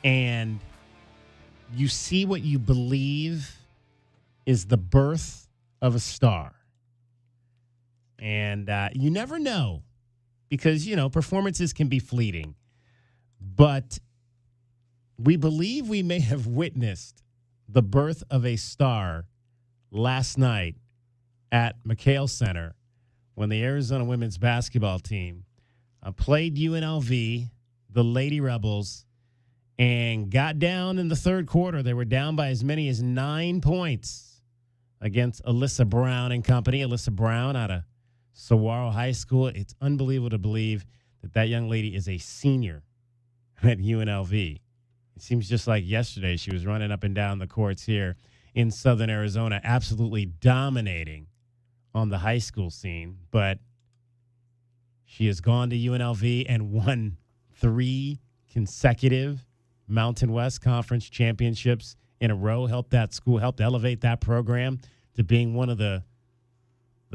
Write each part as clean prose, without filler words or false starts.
and you see what you believe is the birth of a star. And you never know because, performances can be fleeting. But we believe we may have witnessed the birth of a star last night at McKale Center when the Arizona women's basketball team played UNLV, the Lady Rebels, and got down in the third quarter. They were down by as many as 9 points against Alyssa Brown and company. Alyssa Brown out of Saguaro High School. It's unbelievable to believe that young lady is a senior at UNLV. It seems just like yesterday she was running up and down the courts here in Southern Arizona, absolutely dominating on the high school scene. But she has gone to UNLV and won 3 consecutive Mountain West Conference championships in a row, helped elevate that program to being one of the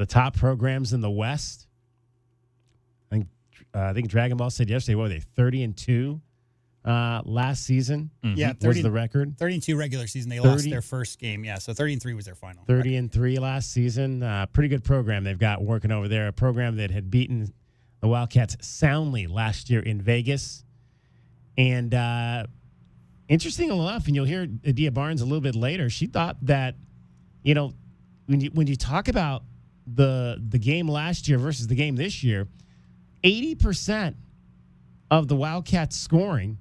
top programs in the West. I think Dragon Ball said yesterday, what were they, 30-2 last season? Mm-hmm. Yeah, was the record. 30-2 regular season. They lost their first game. Yeah, so 30-3 was their final. 30-3 last season. Pretty good program they've got working over there. A program that had beaten the Wildcats soundly last year in Vegas. And interesting enough, and you'll hear Adia Barnes a little bit later, she thought that, when you talk about the game last year versus the game this year, 80% of the Wildcats scoring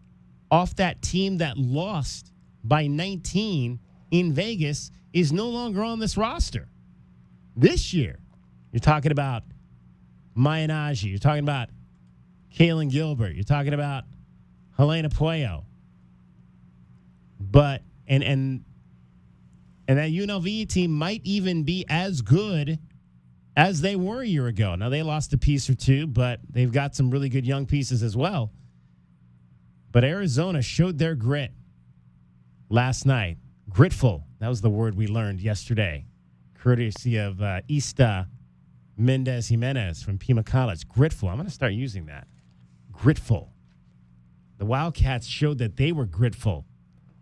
off that team that lost by 19 in Vegas is no longer on this roster. This year, you're talking about Maya Nagy, you're talking about Kaylin Gilbert, you're talking about Helena Puello. But and that UNLV team might even be as good as they were a year ago. Now, they lost a piece or two, but they've got some really good young pieces as well. But Arizona showed their grit last night. Gritful, that was the word we learned yesterday, courtesy of Ista Mendez Jimenez from Pima College. Gritful, I'm going to start using that. Gritful. The Wildcats showed that they were gritful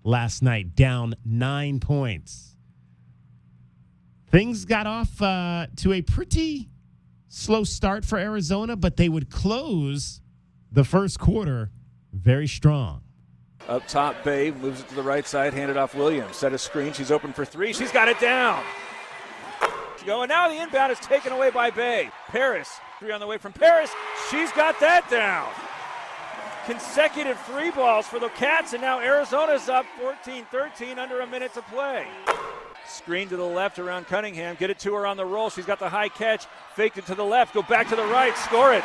last night, down 9 points. Things got off to a pretty slow start for Arizona, but they would close the first quarter very strong. Up top, Bay moves it to the right side, handed off Williams. Set a screen. She's open for 3. She's got it down. And now the inbound is taken away by Bay. Paris, 3 on the way from Paris. She's got that down. Consecutive 3 balls for the Cats, and now Arizona's up 14-13, under a minute to play. Screen to the left around Cunningham. Get it to her on the roll. She's got the high catch. Faked it to the left. Go back to the right. Score it.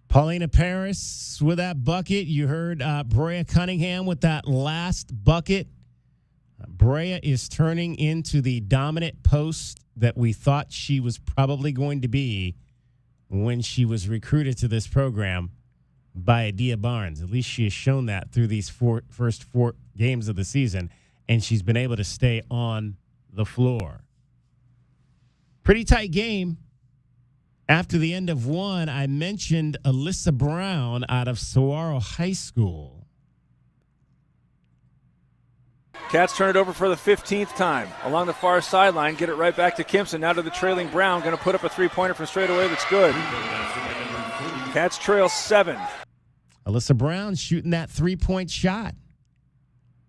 Paulina Paris with that bucket. You heard Brea Cunningham with that last bucket. Brea is turning into the dominant post that we thought she was probably going to be when she was recruited to this program by Adia Barnes. At least she has shown that through these first 4 games of the season, and she's been able to stay on the floor. Pretty tight game. After the end of one, I mentioned Alyssa Brown out of Saguaro High School. Cats turn it over for the 15th time. Along the far sideline, get it right back to Kimpson. Now to the trailing Brown. Going to put up a 3-pointer from straight away. That's good. Cats trail 7. Alyssa Brown shooting that 3-point shot.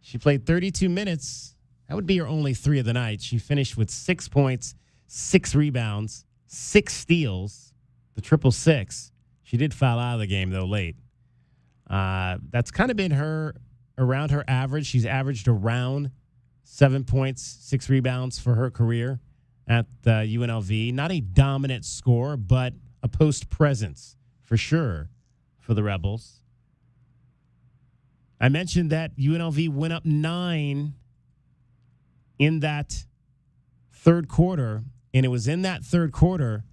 She played 32 minutes. That would be her only 3 of the night. She finished with 6 points, 6 rebounds, 6 steals, the 666. She did foul out of the game, though, late. That's kind of been around her average. She's averaged around 7 points, 6 rebounds for her career at UNLV. Not a dominant scorer, but a post presence for sure for the Rebels. I mentioned that UNLV went up 9 in that third quarter, and it was in that third quarter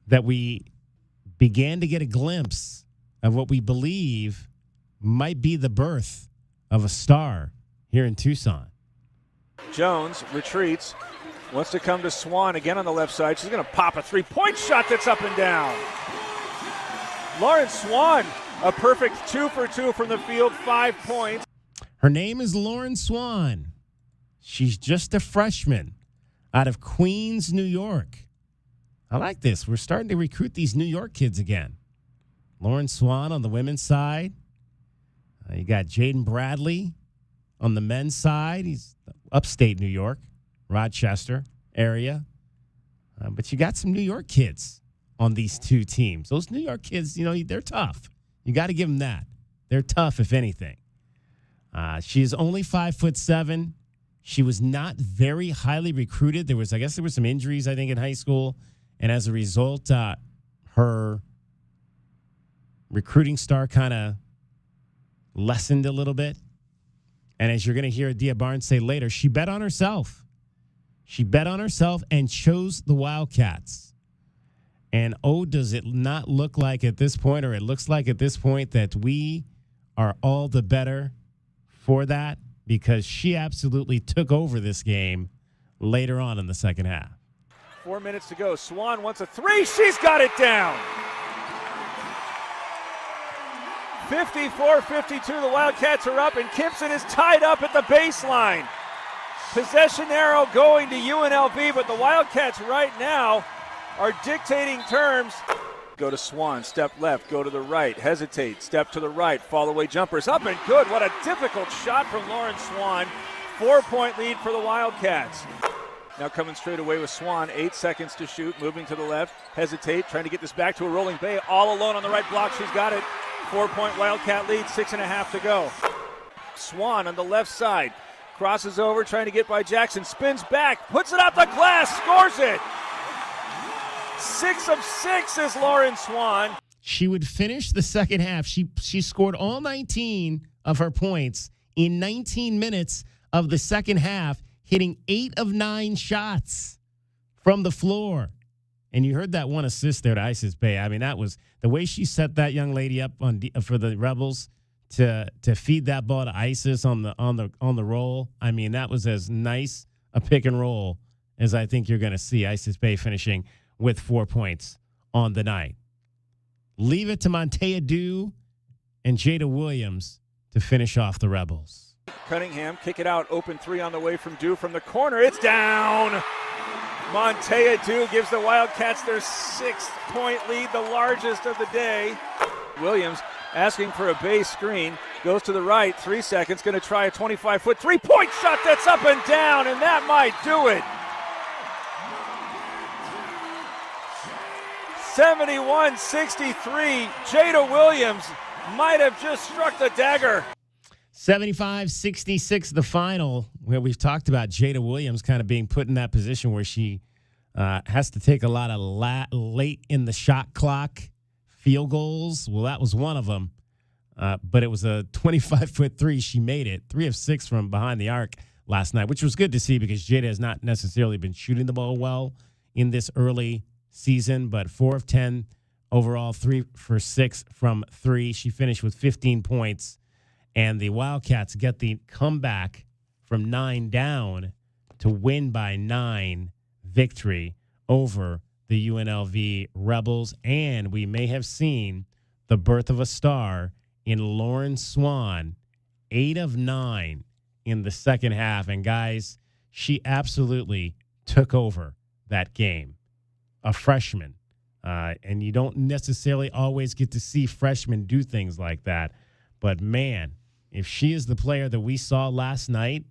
that we began to get a glimpse of what we believe might be the birth of a star here in Tucson. Jones retreats, wants to come to Swann again on the left side. She's going to pop a 3-point shot that's up and down. Lauryn Swann A perfect 2 for 2 from the field, 5 points. Her name is Lauryn Swann. She's just a freshman out of Queens, New York. I like this. We're starting to recruit these New York kids again. Lauryn Swann on the women's side. You got Jaden Bradley on the men's side. He's upstate New York, Rochester area. But you got some New York kids on these two teams. Those New York kids, they're tough. You got to give them that. They're tough, if anything. She is only 5'7". She was not very highly recruited. There were some injuries, I think, in high school. And as a result, her recruiting star kind of lessened a little bit. And as you're going to hear Adia Barnes say later, she bet on herself. She bet on herself and chose the Wildcats. And does it not look like at this point, or it looks like at this point, that we are all the better for that, because she absolutely took over this game later on in the second half. 4 minutes to go. Swann wants a three. She's got it down. 54-52. The Wildcats are up, and Kimpson is tied up at the baseline. Possession arrow going to UNLV, but the Wildcats right now are dictating terms. Go to Swann, step left, go to the right, hesitate, step to the right, fall away jumpers, up and good. What a difficult shot from Lauryn Swann. 4-point lead for the Wildcats. Now coming straight away with Swann, 8 seconds to shoot, moving to the left, hesitate, trying to get this back to a rolling Bay, all alone on the right block, she's got it. 4-point Wildcat lead, 6.5 to go. Swann on the left side, crosses over, trying to get by Jackson, spins back, puts it out the glass, scores it. 6 of 6 is Lauryn Swann. She would finish the second half. She scored all 19 of her points in 19 minutes of the second half, hitting 8 of 9 shots from the floor. And you heard that one assist there to Isis Bay. I mean, that was the way she set that young lady up for the Rebels to feed that ball to Isis on the roll. I mean, that was as nice a pick and roll as I think you're going to see. Isis Bay finishing with 4 points on the night. Leave it to Montea Dew and Jada Williams to finish off the Rebels. Cunningham, kick it out, open three on the way from Dew from the corner. It's down. Montea Dew gives the Wildcats their 6-point lead, the largest of the day. Williams asking for a base screen, goes to the right, 3 seconds, going to try a 25-foot three-point shot that's up and down, and that might do it. 71-63, Jada Williams might have just struck the dagger. 75-66 the final, where we've talked about Jada Williams kind of being put in that position where she has to take a lot of late in the shot clock field goals. Well, that was one of them, but it was a 25-foot three. She made it, 3 of 6 from behind the arc last night, which was good to see because Jada has not necessarily been shooting the ball well in this early season, but 4 of 10 overall, 3 for 6 from 3. She finished with 15 points, and the Wildcats get the comeback from 9 down to win by 9 victory over the UNLV Rebels. And we may have seen the birth of a star in Lauryn Swann, 8 of 9 in the second half. And guys, she absolutely took over that game. A freshman. And you don't necessarily always get to see freshmen do things like that. But, man, if she is the player that we saw last night,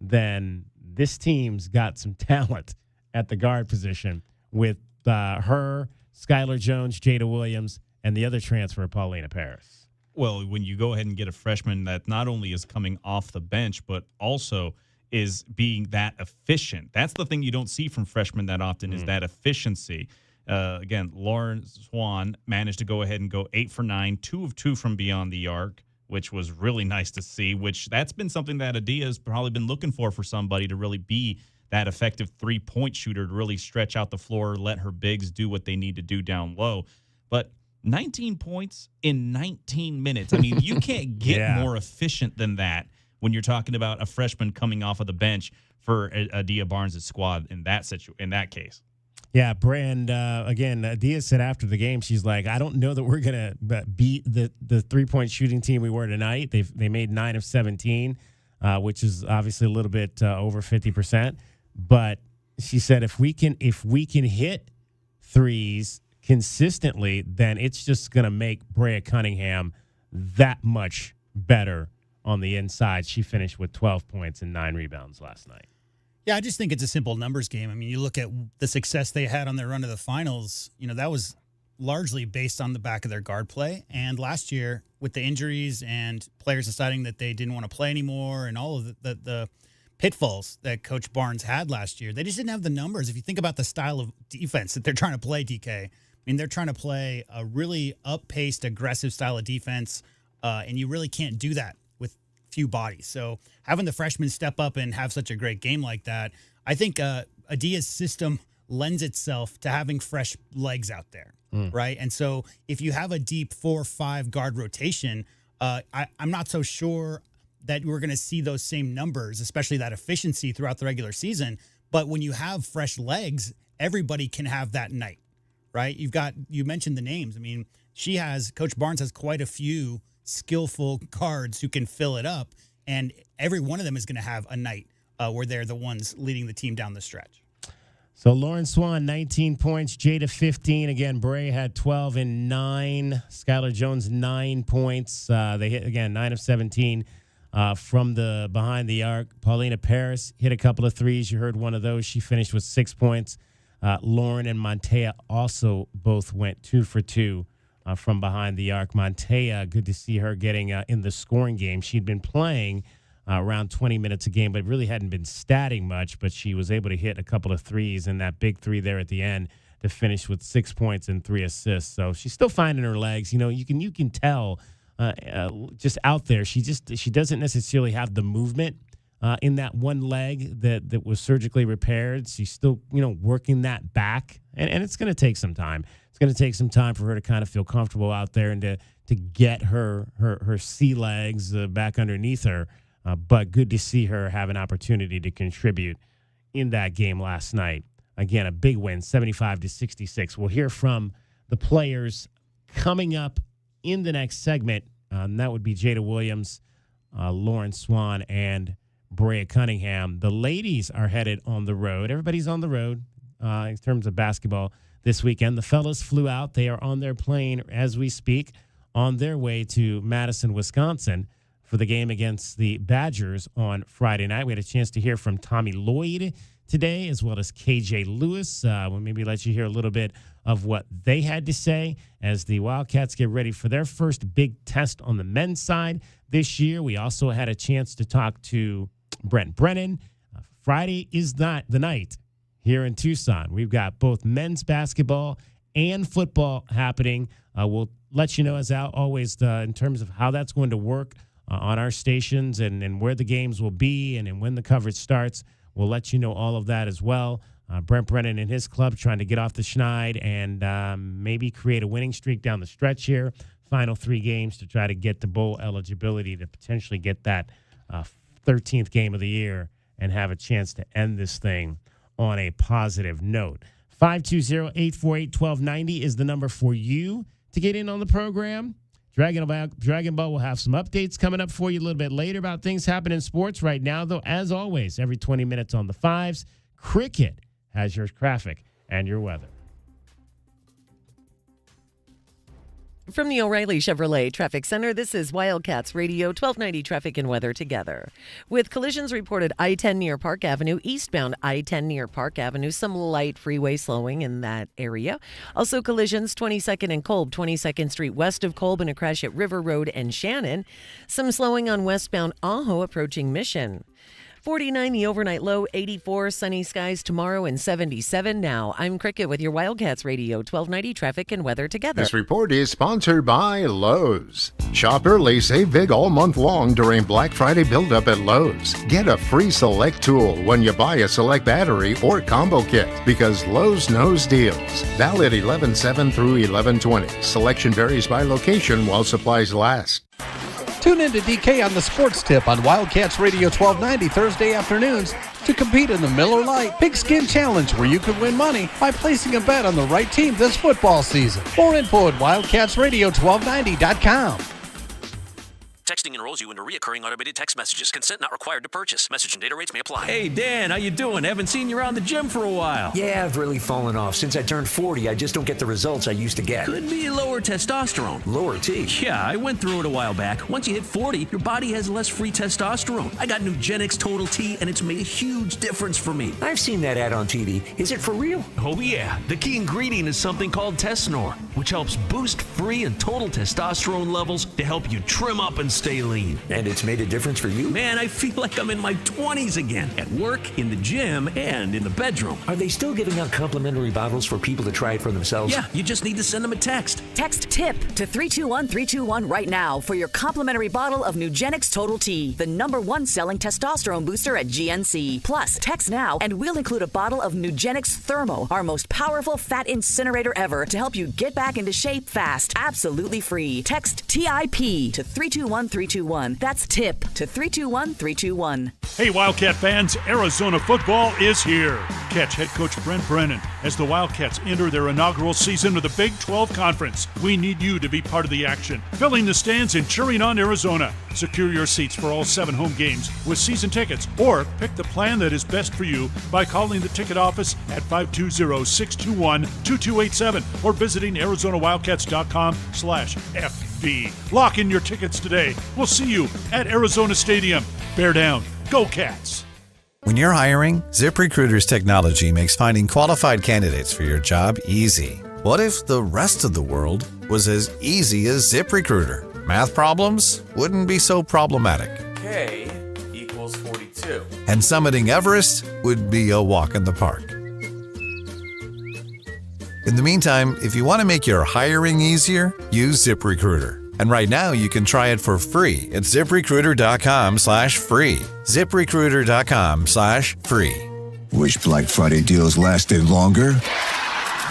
then this team's got some talent at the guard position with her, Skylar Jones, Jada Williams, and the other transfer, Paulina Paris. Well, when you go ahead and get a freshman that not only is coming off the bench, but also is being that efficient. That's the thing you don't see from freshmen that often is that efficiency. Again, Lauryn Swann managed to go ahead and go 8 for 9, 2 of 2 from beyond the arc, which was really nice to see, which that's been something that Adia has probably been looking for somebody to really be that effective three-point shooter, to really stretch out the floor, let her bigs do what they need to do down low. But 19 points in 19 minutes. I mean, you can't get more efficient than that when you're talking about a freshman coming off of the bench for Adia Barnes' squad in that case. Yeah, Brand, again, Diaz said after the game, she's like, I don't know that we're going to beat the three-point shooting team we were tonight. They made 9 of 17, which is obviously a little bit over 50%. But she said if we can hit threes consistently, then it's just going to make Brea Cunningham that much better on the inside. She finished with 12 points and 9 rebounds last night. Yeah, I just think it's a simple numbers game. I mean, you look at the success they had on their run to the finals, that was largely based on the back of their guard play. And last year, with the injuries and players deciding that they didn't want to play anymore and all of the pitfalls that Coach Barnes had last year, they just didn't have the numbers. If you think about the style of defense that they're trying to play, DK, I mean, they're trying to play a really up-paced, aggressive style of defense, and you really can't do that with few bodies. So having the freshmen step up and have such a great game like that, I think Adia's system lends itself to having fresh legs out there, right? And so if you have a deep 4-5 guard rotation, I'm not so sure that we're going to see those same numbers, especially that efficiency throughout the regular season. But when you have fresh legs, everybody can have that night, right? You mentioned the names. I mean, Coach Barnes has quite a few skillful guards who can fill it up, and every one of them is going to have a night where they're the ones leading the team down the stretch. So Lauryn Swann, 19 points, Jada 15. Again, Brea had 12 and 9. Skylar Jones, 9 points. They hit, again, 9 of 17 from the behind the arc. Paulina Paris hit a couple of threes. You heard one of those. She finished with 6 points. Lauren and Montea also both went 2 for 2 from behind the arc. Montea, good to see her getting in the scoring game. She'd been playing around 20 minutes a game, but really hadn't been statting much, but she was able to hit a couple of threes, and that big three there at the end to finish with 6 points and 3 assists. So she's still finding her legs. You can tell just out there, she doesn't necessarily have the movement in that one leg that was surgically repaired. She's still, working that back, and it's going to take some time. It's going to take some time for her to kind of feel comfortable out there and to get her sea legs back underneath her. But good to see her have an opportunity to contribute in that game last night. Again, a big win, 75-66. We'll hear from the players coming up in the next segment. And that would be Jada Williams, Lauryn Swann, and Brea Cunningham. The ladies are headed on the road. Everybody's on the road in terms of basketball this weekend. The fellas flew out. They are on their plane as we speak on their way to Madison, Wisconsin for the game against the Badgers on Friday night. We had a chance to hear from Tommy Lloyd today, as well as KJ Lewis. We'll maybe let you hear a little bit of what they had to say as the Wildcats get ready for their first big test on the men's side this year. We also had a chance to talk to Brent Brennan. Friday is not the night here in Tucson. We've got both men's basketball and football happening. We'll let you know, as always, in terms of how that's going to work on our stations and where the games will be and when the coverage starts. We'll let you know all of that as well. Brent Brennan and his club trying to get off the schneid and maybe create a winning streak down the stretch here. Final 3 games to try to get the bowl eligibility to potentially get that 13th game of the year and have a chance to end this thing on a positive note. 520-848-1290 is the number for you to get in on the program. Dragon Ball will have some updates coming up for you a little bit later about things happening in sports. Right now, though, as always, every 20 minutes on the fives, Cricket has your traffic and your weather. From the O'Reilly Chevrolet Traffic Center, this is Wildcats Radio 1290 Traffic and Weather together. With collisions reported I-10 near Park Avenue, eastbound I-10 near Park Avenue, some light freeway slowing in that area. Also collisions 22nd and Kolb, 22nd Street west of Kolb, and a crash at River Road and Shannon. Some slowing on westbound Ajo approaching Mission. 49 the overnight low, 84 sunny skies tomorrow, and 77 now. I'm Cricket with your Wildcats Radio 1290 Traffic and Weather together. This report is sponsored by Lowe's. Shop early, save big all month long during Black Friday build-up at Lowe's. Get a free Select tool when you buy a Select battery or combo kit because Lowe's knows deals. Valid 11/7 through 11/20. Selection varies by location while supplies last. Tune in to DK on the Sports Tip on Wildcats Radio 1290 Thursday afternoons to compete in the Miller Lite Pigskin Challenge, where you could win money by placing a bet on the right team this football season. More info at WildcatsRadio1290.com. Texting enrolls you into reoccurring automated text messages. Consent not required to purchase. Message and data rates may apply. Hey, Dan, how you doing? Haven't seen you around the gym for a while. Yeah, I've really fallen off. Since I turned 40, I just don't get the results I used to get. Could be lower testosterone. Lower T? Yeah, I went through it a while back. Once you hit 40, your body has less free testosterone. I got Nugenix Total T, and it's made a huge difference for me. I've seen that ad on TV. Is it for real? Oh, yeah. The key ingredient is something called Tesnor, which helps boost free and total testosterone levels to help you trim up and stay lean. And it's made a difference for you? Man, I feel like I'm in my 20s again. At work, in the gym, and in the bedroom. Are they still giving out complimentary bottles for people to try it for themselves? Yeah, you just need to send them a text. Text TIP to 321-321 right now for your complimentary bottle of Nugenix Total T, the #1 selling testosterone booster at GNC. Plus, text now and we'll include a bottle of Nugenix Thermo, our most powerful fat incinerator ever, to help you get back into shape fast. Absolutely free. Text TIP to 321-321. That's TIP to 321-321. Hey, Wildcat fans, Arizona football is here. Catch head coach Brent Brennan as the Wildcats enter their inaugural season of the Big 12 Conference. We need you to be part of the action, filling the stands and cheering on Arizona. Secure your seats for all 7 home games with season tickets, or pick the plan that is best for you by calling the ticket office at 520-621-2287 or visiting ArizonaWildcats.com/FB. Lock in your tickets today. We'll see you at Arizona Stadium. Bear down. Go Cats. When you're hiring, ZipRecruiter's technology makes finding qualified candidates for your job easy. What if the rest of the world was as easy as ZipRecruiter? Math problems wouldn't be so problematic. K equals 42. And summiting Everest would be a walk in the park. In the meantime, if you want to make your hiring easier, use ZipRecruiter. And right now, you can try it for free at ZipRecruiter.com/free. ZipRecruiter.com/free. Wish Black Friday deals lasted longer?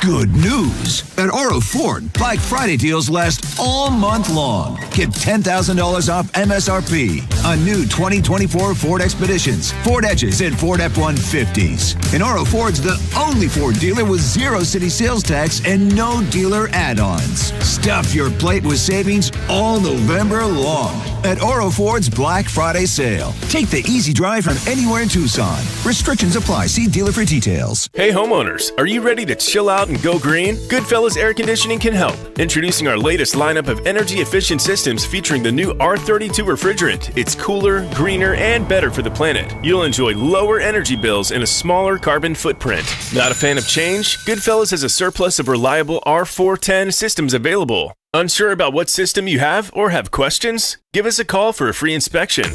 Good news! At Oro Ford, Black Friday deals last all month long. Get $10,000 off MSRP on new 2024 Ford Expeditions, Ford Edges, and Ford F-150s. And Oro Ford's the only Ford dealer with 0 city sales tax and no dealer add-ons. Stuff your plate with savings all November long at Oro Ford's Black Friday sale. Take the easy drive from anywhere in Tucson. Restrictions apply. See dealer for details. Hey homeowners, are you ready to chill out and go green? Goodfellas Air Conditioning can help. Introducing our latest lineup of energy-efficient systems featuring the new R32 refrigerant. It's cooler, greener, and better for the planet. You'll enjoy lower energy bills and a smaller carbon footprint. Not a fan of change? Goodfellas has a surplus of reliable R410 systems available. Unsure about what system you have or have questions? Give us a call for a free inspection.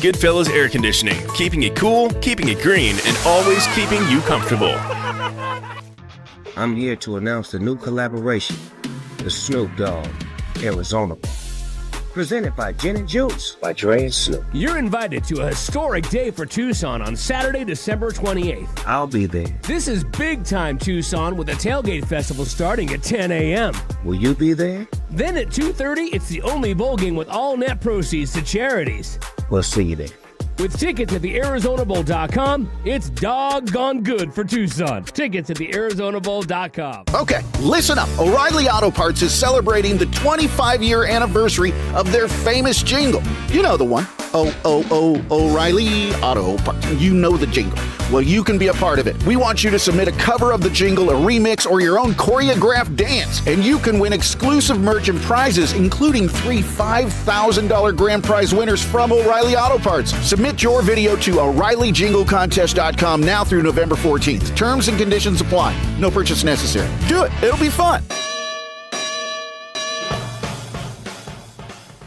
Goodfellas Air Conditioning, keeping it cool, keeping it green, and always keeping you comfortable. I'm here to announce the new collaboration, the Snoop Dogg Arizona Bar. Presented by Gin and Juice by Dre and Snoop. You're invited to a historic day for Tucson on Saturday, December 28th. I'll be there. This is big time Tucson with a tailgate festival starting at 10 a.m. Will you be there? Then at 2:30, it's the only bowl game with all net proceeds to charities. We'll see you there. With tickets at thearizonabowl.com, it's doggone good for Tucson. Tickets at thearizonabowl.com. Okay, listen up. O'Reilly Auto Parts is celebrating the 25-year anniversary of their famous jingle. You know the one. O'Reilly Auto Parts. You know the jingle. Well, you can be a part of it. We want you to submit a cover of the jingle, a remix, or your own choreographed dance. And you can win exclusive merch and prizes, including 3 $5,000 grand prize winners from O'Reilly Auto Parts. Submit your video to O'ReillyJingleContest.com now through November 14th. Terms and conditions apply. No purchase necessary. Do it. It'll be fun.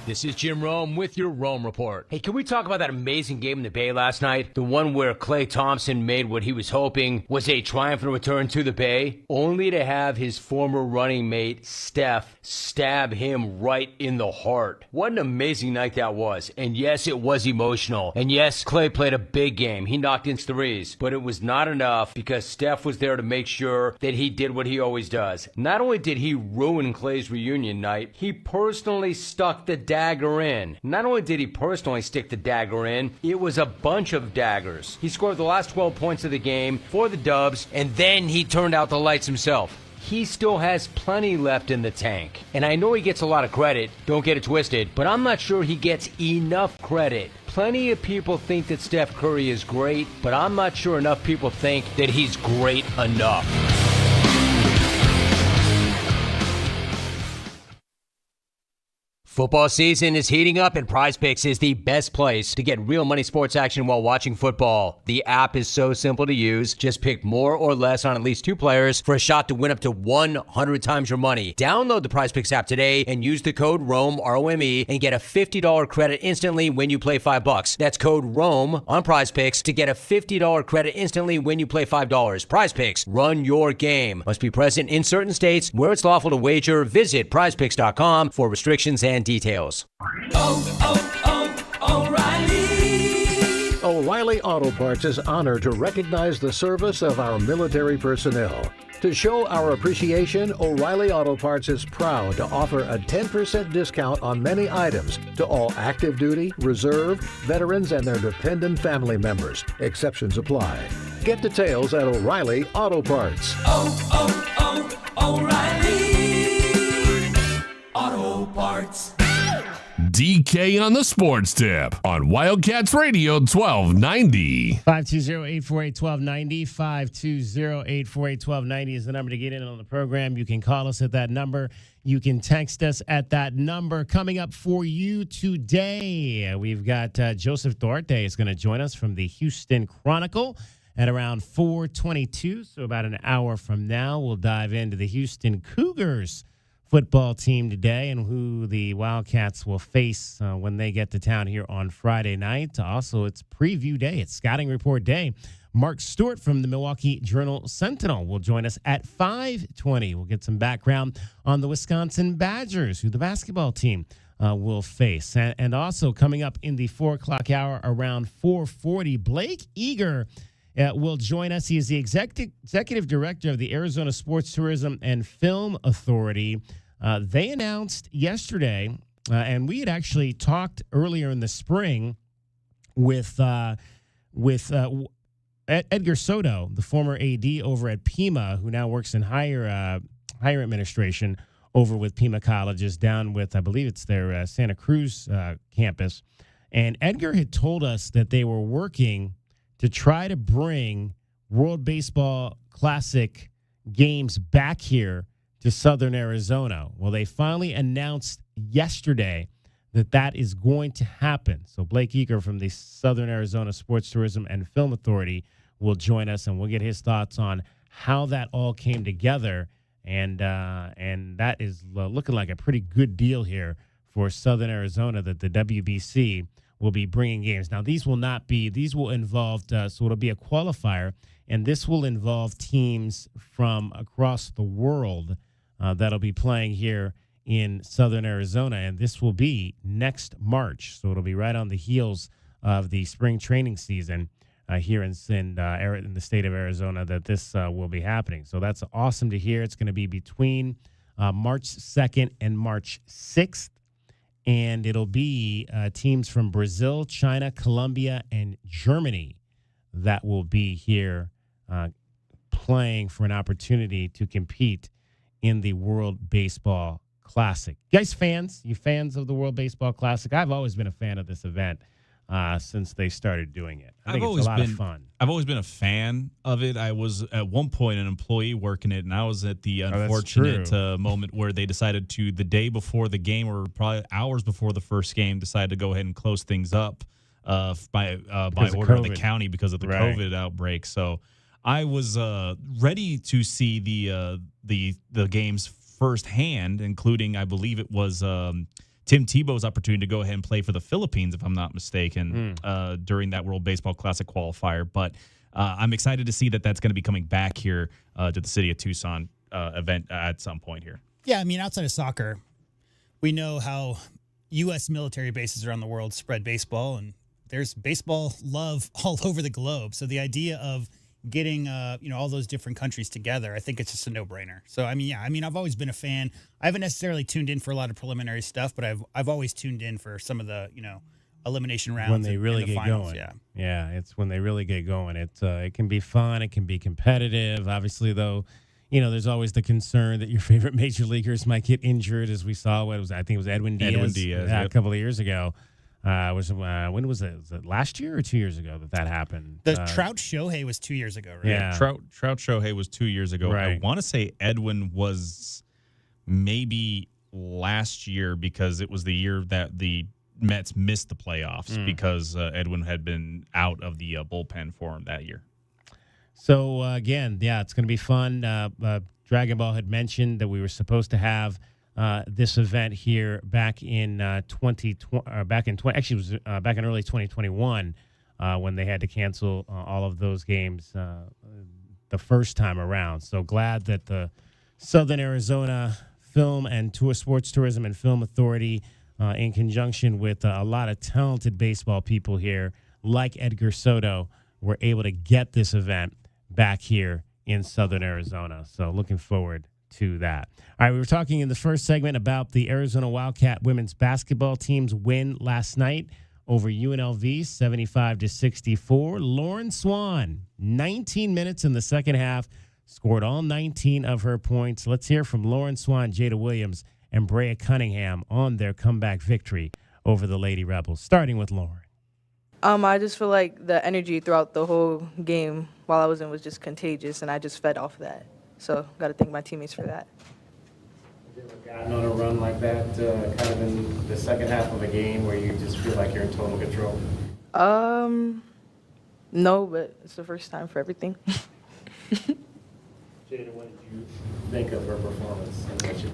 This is Jim Rome with your Rome Report. Hey, can we talk about that amazing game in the Bay last night? The one where Klay Thompson made what he was hoping was a triumphant return to the Bay, only to have his former running mate, Steph, stab him right in the heart. What an amazing night that was. And yes, it was emotional. And yes, Klay played a big game. He knocked in threes. But it was not enough because Steph was there to make sure that he did what he always does. Not only did he ruin Klay's reunion night, he personally stuck the dagger in. Not only did he personally stick the dagger in, it was a bunch of daggers. He scored the last 12 points of the game for the Dubs, and then he turned out the lights himself. He still has plenty left in the tank. And I know he gets a lot of credit, don't get it twisted, but I'm not sure he gets enough credit. Plenty of people think that Steph Curry is great, but I'm not sure enough people think that he's great enough. Football season is heating up, and PrizePicks is the best place to get real money sports action while watching football. The app is so simple to use. Just pick more or less on at least 2 players for a shot to win up to 100 times your money. Download the PrizePicks app today and use the code ROME, R-O-M-E, and get a $50 credit instantly when you play $5. That's code ROME on PrizePicks to get a $50 credit instantly when you play $5. PrizePicks, run your game. Must be present in certain states where it's lawful to wager. Visit prizepicks.com for restrictions and details. O'Reilly Auto Parts is honored to recognize the service of our military personnel. To show our appreciation, O'Reilly Auto Parts is proud to offer a 10% discount on many items to all active duty, reserve, veterans, and their dependent family members. Exceptions apply. Get details at O'Reilly Auto Parts. O'Reilly Auto Parts. DK on the Sports Tip on Wildcats Radio 1290. 520-848-1290. 520-848-1290 is the number to get in on the program. You can call us at that number. You can text us at that number. Coming up for you today, we've got Joseph Duarte is going to join us from the Houston Chronicle at around 4:22. So about an hour from now, we'll dive into the Houston Cougars football team today and who the Wildcats will face when they get to town here on Friday night. Also, it's preview day. It's scouting report day. Mark Stewart from the Milwaukee Journal-Sentinel will join us at 5:20. We'll get some background on the Wisconsin Badgers, who the basketball team will face. And also coming up in the 4 o'clock hour around 4:40, Blake Eager will join us. He is the executive director of the Arizona Sports Tourism and Film Authority. They announced yesterday, and we had actually talked earlier in the spring with Edgar Soto, the former AD over at Pima, who now works in higher administration over with Pima Colleges down with, I believe it's their Santa Cruz campus. And Edgar had told us that they were working to try to bring World Baseball Classic games back here to Southern Arizona. Well, they finally announced yesterday that that is going to happen. So Blake Eager from the Southern Arizona Sports Tourism and Film Authority will join us, and we'll get his thoughts on how that all came together. And that is looking like a pretty good deal here for Southern Arizona, that the WBC will be bringing games. Now, these will involve, so it'll be a qualifier, and this will involve teams from across the world that'll be playing here in Southern Arizona, and this will be next March. So it'll be right on the heels of the spring training season here in the state of Arizona that this will be happening. So that's awesome to hear. It's going to be between March 2nd and March 6th. And it'll be teams from Brazil, China, Colombia, and Germany that will be here playing for an opportunity to compete in the World Baseball Classic. You guys fans? You fans of the World Baseball Classic? I've always been a fan of this event since they started doing it. I think it's a lot of fun. I've always been a fan of it. I was at one point an employee working it, and I was at the unfortunate moment where they decided to, the day before the game, or probably hours before the first game, decided to go ahead and close things up by order of the county because of the COVID outbreak. So I was ready to see the games firsthand, including, I believe it was Tim Tebow's opportunity to go ahead and play for the Philippines, if I'm not mistaken, during that World Baseball Classic qualifier. But I'm excited to see that that's going to be coming back here to the City of Tucson event at some point here. Yeah, I mean, outside of soccer, we know how U.S. military bases around the world spread baseball, and there's baseball love all over the globe. So the idea of getting all those different countries together, I think it's just a no-brainer. So I've always been a fan. I haven't necessarily tuned in for a lot of preliminary stuff, but I've always tuned in for some of the elimination rounds when they really get finals. going. Yeah, it's when they really get going. It can be fun. It can be competitive. Obviously, though, there's always the concern that your favorite major leaguers might get injured, as we saw. I think it was Edwin Diaz. A couple of years ago. When was it? Was it last year or 2 years ago that happened? The Trout Shohei was 2 years ago, right? Yeah, Trout Shohei was 2 years ago. Right. I want to say Edwin was maybe last year because it was the year that the Mets missed the playoffs because Edwin had been out of the bullpen for him that year. So, again, it's going to be fun. Dragon Ball had mentioned that we were supposed to have this event here back in early 2021 when they had to cancel all of those games the first time around. So glad that the Southern Arizona Film and Sports Tourism and Film Authority, in conjunction with a lot of talented baseball people here like Edgar Soto, were able to get this event back here in Southern Arizona. So looking forward to that. All right, we were talking in the first segment about the Arizona Wildcat women's basketball team's win last night over UNLV, 75-64. Lauryn Swann, 19 minutes in the second half, scored all 19 of her points. Let's hear from Lauryn Swann, Jada Williams, and Brea Cunningham on their comeback victory over the Lady Rebels, starting with Lauryn. I just feel like the energy throughout the whole game while I was in was just contagious, and I just fed off of that. So got to thank my teammates for that. Have you ever gotten on a run like that kind of in the second half of a game where you just feel like you're in total control? No, but it's the first time for everything. Jada, what did you think of her performance? And what you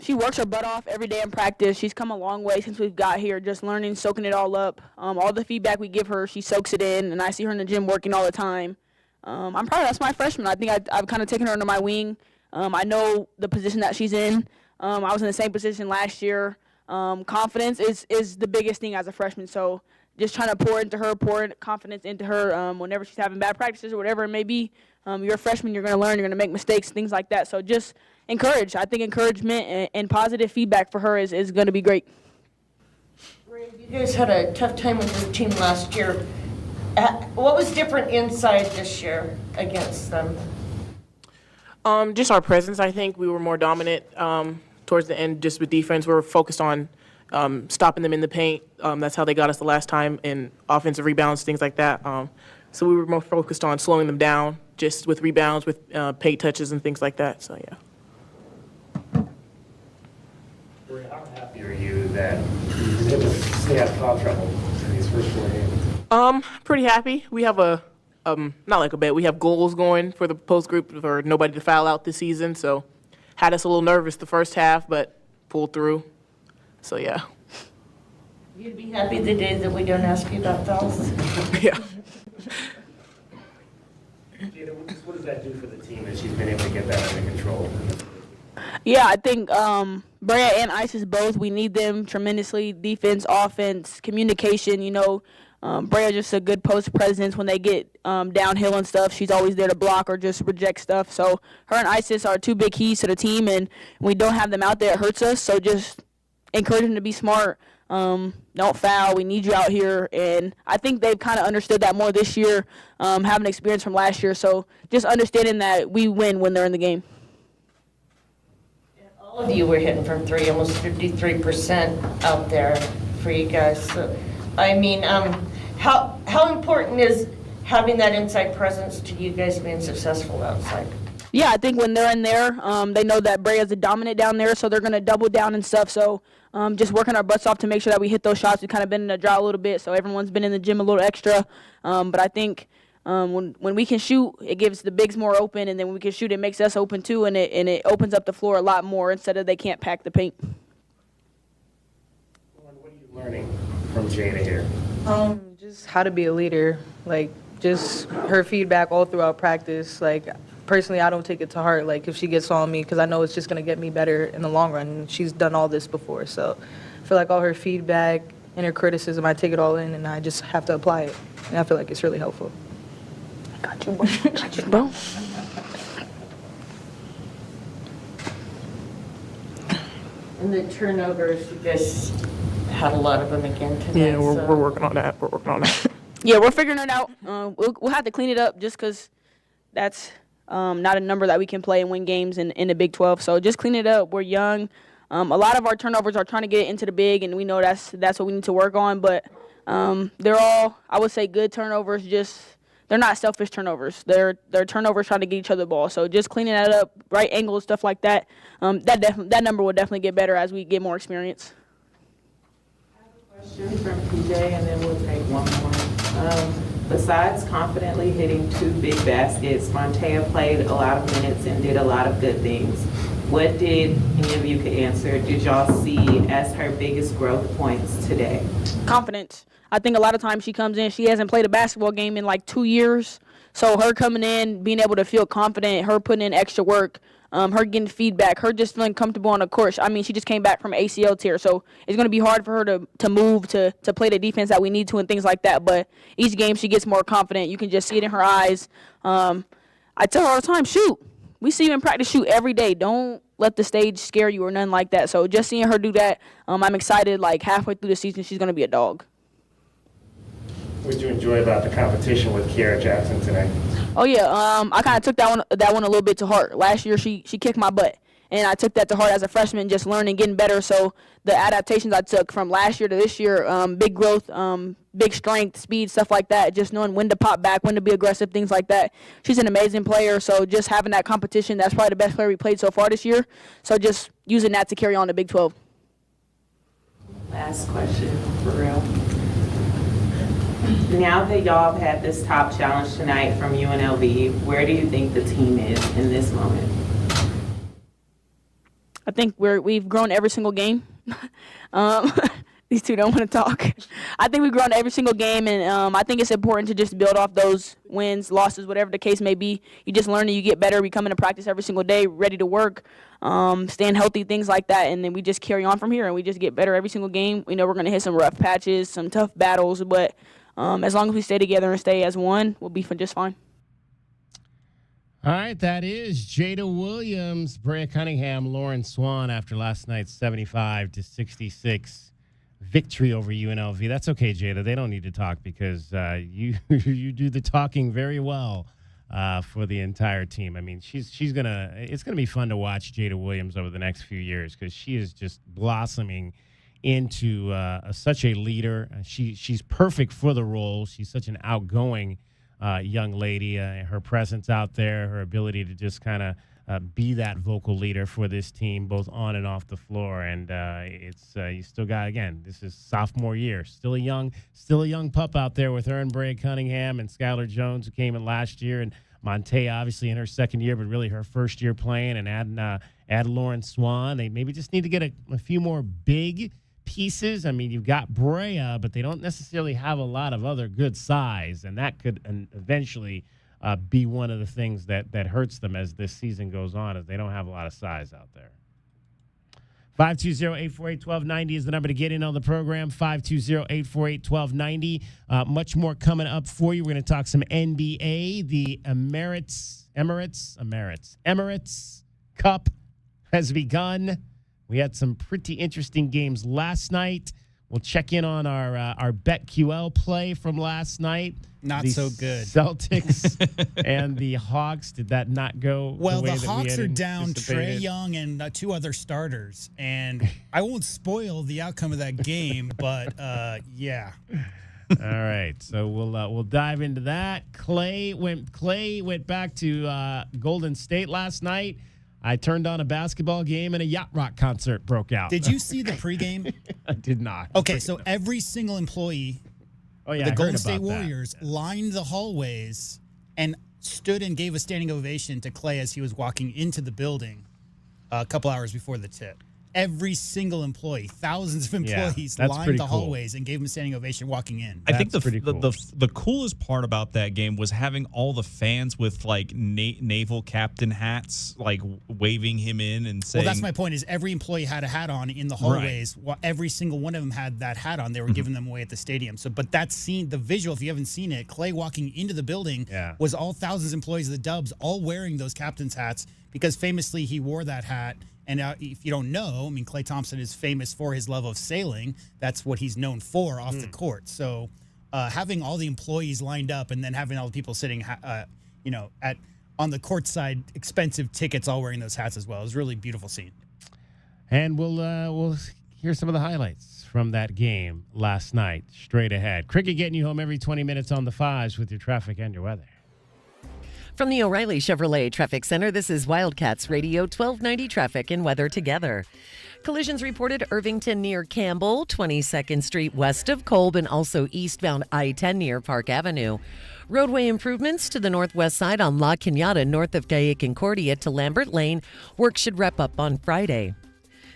She works her butt off every day in practice. She's come a long way since we've got here, just learning, soaking it all up. All the feedback we give her, she soaks it in, and I see her in the gym working all the time. I'm proud. That's my freshman. I think I've kind of taken her under my wing. I know the position that she's in. I was in the same position last year. Confidence is the biggest thing as a freshman. So just trying to pour confidence into her whenever she's having bad practices or whatever it may be. You're a freshman. You're going to learn. You're going to make mistakes, things like that. So just encourage. I think encouragement and positive feedback for her is going to be great. You guys had a tough time with this team last year. What was different inside this year against them? Just our presence. I think we were more dominant towards the end just with defense. We were focused on stopping them in the paint. That's how they got us the last time, in offensive rebounds, things like that. So we were more focused on slowing them down just with rebounds, with paint touches and things like that. So, yeah. How happy are you that you've been able to stay out of foul trouble in these first 4 games? Pretty happy. We have not like a bet. We have goals going for the post group for nobody to foul out this season. So had us a little nervous the first half, but pulled through. So yeah. You'd be happy the day that we don't ask you about fouls. Yeah. Jada, what does that do for the team that she's been able to get that under control? Yeah, I think Brea and Isis both, we need them tremendously. Defense, offense, communication, Brea just a good post presence when they get downhill and stuff. She's always there to block or just reject stuff. So her and Isis are two big keys to the team, and when we don't have them out there, it hurts us. So just encourage them to be smart. Don't foul. We need you out here. And I think they've kind of understood that more this year, having experience from last year. So just understanding that we win when they're in the game. All of you were hitting from three, almost 53% out there for you guys. So, I mean, how important is having that inside presence to you guys being successful outside? Yeah, I think when they're in there, they know that Brea's a dominant down there, so they're going to double down and stuff. So just working our butts off to make sure that we hit those shots. We've kind of been in a drought a little bit, so everyone's been in the gym a little extra. But I think when we can shoot, it gives the bigs more open, and then when we can shoot, it makes us open too, and it opens up the floor a lot more instead of they can't pack the paint. What are you learning from Jada here? Just how to be a leader, like just her feedback all throughout practice. Like personally, I don't take it to heart. Like if she gets on me, because I know it's just gonna get me better in the long run. And she's done all this before, so I feel like all her feedback and her criticism, I take it all in and I just have to apply it. And I feel like it's really helpful. Got you, boy. Got you, bro. And the turnovers, you guys had a lot of them again today. Yeah, we're working on that. Yeah, we're figuring it out. We'll have to clean it up just because that's not a number that we can play and win games in the Big 12. So just clean it up. We're young. A lot of our turnovers are trying to get it into the big, and we know that's what we need to work on. But they're all, I would say, good turnovers. Just they're not selfish turnovers. They're turnovers trying to get each other the ball. So just cleaning that up, right angles, stuff like that. That number will definitely get better as we get more experience. Question from PJ, and then we'll take one more. Besides confidently hitting 2 big baskets, Montea played a lot of minutes and did a lot of good things. What did, any of you could answer, did y'all see as her biggest growth points today? Confidence. I think a lot of times she comes in, she hasn't played a basketball game in like 2 years. So her coming in, being able to feel confident, her putting in extra work, her getting feedback, her just feeling comfortable on the court. I mean, she just came back from ACL tear, so it's going to be hard for her to move, to play the defense that we need to and things like that. But each game she gets more confident. You can just see it in her eyes. I tell her all the time, shoot. We see you in practice shoot every day. Don't let the stage scare you or nothing like that. So just seeing her do that, I'm excited. Like halfway through the season, she's going to be a dog. What did you enjoy about the competition with Kiara Jackson today? Oh yeah, I kind of took that one a little bit to heart. Last year she kicked my butt, and I took that to heart as a freshman, just learning, getting better. So the adaptations I took from last year to this year, big growth, big strength, speed, stuff like that. Just knowing when to pop back, when to be aggressive, things like that. She's an amazing player. So just having that competition, that's probably the best player we played so far this year. So just using that to carry on to Big 12. Last question, for real. Now that y'all have had this top challenge tonight from UNLV, where do you think the team is in this moment? I think we've grown every single game. These two don't want to talk. I think we've grown every single game, and I think it's important to just build off those wins, losses, whatever the case may be. You just learn and you get better. We come into practice every single day, ready to work, staying healthy, things like that, and then we just carry on from here, and we just get better every single game. We know we're going to hit some rough patches, some tough battles, but as long as we stay together and stay as one, we'll be just fine. All right, that is Jada Williams, Brea Cunningham, Lauryn Swann after last night's 75-66 victory over UNLV. That's okay, Jada. They don't need to talk because you do the talking very well for the entire team. I mean, it's gonna be fun to watch Jada Williams over the next few years because she is just blossoming into such a leader. She's perfect for the role. She's such an outgoing young lady. Her presence out there, her ability to just kind of be that vocal leader for this team, both on and off the floor. And you still got, again, this is sophomore year, still a young pup out there with her and Brea Cunningham and Skylar Jones, who came in last year, and Montea obviously in her second year, but really her first year playing, and add Lauryn Swann. They maybe just need to get a few more big pieces. I mean, you've got Brea, but they don't necessarily have a lot of other good size, and that could eventually be one of the things that hurts them as this season goes on, as they don't have a lot of size out there. 520-848-1290 is the number to get in on the program. 520-848-1290. Much more coming up for you. We're going to talk some NBA. The Emirates Cup has begun. We had some pretty interesting games last night. We'll check in on our BetQL play from last night. Not so good. Celtics and the Hawks. Did that not go well? The way The that Hawks we are had down anticipated? Trae Young and 2 other starters, and I won't spoil the outcome of that game, but yeah. All right, so we'll dive into that. Clay went back to Golden State last night. I turned on a basketball game and a yacht rock concert broke out. Did you see the pregame? I did not. Okay, so every single employee the Golden State Warriors lined the hallways and stood and gave a standing ovation to Clay as he was walking into the building a couple hours before the tip. every single employee, thousands of employees that's lined pretty the cool. hallways and gave him a standing ovation walking in. I think pretty cool. the coolest part about that game was having all the fans with like naval captain hats, like waving him in and saying. Well, that's my point. Is every employee had a hat on in the hallways. Right. Every single one of them had that hat on. They were giving them away at the stadium. So, but that scene, the visual, if you haven't seen it, Clay walking into the building was all thousands of employees of the Dubs all wearing those captain's hats because famously he wore that hat. And if you don't know, I mean, Klay Thompson is famous for his love of sailing. That's what he's known for off the court. So having all the employees lined up and then having all the people sitting, on the court side, expensive tickets, all wearing those hats as well. It was a really beautiful scene. And we'll hear some of the highlights from that game last night. Straight ahead. Cricket getting you home every 20 minutes on the 5s with your traffic and your weather. From the O'Reilly Chevrolet Traffic Center, this is Wildcats Radio 1290 traffic and weather together. Collisions reported Irvington near Campbell, 22nd Street west of Kolb, and also eastbound I-10 near Park Avenue. Roadway improvements to the northwest side on La Cañada north of Calle Concordia to Lambert Lane. Work should wrap up on Friday.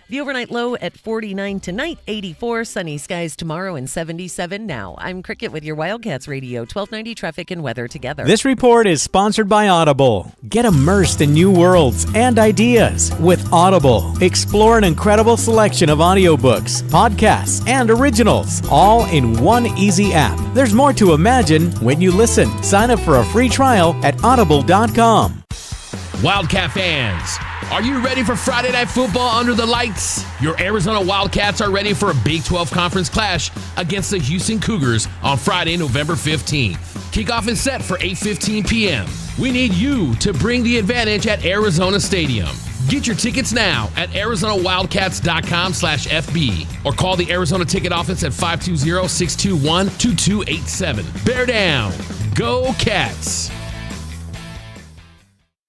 The overnight low at 49 tonight, 84, sunny skies tomorrow, and 77 now. I'm Cricket with your Wildcats Radio 1290 traffic and weather together. This report is sponsored by Audible. Get immersed in new worlds and ideas with Audible. Explore an incredible selection of audiobooks, podcasts, and originals, all in one easy app. There's more to imagine when you listen. Sign up for a free trial at audible.com. Wildcat fans, are you ready for Friday Night Football under the lights? Your Arizona Wildcats are ready for a Big 12 conference clash against the Houston Cougars on Friday, November 15th. Kickoff is set for 8:15 p.m. We need you to bring the advantage at Arizona Stadium. Get your tickets now at ArizonaWildcats.com/FB or call the Arizona Ticket Office at 520-621-2287. Bear down. Go Cats.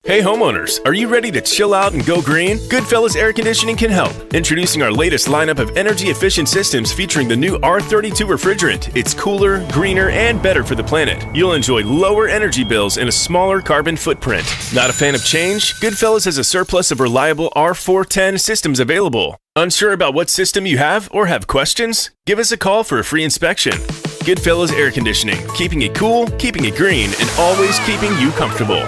Hey homeowners, are you ready to chill out and go green? Goodfellas Air Conditioning can help. Introducing our latest lineup of energy-efficient systems featuring the new R32 refrigerant. It's cooler, greener, and better for the planet. You'll enjoy lower energy bills and a smaller carbon footprint. Not a fan of change? Goodfellas has a surplus of reliable R410 systems available. Unsure about what system you have or have questions? Give us a call for a free inspection. Goodfellas Air Conditioning, keeping it cool, keeping it green, and always keeping you comfortable.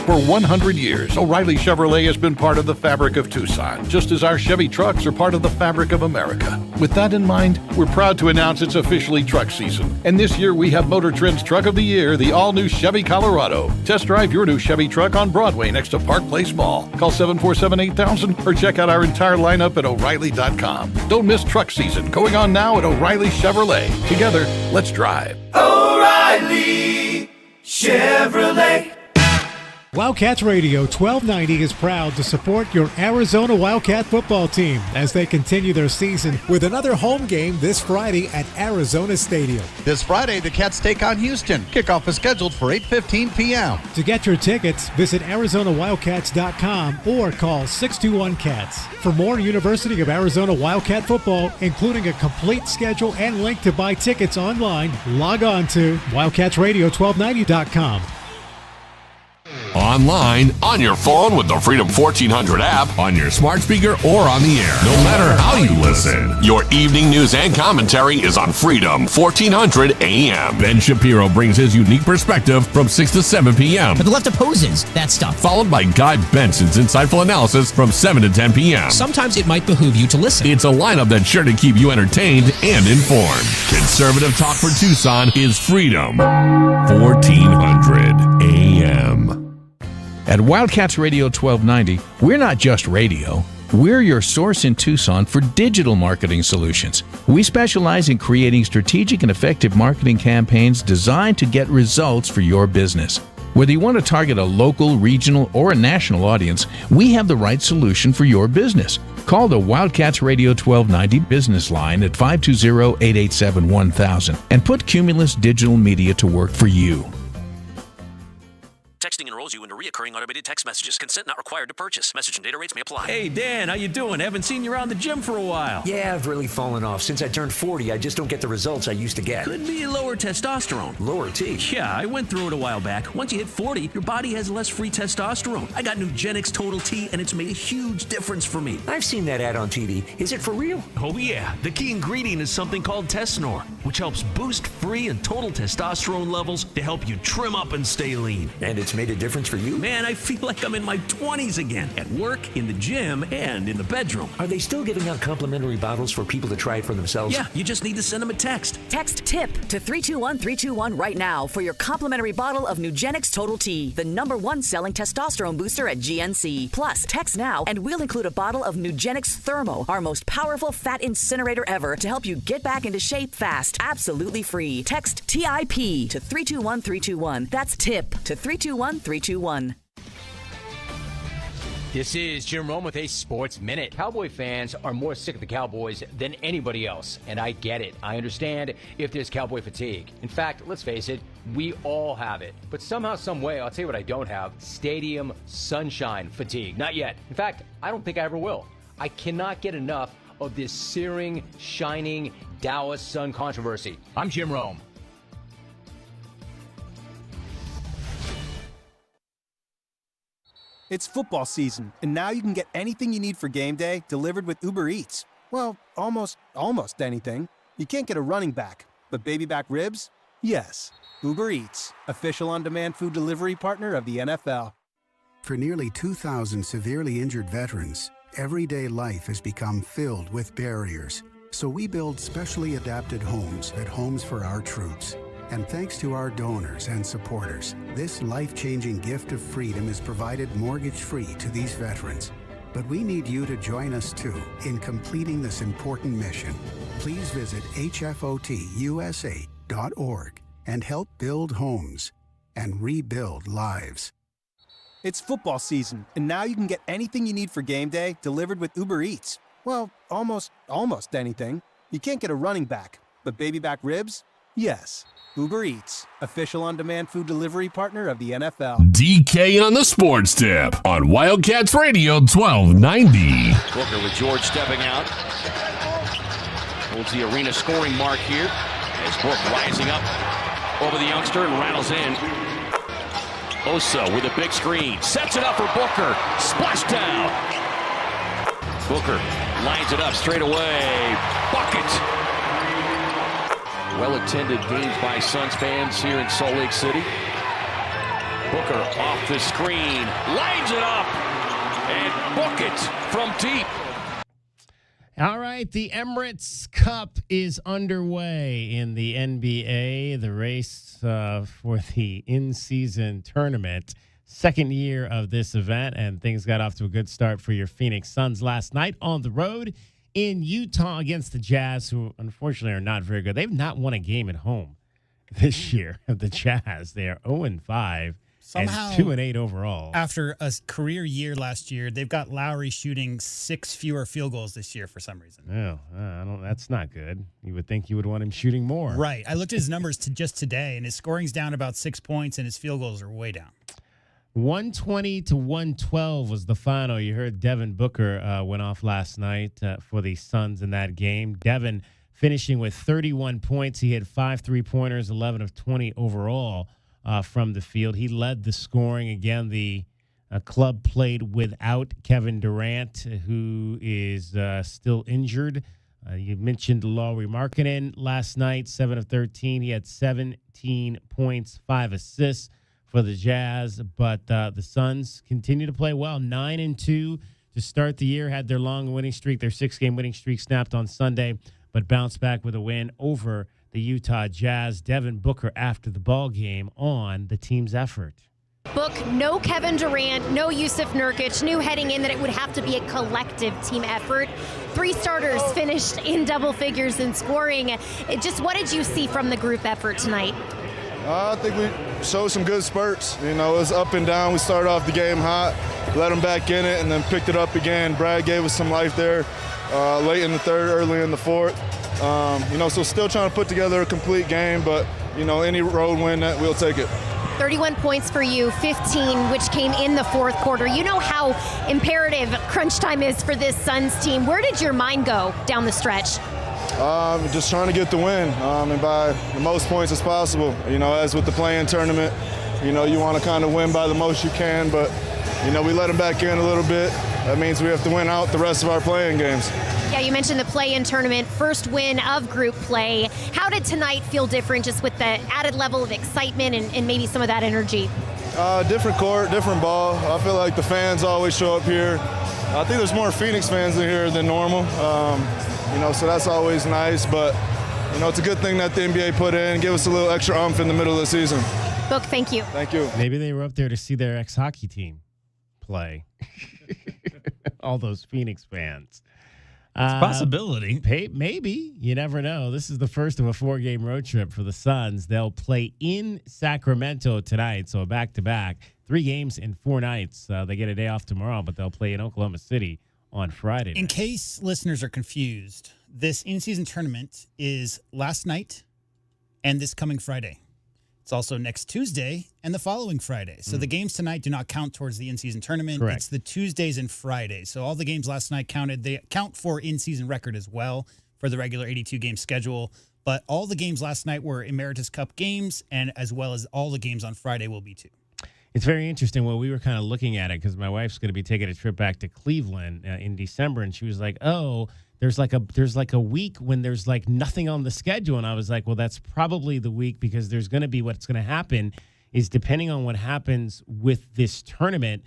For 100 years, O'Reilly Chevrolet has been part of the fabric of Tucson, just as our Chevy trucks are part of the fabric of America. With that in mind, we're proud to announce it's officially truck season. And this year we have Motor Trend's Truck of the Year, the all-new Chevy Colorado. Test drive your new Chevy truck on Broadway next to Park Place Mall. Call 747-8000 or check out our entire lineup at O'Reilly.com. Don't miss truck season, going on now at O'Reilly Chevrolet. Together, let's drive. O'Reilly Chevrolet. Wildcats Radio 1290 is proud to support your Arizona Wildcat football team as they continue their season with another home game this Friday at Arizona Stadium. This Friday, the Cats take on Houston. Kickoff is scheduled for 8:15 p.m. To get your tickets, visit ArizonaWildcats.com or call 621-CATS. For more University of Arizona Wildcat football, including a complete schedule and link to buy tickets online, log on to WildcatsRadio1290.com. Online, on your phone with the Freedom 1400 app, on your smart speaker, or on the air. No matter how you listen, your evening news and commentary is on Freedom 1400 AM. Ben Shapiro brings his unique perspective from 6 to 7 p.m. But the left opposes that stuff. Followed by Guy Benson's insightful analysis from 7 to 10 p.m. Sometimes it might behoove you to listen. It's a lineup that's sure to keep you entertained and informed. Conservative talk for Tucson is Freedom 1400 AM. At Wildcats Radio 1290, we're not just radio. We're your source in Tucson for digital marketing solutions. We specialize in creating strategic and effective marketing campaigns designed to get results for your business. Whether you want to target a local, regional, or a national audience, we have the right solution for your business. Call the Wildcats Radio 1290 business line at 520-887-1000 and put Cumulus Digital Media to work for you. Text Texting enrolls you into recurring automated text messages. Consent not required to purchase. Message and data rates may apply. Hey, Dan, how you doing? Haven't seen you around the gym for a while. Yeah, I've really fallen off. Since I turned 40, I just don't get the results I used to get. Could be lower testosterone. Lower T? Yeah, I went through it a while back. Once you hit 40, your body has less free testosterone. I got Nugenix Total T, and it's made a huge difference for me. I've seen that ad on TV. Is it for real? Oh, yeah. The key ingredient is something called Tesnor, which helps boost free and total testosterone levels to help you trim up and stay lean. And it's made a difference for you? Man, I feel like I'm in my 20s again. At work, in the gym, and in the bedroom. Are they still giving out complimentary bottles for people to try it for themselves? Yeah, you just need to send them a text. Text TIP to 321-321 right now for your complimentary bottle of Nugenix Total T, the #1 selling testosterone booster at GNC. Plus, text now and we'll include a bottle of Nugenix Thermo, our most powerful fat incinerator ever, to help you get back into shape fast. Absolutely free. Text TIP to 321-321. That's TIP to 321-321. This is Jim Rome with a Sports Minute. Cowboy fans are more sick of the Cowboys than anybody else, and I get it. I understand if there's Cowboy fatigue. In fact, let's face it, we all have it. But somehow, some way, I'll tell you what I don't have: stadium sunshine fatigue. Not yet. In fact, I don't think I ever will. I cannot get enough of this searing, shining Dallas sun controversy. I'm Jim Rome. It's football season, and now you can get anything you need for game day delivered with Uber Eats. Well, almost anything. You can't get a running back, but baby back ribs? Yes. Uber Eats, official on-demand food delivery partner of the NFL. For nearly 2,000 severely injured veterans, everyday life has become filled with barriers. So we build specially adapted homes at Homes for Our Troops. And thanks to our donors and supporters, this life-changing gift of freedom is provided mortgage-free to these veterans. But we need you to join us too in completing this important mission. Please visit hfotusa.org and help build homes and rebuild lives. It's football season, and now you can get anything you need for game day delivered with Uber Eats. Well, almost anything. You can't get a running back, but baby back ribs? Yes. Uber Eats, official on-demand food delivery partner of the NFL. DK on the Sports Tip on Wildcats Radio 1290. Booker with George stepping out. Holds the arena scoring mark here as Book rising up over the youngster and rattles in. Osa with a big screen. Sets it up for Booker. Splashdown. Booker lines it up straight away. Bucket. Well-attended games by Suns fans here in Salt Lake City. Booker off the screen, lines it up, and book it from deep. All right, the Emirates Cup is underway in the NBA, the race for the in-season tournament. Second year of this event, and things got off to a good start for your Phoenix Suns last night on the road in Utah against the Jazz, who unfortunately are not very good. They've not won a game at home this year. The Jazz, they are 0-5 Somehow, and 2-8 overall. After a career year last year, they've got Lowry shooting 6 fewer field goals this year for some reason. No, that's not good. You would think you would want him shooting more. Right. I looked at his numbers just today, and his scoring's down about 6 points, and his field goals are way down. 120-112 was the final. You heard Devin Booker went off last night for the Suns in that game. Devin finishing with 31 points. He had 5 3-pointers, 11 of 20 overall from the field. He led the scoring. Again, the club played without Kevin Durant, who is still injured. You mentioned Lauri Markkanen last night, 7 of 13. He had 17 points, 5 assists for the Jazz, but the Suns continue to play well. 9-2 to start the year, had their long winning streak, their 6-game winning streak snapped on Sunday, but bounced back with a win over the Utah Jazz. Devin Booker after the ball game on the team's effort. Book, no Kevin Durant, no Yusuf Nurkic, knew heading in that it would have to be a collective team effort. 3 starters finished in double figures in scoring. What did you see from the group effort tonight? I think we showed some good spurts. You know, it was up and down. We started off the game hot, let them back in it, and then picked it up again. Brad gave us some life there late in the third, early in the fourth. So still trying to put together a complete game, but, any road win, we'll take it. 31 points for you, 15, which came in the fourth quarter. You know how imperative crunch time is for this Suns team. Where did your mind go down the stretch? Just trying to get the win and by the most points as possible. As with the play-in tournament, you want to kind of win by the most you can, but, we let them back in a little bit. That means we have to win out the rest of our play-in games. Yeah, you mentioned the play-in tournament, first win of group play. How did tonight feel different just with the added level of excitement and maybe some of that energy? Different court, different ball. I feel like the fans always show up here. I think there's more Phoenix fans in here than normal, so that's always nice. But, it's a good thing that the NBA put in, give us a little extra oomph in the middle of the season. Book, thank you. Thank you. Maybe they were up there to see their ex-hockey team play. All those Phoenix fans. It's a possibility. Maybe. You never know. This is the first of a 4-game road trip for the Suns. They'll play in Sacramento tonight, so a back-to-back. 3 games in 4 nights. They get a day off tomorrow, but they'll play in Oklahoma City on Friday night. In case listeners are confused, this in-season tournament is last night and this coming Friday. It's also next Tuesday and the following Friday. So the games tonight do not count towards the in-season tournament. Correct. It's the Tuesdays and Fridays. So all the games last night counted. They count for in-season record as well for the regular 82-game schedule. But all the games last night were Emeritus Cup games, and as well as all the games on Friday will be too. It's very interesting. Well, we were kind of looking at it because my wife's going to be taking a trip back to Cleveland in December, and she was like, "Oh, there's like a week when there's like nothing on the schedule," and I was like, "Well, that's probably the week because there's going to be what's going to happen is depending on what happens with this tournament,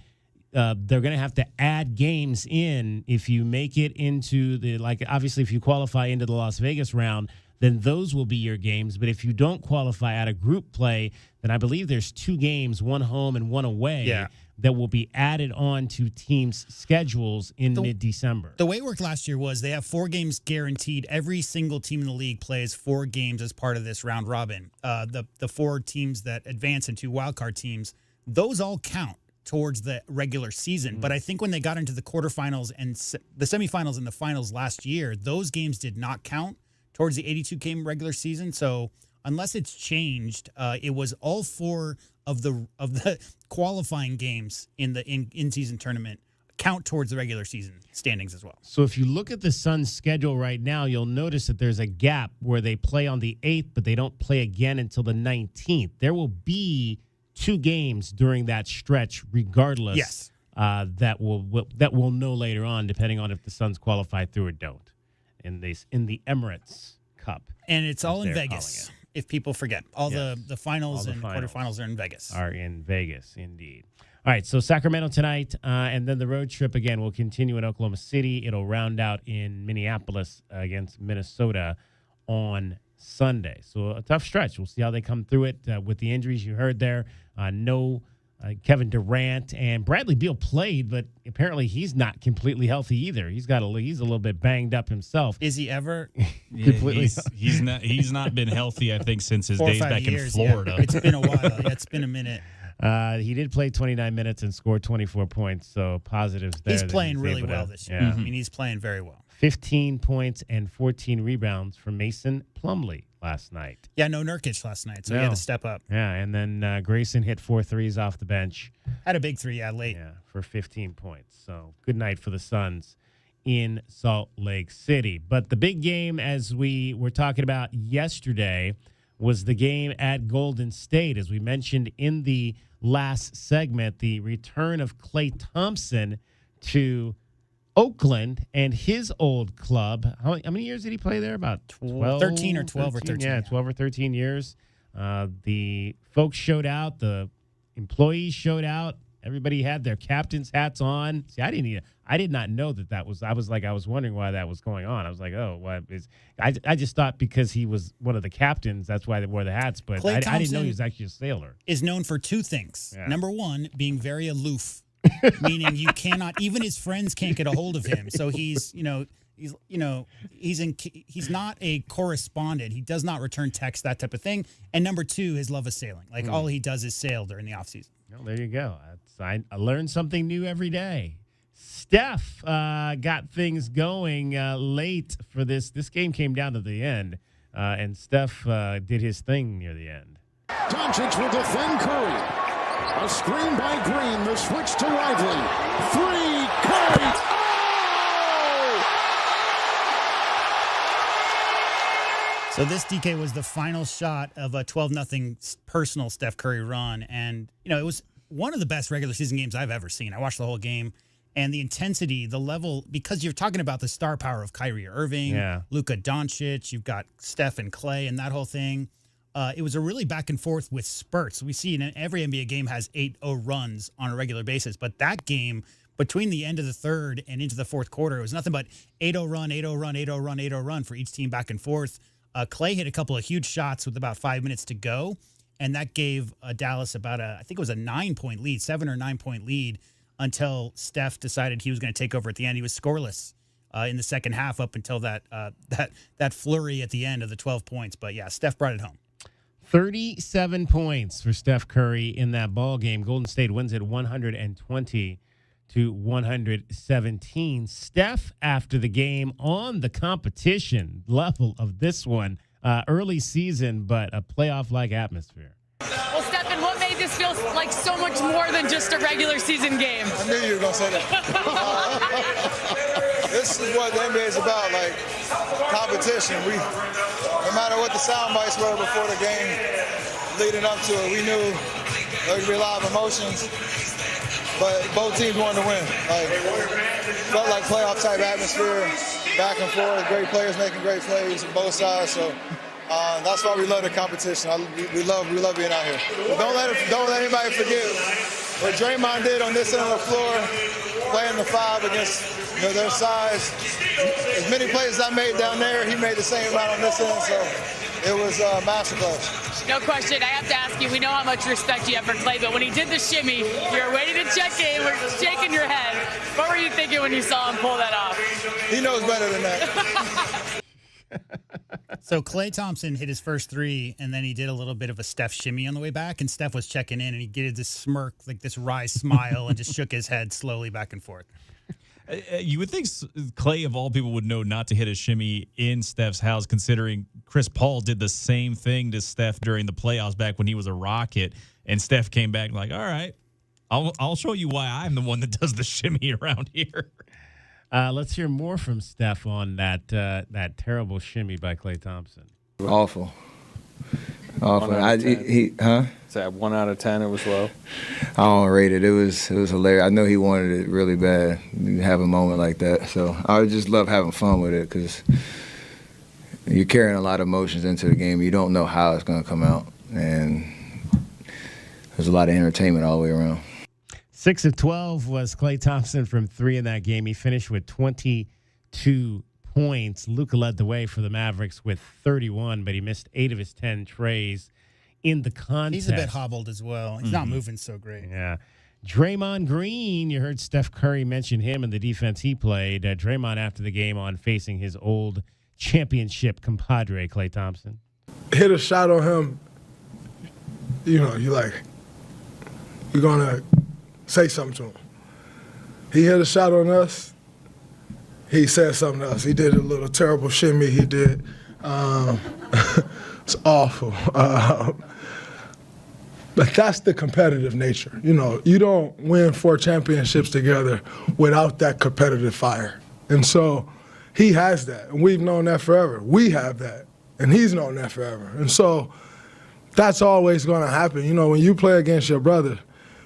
they're going to have to add games in if you make it into the obviously if you qualify into the Las Vegas round." Then those will be your games. But if you don't qualify out of group play, then I believe there's 2 games, 1 home and 1 away, that will be added on to teams' schedules in mid-December. The way it worked last year was they have 4 games guaranteed. Every single team in the league plays 4 games as part of this round robin. The 4 teams that advance and 2 wildcard teams, those all count towards the regular season. But I think when they got into the quarterfinals and the semifinals and the finals last year, those games did not count towards the 82-game regular season. So unless it's changed, it was all 4 of the qualifying games in the in-season tournament count towards the regular season standings as well. So if you look at the Suns' schedule right now, you'll notice that there's a gap where they play on the 8th, but they don't play again until the 19th. There will be 2 games during that stretch regardless. Yes. That we'll know later on, depending on if the Suns qualify through or don't. In the Emirates Cup. And it's all in Vegas, if people forget. All the finals and quarterfinals are in Vegas. Are in Vegas, indeed. All right, so Sacramento tonight, and then the road trip, again, will continue in Oklahoma City. It'll round out in Minneapolis against Minnesota on Sunday. So a tough stretch. We'll see how they come through it with the injuries you heard there. No Kevin Durant, and Bradley Beal played, but apparently he's not completely healthy either. He's a little bit banged up himself. Is he ever? Completely. He's not been healthy, I think, since his days back in Florida. Yeah. It's been a while. It's been a minute. He did play 29 minutes and scored 24 points, so positives there. He's playing really well this year. Yeah. I mean, he's playing very well. 15 points and 14 rebounds for Mason Plumlee last night. Yeah, no Nurkic last night, so he had to step up. Yeah, and then Grayson hit 4 threes off the bench. Had a big 3, late. Yeah, for 15 points. So good night for the Suns in Salt Lake City. But the big game, as we were talking about yesterday, was the game at Golden State. As we mentioned in the last segment, the return of Klay Thompson to Oakland and his old club. How many years did he play there? About 12? 13 or 12 or 13. Yeah, 12 or 13 years. The folks showed out. The employees showed out. Everybody had their captain's hats on. See, I did not know that was. I was wondering why that was going on. I was like, oh, what is? I just thought because he was one of the captains, that's why they wore the hats. But I didn't know he was actually a sailor. Is known for 2 things. Yeah. Number 1, being very aloof. Meaning you cannot, even his friends can't get a hold of him. So he's not a correspondent. He does not return text, that type of thing. And number 2, his love of sailing. All he does is sail during the off season. Well, there you go. I learn something new every day. Steph got things going late for this. This game came down to the end, and Steph did his thing near the end. Doncic will defend Curry. A screen by Green. The switch to Lively. 3, Curry. So this, DK, was the final shot of a 12-0 personal Steph Curry run. And, it was one of the best regular season games I've ever seen. I watched the whole game. And the intensity, the level, because you're talking about the star power of Kyrie Irving, Luka Doncic, you've got Steph and Clay and that whole thing. It was a really back and forth with spurts. We see every NBA game has 8-0 runs on a regular basis. But that game, between the end of the third and into the fourth quarter, it was nothing but 8-0 run, 8-0 run, 8-0 run, 8-0 run for each team back and forth. Clay hit a couple of huge shots with about 5 minutes to go, and that gave Dallas about I think it was a 9-point lead, 7 or 9-point lead, until Steph decided he was going to take over at the end. He was scoreless in the second half up until that flurry at the end of the 12 points. But, yeah, Steph brought it home. 37 points for Steph Curry in that ball game. Golden State wins it 120-117. Steph, after the game, on the competition level of this one, early season, but a playoff-like atmosphere. Well, Stephen, what made this feel like so much more than just a regular season game? I knew you were going to say that. This is what the NBA is about, like competition. No matter what the sound bites were before the game, leading up to it, we knew there would be a lot of emotions. But both teams wanted to win. Felt like playoff-type atmosphere, back and forth, great players making great plays on both sides. So that's why we love the competition. We love being out here. But don't let anybody forget what Draymond did on this end of the floor, playing the 5 against their size. As many plays as I made down there, he made the same amount on this end. So it was a masterclass. No question. I have to ask you, we know how much respect you have for Clay, but when he did the shimmy, you were waiting to check in, we're shaking your head. What were you thinking when you saw him pull that off? He knows better than that. So Klay Thompson hit his first 3, and then he did a little bit of a Steph shimmy on the way back, and Steph was checking in, and he did this smirk, like this wry smile, and just shook his head slowly back and forth. You would think Clay, of all people, would know not to hit a shimmy in Steph's house, considering Chris Paul did the same thing to Steph during the playoffs back when he was a Rocket, and Steph came back like, all right, I'll show you why I'm the one that does the shimmy around here. Let's hear more from Steph on that terrible shimmy by Klay Thompson. Awful. Say 1 out of 10. It was low. I don't rate it. It was hilarious. I know he wanted it really bad to have a moment like that. So I just love having fun with it because you're carrying a lot of emotions into the game. You don't know how it's going to come out, and there's a lot of entertainment all the way around. 6 of 12 was Klay Thompson from 3 in that game. He finished with 22 points. Luka led the way for the Mavericks with 31, but he missed 8 of his 10 trays in the contest. He's a bit hobbled as well. He's not moving so great. Yeah. Draymond Green, you heard Steph Curry mention him and the defense he played. Draymond after the game on facing his old championship compadre, Klay Thompson. Hit a shot on him, you're going to say something to him. He hit a shot on us. He said something to us. He did a little terrible shimmy he did. It's awful. But that's the competitive nature. You don't win 4 championships together without that competitive fire. And so he has that, and we've known that forever. We have that, and he's known that forever. And so that's always going to happen. When you play against your brother,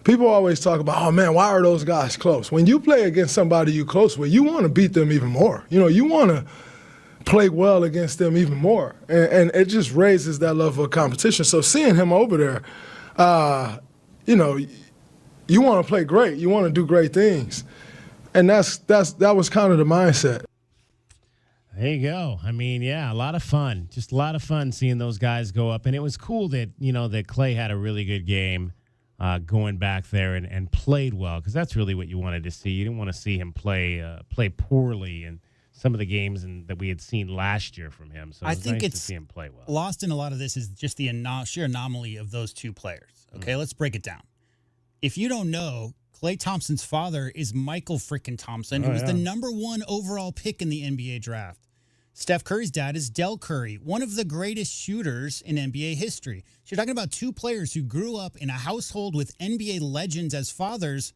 people always talk about, oh, man, why are those guys close? When you play against somebody you're close with, you want to beat them even more. You want to play well against them even more. And it just raises that level of competition. So seeing him over there, you want to play great. You want to do great things. And that was kind of the mindset. There you go. I mean, yeah, a lot of fun. Just a lot of fun seeing those guys go up. And it was cool that, that Klay had a really good game going back there and played well, because that's really what you wanted to see. You didn't want to see him play poorly in some of the games that we had seen last year from him. So I think nice to see him play well. Lost in a lot of this is just the sheer anomaly of those two players. Okay, let's break it down. If you don't know, Klay Thompson's father is Michael frickin' Thompson, who was the #1 overall pick in the NBA draft. Steph Curry's dad is Del Curry, one of the greatest shooters in NBA history. So you're talking about two players who grew up in a household with NBA legends as fathers.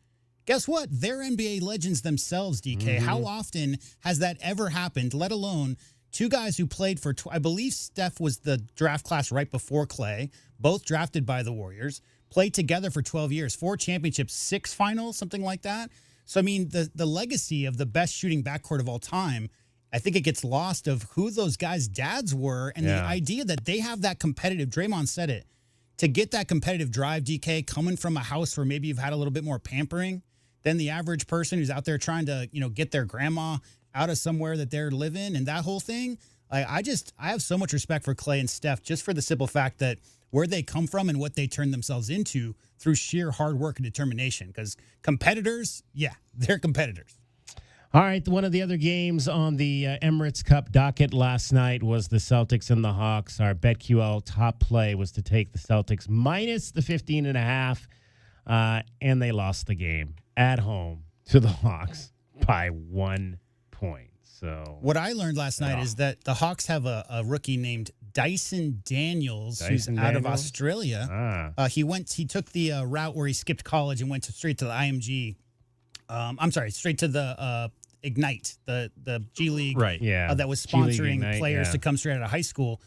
Guess what? They're NBA legends themselves, DK. How often has that ever happened, let alone two guys who played for, I believe Steph was the draft class right before Clay, both drafted by the Warriors, played together for 12 years, 4 championships, 6 finals, something like that. So, I mean, the legacy of the best shooting backcourt of all time, I think it gets lost of who those guys' dads were and the idea that they have that competitive, Draymond said it, to get that competitive drive, DK, coming from a house where maybe you've had a little bit more pampering than the average person who's out there trying to, get their grandma out of somewhere that they're living and that whole thing. I have so much respect for Clay and Steph just for the simple fact that where they come from and what they turn themselves into through sheer hard work and determination. Because competitors, they're competitors. All right, one of the other games on the Emirates Cup docket last night was the Celtics and the Hawks. Our BetQL top play was to take the Celtics minus the 15.5, and they lost the game at home to the Hawks by 1 point. So what I learned last night is that the Hawks have a rookie named Dyson Daniels, who's out of Australia. He took the route where he skipped college and went straight to the IMG. Straight to the Ignite, the G League, that was sponsoring Ignite, players to come straight out of high school.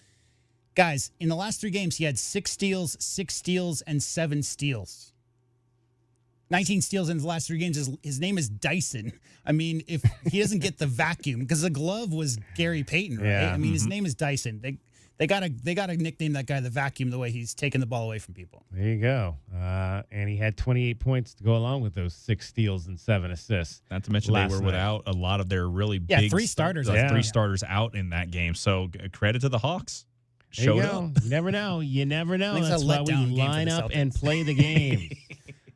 Guys, in the last 3 games, he had 6 steals, and 7 steals. 19 steals in the last 3 games. His name is Dyson. I mean, if he doesn't get the vacuum, because the glove was Gary Payton, right? Yeah. I mean, his name is Dyson. They gotta nickname that guy the vacuum the way he's taking the ball away from people. There you go. And he had 28 points to go along with those 6 steals and 7 assists. Not to mention they were without a lot of their really big 3 starters. 3 starters out in that game. So credit to the Hawks. There you go. You never know. You never know. That's why we line up and play the game.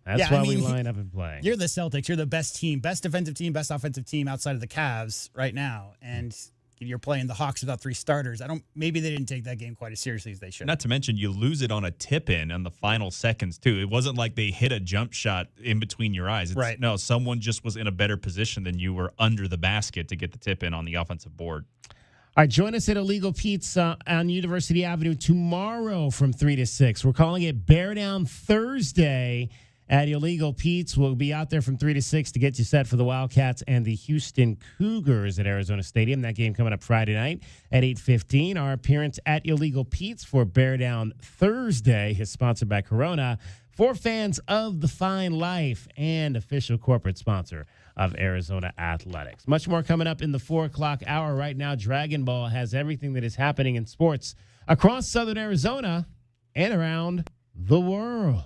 That's why we line up and play. You're the Celtics. You're the best team, best defensive team, best offensive team outside of the Cavs right now. And you're playing the Hawks without 3 starters. Maybe they didn't take that game quite as seriously as they should. Not to mention you lose it on a tip-in on the final seconds, too. It wasn't like they hit a jump shot in between your eyes. Right. No, someone just was in a better position than you were under the basket to get the tip-in on the offensive board. All right, join us at Illegal Pete's on University Avenue tomorrow from 3 to 6. We're calling it Bear Down Thursday at Illegal Pete's. We'll be out there from 3 to 6 to get you set for the Wildcats and the Houston Cougars at Arizona Stadium. That game coming up Friday night at 8:15. Our appearance at Illegal Pete's for Bear Down Thursday is sponsored by Corona, for fans of the fine life and official corporate sponsor of Arizona Athletics. Much more coming up in the 4 o'clock hour. Right now, Dragon Ball has everything that is happening in sports across Southern Arizona and around the world.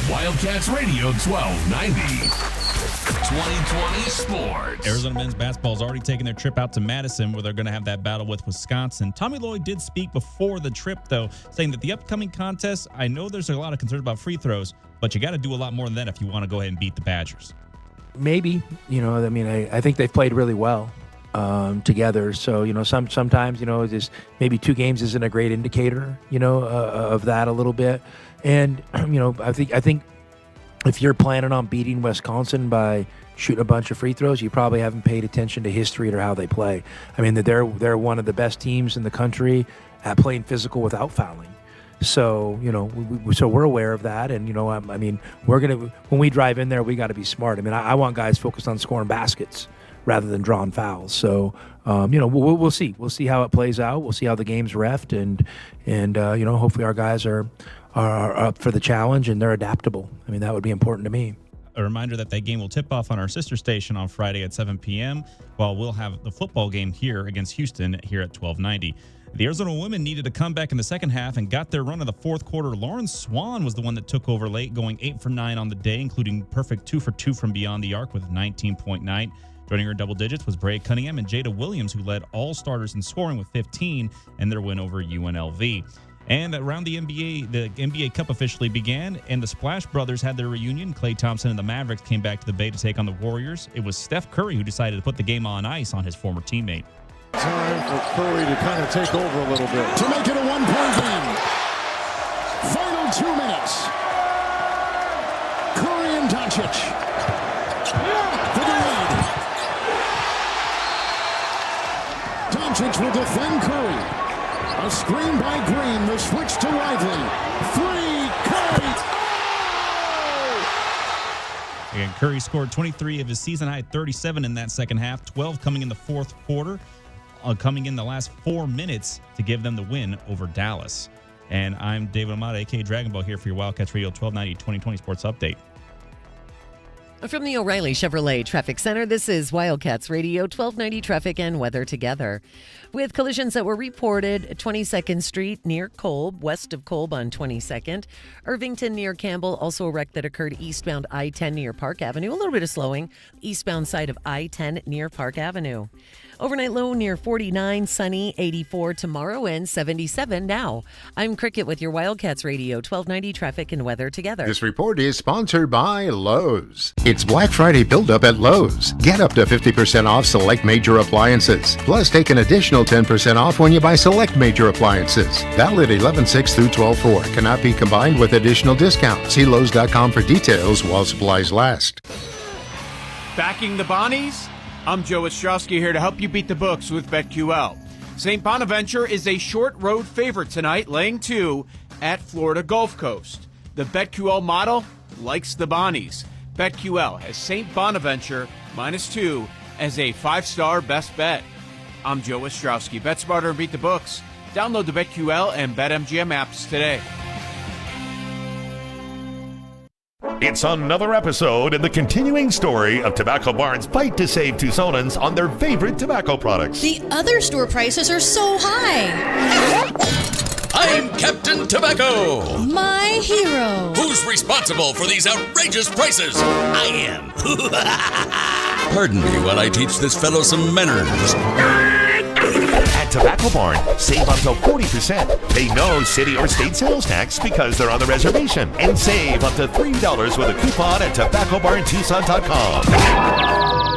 Wildcats Radio 1290. 2020 Sports. Arizona men's basketball has already taken their trip out to Madison, where they're going to have that battle with Wisconsin. Tommy Lloyd did speak before the trip, though, saying that the upcoming contest, I know there's a lot of concerns about free throws, but you got to do a lot more than that if you want to go ahead and beat the Badgers. Maybe, I think they've played really well together. So, sometimes, just maybe 2 games isn't a great indicator, of that a little bit. And, I think if you're planning on beating Wisconsin by shooting a bunch of free throws, you probably haven't paid attention to history or how they play. I mean, they're one of the best teams in the country at playing physical without fouling. So, so we're aware of that. And, when we drive in there, we got to be smart. I mean, I want guys focused on scoring baskets rather than drawing fouls. So, we'll see. We'll see how it plays out. We'll see how the game's reffed. And hopefully our guys are up for the challenge and they're adaptable. I mean, that would be important to me. A reminder that game will tip off on our sister station on Friday at 7 p.m., while we'll have the football game here against Houston here at 1290. The Arizona women needed to come back in the second half and got their run of the fourth quarter. Lauryn Swann was the one that took over late, going 8 for 9 on the day, including perfect 2 for 2 from beyond the arc with 19.9. Joining her double digits was Brea Cunningham and Jada Williams, who led all starters in scoring with 15 in their win over UNLV. And around the NBA Cup officially began, and the Splash Brothers had their reunion. Klay Thompson and the Mavericks came back to the Bay to take on the Warriors. It was Steph Curry who decided to put the game on ice on his former teammate. Time for Curry to kind of take over a little bit. To make it a 1-point game. Final 2 minutes. Curry and Doncic. For the lead. Doncic will defend Curry. A screen by Green. The switch to Lively. 3. Curry. Again, Curry scored 23 of his season-high 37 in that second half, 12 coming in the fourth quarter, coming in the last 4 minutes to give them the win over Dallas. And I'm David Amata, a.k.a. Dragon Ball, here for your Wildcats Radio 1290 2020 Sports Update. From the O'Reilly Chevrolet Traffic Center, this is Wildcats Radio 1290 Traffic and Weather Together. With collisions that were reported, 22nd Street near Kolb, west of Kolb on 22nd. Irvington near Campbell, also a wreck that occurred eastbound I-10 near Park Avenue. A little bit of slowing, eastbound side of I-10 near Park Avenue. Overnight low near 49, sunny, 84 tomorrow, and 77 now. I'm Cricket with your Wildcats Radio 1290 Traffic and Weather Together. This report is sponsored by Lowe's. It's Black Friday build-up at Lowe's. Get up to 50% off select major appliances. Plus, take an additional 10% off when you buy select major appliances. Valid 11/6 through 12/4. Cannot be combined with additional discounts. See Lowe's.com for details while supplies last. Backing the Bonnies? I'm Joe Ostrowski here to help you beat the books with BetQL. St. Bonaventure is a short road favorite tonight, laying 2 at Florida Gulf Coast. The BetQL model likes the Bonnies. BetQL has St. Bonaventure -2 as a 5-star best bet. I'm Joe Ostrowski. Bet smarter and beat the books. Download the BetQL and BetMGM apps today. It's another episode in the continuing story of Tobacco Barn's fight to save Tucsonans on their favorite tobacco products. The other store prices are so high. I'm Captain Tobacco. My hero. Who's responsible for these outrageous prices? I am. Pardon me while I teach this fellow some manners. At Tobacco Barn, save up to 40%. Pay no city or state sales tax because they're on the reservation. And save up to $3 with a coupon at tobaccobarntucson.com.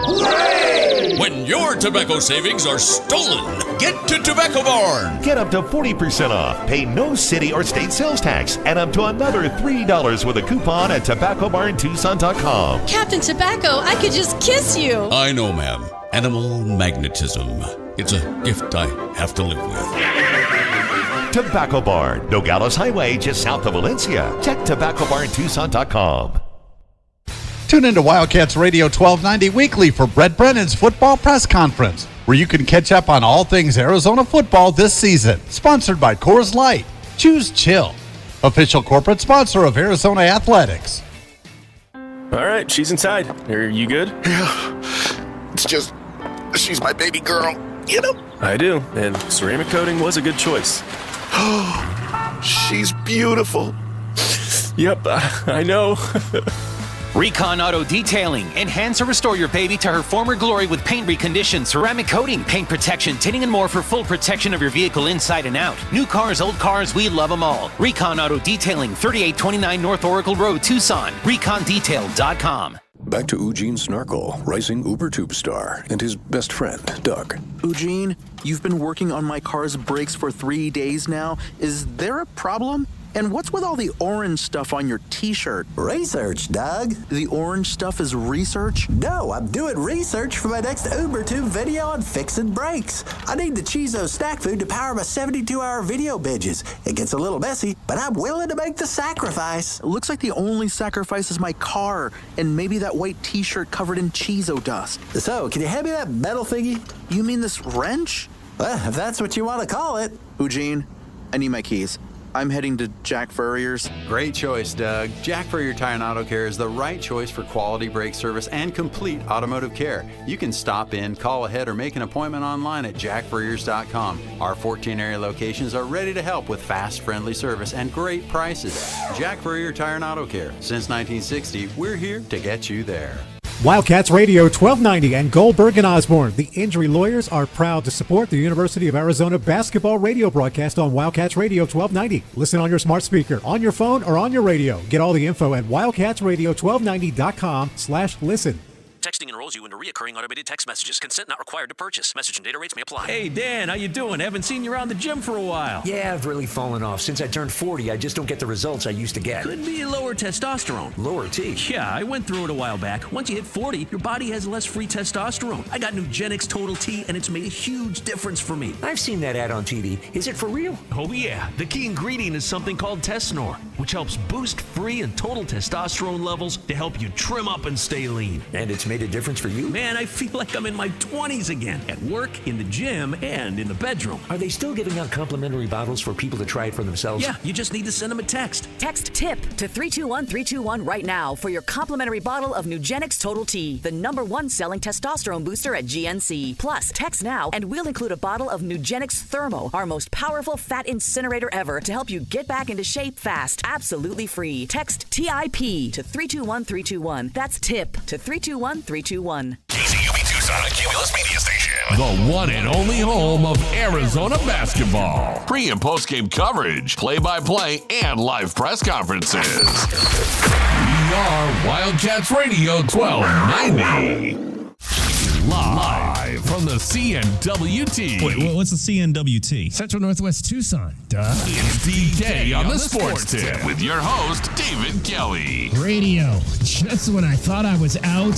Hooray! When your tobacco savings are stolen, get to Tobacco Barn. Get up to 40% off. Pay no city or state sales tax. And up to another $3 with a coupon at tobaccobarntucson.com. Captain Tobacco, I could just kiss you. I know, ma'am. Animal magnetism. It's a gift I have to live with. Tobacco Barn, Nogales Highway, just south of Valencia. Check tobaccobarntucson.com. Tune into Wildcats Radio 1290 weekly for Brett Brennan's football press conference, where you can catch up on all things Arizona football this season. Sponsored by Coors Light. Choose chill. Official corporate sponsor of Arizona Athletics. All right, she's inside. Are you good? Yeah. It's just, she's my baby girl, you know? I do, and ceramic coating was a good choice. Oh, she's beautiful. Yep, I know. Recon Auto Detailing. Enhance or restore your baby to her former glory with paint recondition, ceramic coating, paint protection, tinting, and more for full protection of your vehicle inside and out. New cars, old cars, we love them all. Recon Auto Detailing, 3829 North Oracle Road, Tucson. ReconDetail.com. Back to Eugene Snarkle, rising UberTube star, and his best friend, Doug. Eugene, you've been working on my car's brakes for 3 days now. Is there a problem? And what's with all the orange stuff on your t-shirt? Research, Doug. The orange stuff is research? No, I'm doing research for my next UberTube video on fixing brakes. I need the Chizo snack food to power my 72-hour video binges. It gets a little messy, but I'm willing to make the sacrifice. It looks like the only sacrifice is my car, and maybe that white t-shirt covered in Chizo dust. So, can you hand me that metal thingy? You mean this wrench? Well, if that's what you want to call it. Eugene, I need my keys. I'm heading to Jack Furrier's. Great choice, Doug. Jack Furrier Tire and Auto Care is the right choice for quality brake service and complete automotive care. You can stop in, call ahead, or make an appointment online at jackfurriers.com. Our 14 area locations are ready to help with fast, friendly service and great prices. Jack Furrier Tire and Auto Care. Since 1960, we're here to get you there. Wildcats Radio 1290 and Goldberg and Osborne, the injury lawyers, are proud to support the University of Arizona basketball radio broadcast on Wildcats Radio 1290. Listen on your smart speaker, on your phone, or on your radio. Get all the info at wildcatsradio1290.com/listen. Texting enrolls you into recurring automated text messages. Consent not required to purchase. Message and data rates may apply. Hey, Dan, how you doing? Haven't seen you around the gym for a while. Yeah, I've really fallen off. Since I turned 40, I just don't get the results I used to get. Could be lower testosterone. Lower T? Yeah, I went through it a while back. Once you hit 40, your body has less free testosterone. I got Nugenix Total T, and it's made a huge difference for me. I've seen that ad on TV. Is it for real? Oh, yeah. The key ingredient is something called Tesnor, which helps boost free and total testosterone levels to help you trim up and stay lean. And it's made a difference for you? Man, I feel like I'm in my 20s again. At work, in the gym, and in the bedroom. Are they still giving out complimentary bottles for people to try it for themselves? Yeah, you just need to send them a text. Text TIP to 321-321 right now for your complimentary bottle of Nugenix Total T, the #1 selling testosterone booster at GNC. Plus, text now and we'll include a bottle of Nugenix Thermo, our most powerful fat incinerator ever, to help you get back into shape fast, absolutely free. Text TIP to 321-321. That's TIP to 321-321. KCUB Tucson, a Cumulus media station. The one and only home of Arizona basketball. Pre- and post-game coverage, play-by-play, and live press conferences. We are Wildcats Radio 1290. Live from the CNWT. Wait, what's the CNWT? Central Northwest Tucson. Duh. It's DK on the Sports Tip with your host, David Kelly. Radio. Just when I thought I was out,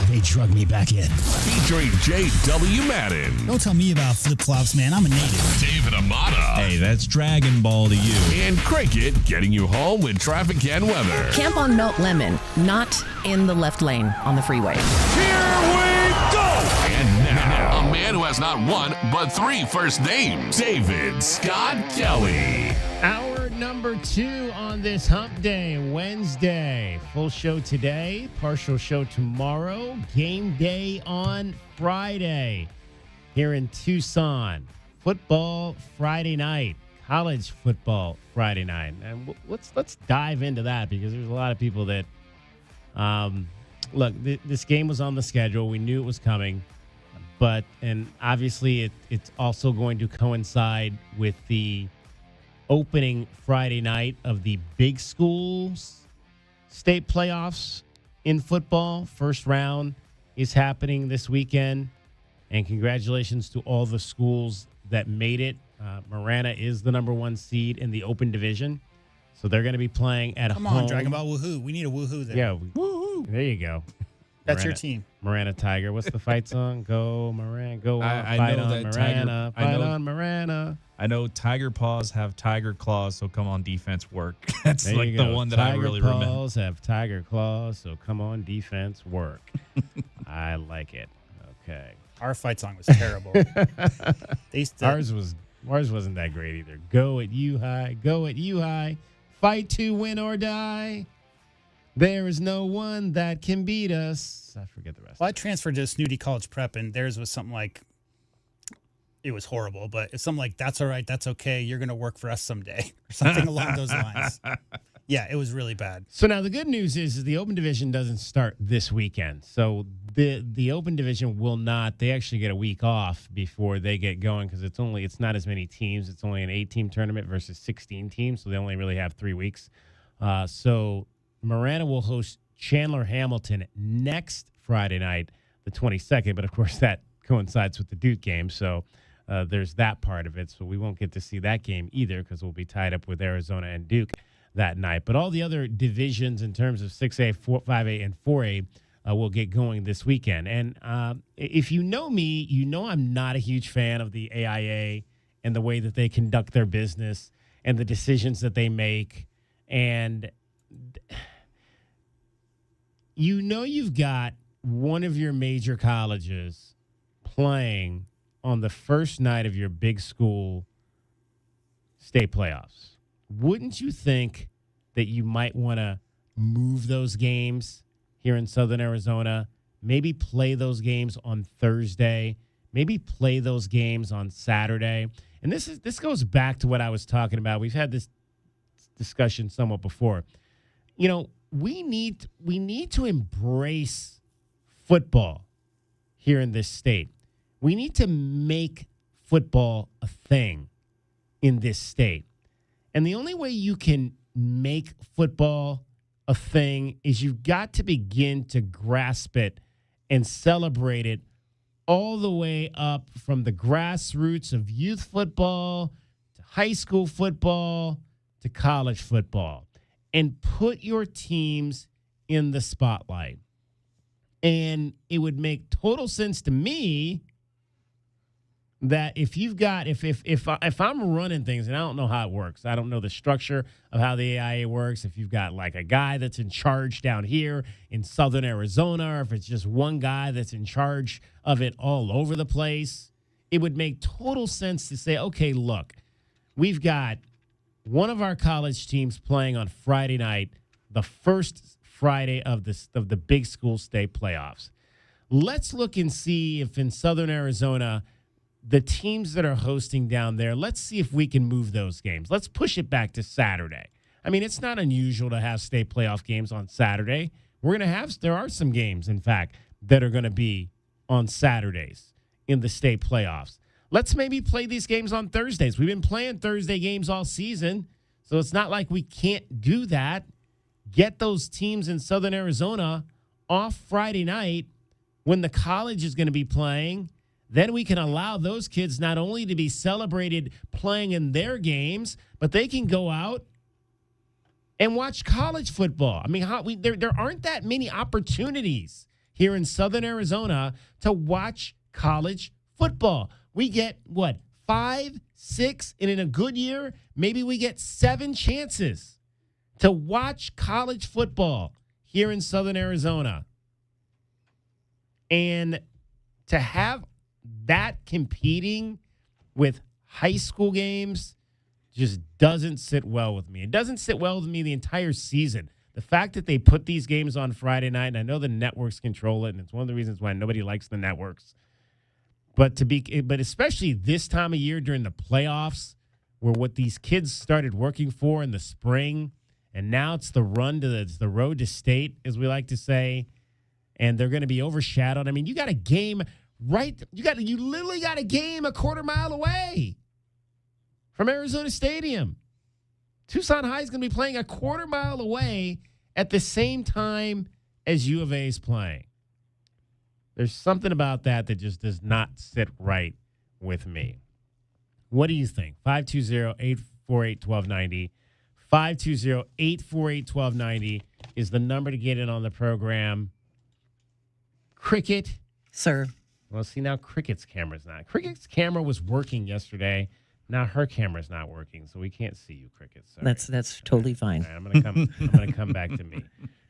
they drug me back in. Featuring J.W. Madden. Don't tell me about flip-flops, man. I'm a native. David Amata. Hey, that's Dragon Ball to you. And Cricket getting you home with traffic and weather. Camp on Melt Lemon, not in the left lane on the freeway. Here we go! And now, a man who has not one, but 3 first names. David Scott Kelly. Hour number 2 on this hump day, Wednesday. Full show today, partial show tomorrow, game day on Friday here in Tucson. Football Friday night, college football Friday night. And let's dive into that because there's a lot of people that, look, this game was on the schedule. We knew it was coming. And obviously it's also going to coincide with the opening Friday night of the big schools state playoffs in football. First round is happening this weekend. And congratulations to all the schools that made it. Marana is the #1 seed in the open division. So they're going to be playing at home. Come on, Dragon Ball woohoo. We need a woohoo there. Yeah. Woohoo. There you go. That's your team. Marana Tiger. What's the fight song? Go Marana. Go on. I Fight know on that Marana. Tiger, Fight on Marana. I know Tiger Paws have Tiger Claws, so come on defense work. That's There like you the go. one that I really remember. Tiger Paws have Tiger Claws, so come on defense work. I like it. Okay. Our fight song was terrible. Ours wasn't that great either. Go at you high. Go at you high. Fight to win or die. There is no one that can beat us. I forget the rest. Well, I transferred to Snooty College Prep, and theirs was something like, it was horrible, but it's something like, that's all right, that's okay, you're going to work for us someday, or something along those lines. Yeah, it was really bad. So now the good news is the Open Division doesn't start this weekend. So the Open Division will not. They actually get a week off before they get going because it's not as many teams. It's only an 8-team tournament versus 16 teams, so they only really have 3 weeks. So Marana will host Chandler Hamilton next Friday night, the 22nd. But, of course, that coincides with the Duke game. So there's that part of it. So we won't get to see that game either because we'll be tied up with Arizona and Duke that night. But all the other divisions in terms of 6A, 5A, and 4A will get going this weekend. And if you know me, you know I'm not a huge fan of the AIA and the way that they conduct their business and the decisions that they make. And you know you've got one of your major colleges playing on the first night of your big school state playoffs. Wouldn't you think that you might want to move those games here in Southern Arizona, maybe play those games on Thursday, maybe play those games on Saturday? And this goes back to what I was talking about. We've had this discussion somewhat before. You know, we need to embrace football here in this state. We need to make football a thing in this state. And the only way you can make football a thing is you've got to begin to grasp it and celebrate it all the way up from the grassroots of youth football to high school football to college football, and put your teams in the spotlight. And it would make total sense to me that if you've got, if I'm running things, and I don't know how it works, I don't know the structure of how the AIA works, if you've got like a guy that's in charge down here in southern Arizona, or if it's just one guy that's in charge of it all over the place, it would make total sense to say, okay, look, we've got one of our college teams playing on Friday night, the first Friday of the big school state playoffs. Let's look and see if in southern Arizona, the teams that are hosting down there, let's see if we can move those games. Let's push it back to Saturday. I mean, it's not unusual to have state playoff games on Saturday. There are some games, in fact, that are going to be on Saturdays in the state playoffs. Let's maybe play these games on Thursdays. We've been playing Thursday games all season, so it's not like we can't do that. Get those teams in southern Arizona off Friday night when the college is going to be playing. Then we can allow those kids not only to be celebrated playing in their games, but they can go out and watch college football. I mean, there aren't that many opportunities here in southern Arizona to watch college football. We get, 5, 6, and in a good year, maybe we get 7 chances to watch college football here in southern Arizona. And to have that competing with high school games just doesn't sit well with me. It doesn't sit well with me the entire season. The fact that they put these games on Friday night, and I know the networks control it, and it's one of the reasons why nobody likes the networks. But especially this time of year during the playoffs, where what these kids started working for in the spring, and now it's the road to state, as we like to say, and they're going to be overshadowed. I mean, you got a game you literally got a game a quarter mile away from Arizona Stadium. Tucson High is going to be playing a quarter mile away at the same time as U of A is playing. There's something about that just does not sit right with me. What do you think? 520-848-1290. 520-848-1290 is the number to get in on the program. Cricket. Sir. Well, see, now Cricket's camera's not. Cricket's camera was working yesterday. Now her camera's not working, so we can't see you, Cricket. Sorry. That's totally fine. Right, I'm gonna come back to me.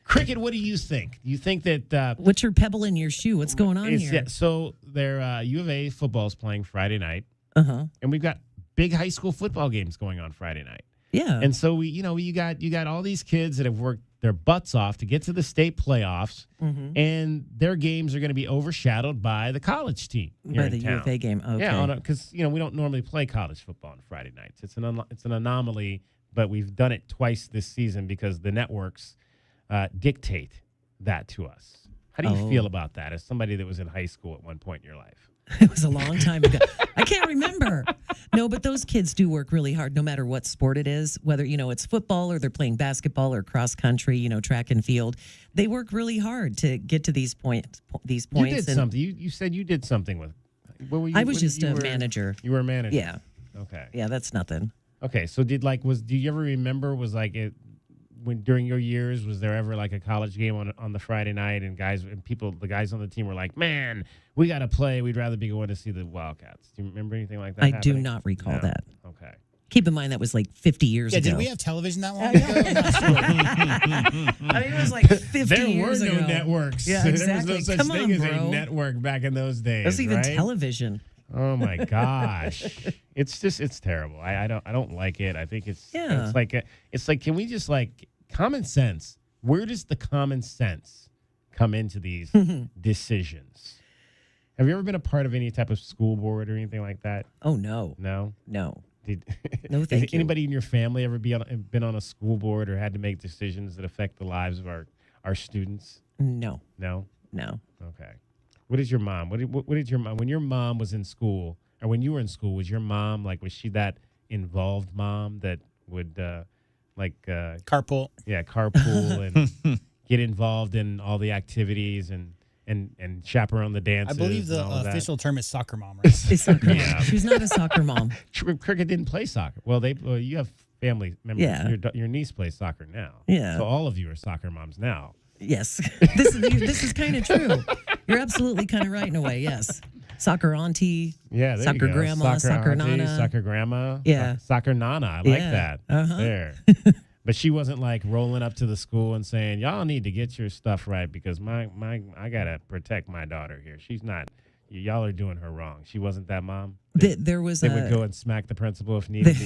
Cricket, what do you think? Do you think that what's your pebble in your shoe? What's going on here? Yeah, so their U of A football's playing Friday night. And we've got big high school football games going on Friday night. Yeah. And so you got all these kids that have worked their butts off to get to the state playoffs, and their games are going to be overshadowed by the college team here by in the town. U of A game. Okay. Yeah, because we don't normally play college football on Friday nights. It's an anomaly, but we've done it twice this season because the networks dictate that to us. How do you feel about that as somebody that was in high school at one point in your life? It was a long time ago. I can't remember. No, but those kids do work really hard no matter what sport it is, whether, it's football or they're playing basketball or cross country, track and field. They work really hard to get to these points. You did something. You said you did something with. What were you? I was just a manager. You were a manager? Yeah. Okay. Yeah, that's nothing. Okay, so do you ever remember, when during your years, was there ever like a college game on the Friday night and the guys on the team were like, man, we got to play. We'd rather be going to see the Wildcats. Do you remember anything like that I happening? do not recall that. Okay. Keep in mind that was like 50 years ago. Did we have television that long ago? I mean, it was like 50 years ago. There were no networks. Yeah, exactly. There was no such Come thing on, as bro. a network back in those days. That's even right? television. Oh my gosh. It's terrible. I don't like it. I think it's like can we just common sense? Where does the common sense come into these decisions? Have you ever been a part of any type of school board or anything like that? Oh no. No? No. No, thank you. Anybody in your family ever been on a school board or had to make decisions that affect the lives of our students? No. No? No. Okay. What is your mom? What did your mom, when your mom was in school, or when you were in school, was your mom, was she that involved mom that would, carpool? Yeah, carpool and get involved in all the activities and and chaperone the dances. I believe the and all official term is soccer mom, right? It's soccer mom. She's not a soccer mom. Cricket didn't play soccer. Well, you have family members. Yeah. Your niece plays soccer now. Yeah. So all of you are soccer moms now. Yes. This is kind of true. You're absolutely kind of right in a way, yes. Soccer auntie. Yeah, there soccer you go. grandma, soccer auntie, nana. Soccer grandma. Yeah. Soccer nana. I like Yeah. that. Uh-huh. There. But she wasn't like rolling up to the school and saying, "Y'all need to get your stuff right because I gotta protect my daughter here. She's not. Y'all are doing her wrong." She wasn't that mom. They would go and smack the principal if needed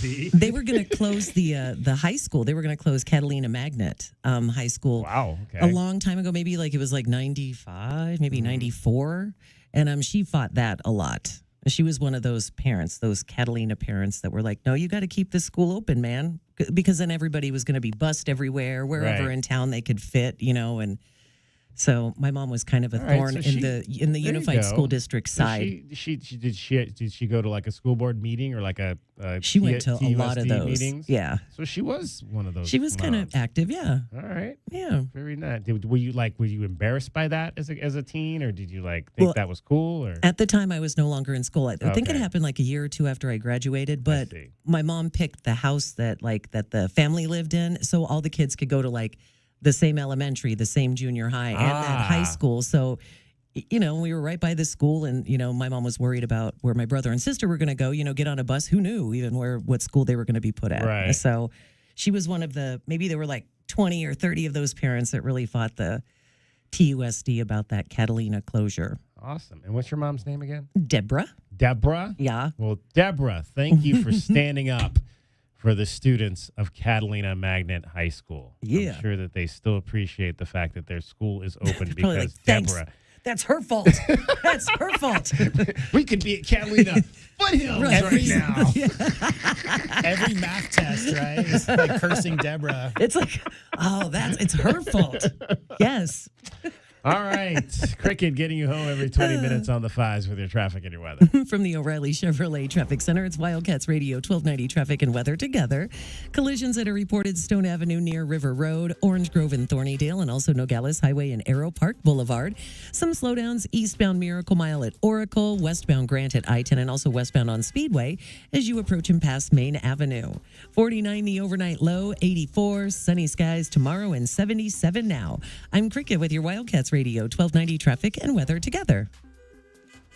be. They were going to close the high school. They were going to close Catalina Magnet High School. Wow. Okay. A long time ago, maybe it was like 95, maybe 94. And she fought that a lot. She was one of those parents, those Catalina parents that were like, no, you got to keep this school open, man. Because then everybody was going to be bussed everywhere, wherever in town they could fit, and so my mom was kind of a thorn in the Unified School District side. Did she go to like a school board meeting or like a she went to a lot of those meetings? Yeah. So she was one of those. She was kind of active, yeah. All right. Yeah. Very nice. Were you embarrassed by that as a teen, or did you think that was cool? Or at the time I was no longer in school. I think it happened like a year or two after I graduated. But my mom picked the house that the family lived in, so all the kids could go to the same elementary, the same junior high, and that high school. So, we were right by the school, and, my mom was worried about where my brother and sister were going to go, get on a bus. Who knew even what school they were going to be put at? Right. So she was one of maybe there were like 20 or 30 of those parents that really fought the TUSD about that Catalina closure. Awesome. And what's your mom's name again? Deborah. Deborah? Yeah. Well, Deborah, thank you for standing up for the students of Catalina Magnet High School. Yeah. I'm sure that they still appreciate the fact that their school is open because Deborah. That's her fault. That's her fault. We could be at Catalina Foothills right now. Every math test, right? It's like cursing Deborah. It's like, it's her fault. Yes. All right. Cricket getting you home every 20 minutes on the fives with your traffic and your weather. From the O'Reilly Chevrolet Traffic Center, it's Wildcats Radio 1290 traffic and weather together. Collisions that are reported Stone Avenue near River Road, Orange Grove and Thornydale, and also Nogales Highway and Arrow Park Boulevard. Some slowdowns eastbound Miracle Mile at Oracle, westbound Grant at I-10, and also westbound on Speedway as you approach and past Main Avenue. 49 the overnight low, 84, sunny skies tomorrow, and 77 now. I'm Cricket with your Wildcats Radio 1290 traffic and weather together.